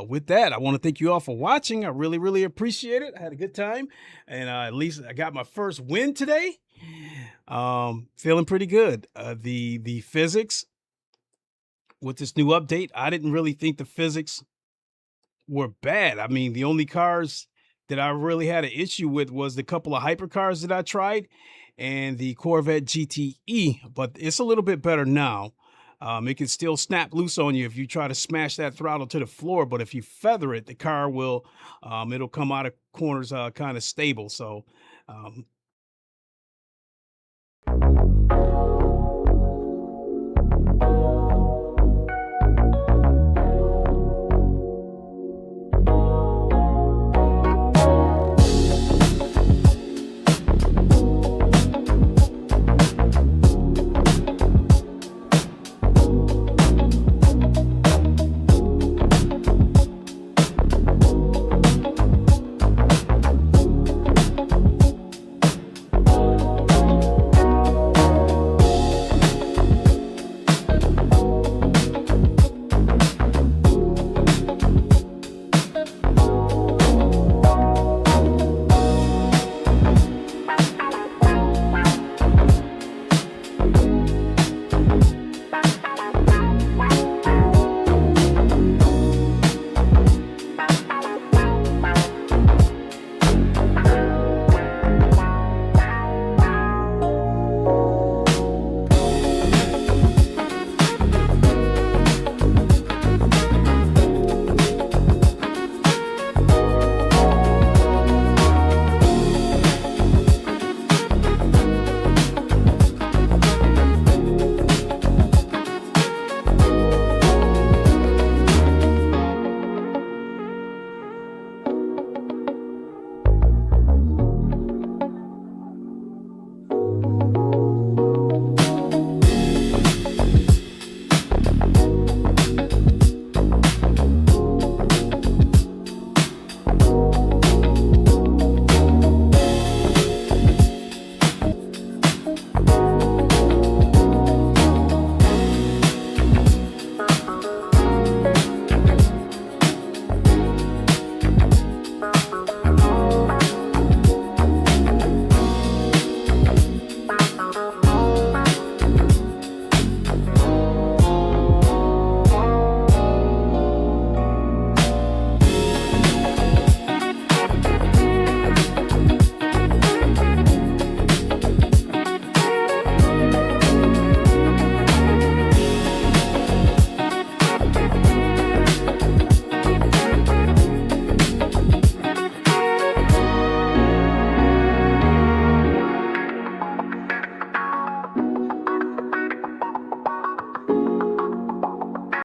with that, I want to thank you all for watching. I really, really appreciate it. I had a good time, and at least I got my first win today. Feeling pretty good. The physics with this new update, I didn't really think the physics were bad. I mean, the only cars that I really had an issue with was the couple of hypercars that I tried and the Corvette GTE, but it's a little bit better now. It can still snap loose on you if you try to smash that throttle to the floor, but if you feather it, the car will, it'll come out of corners kind of stable. So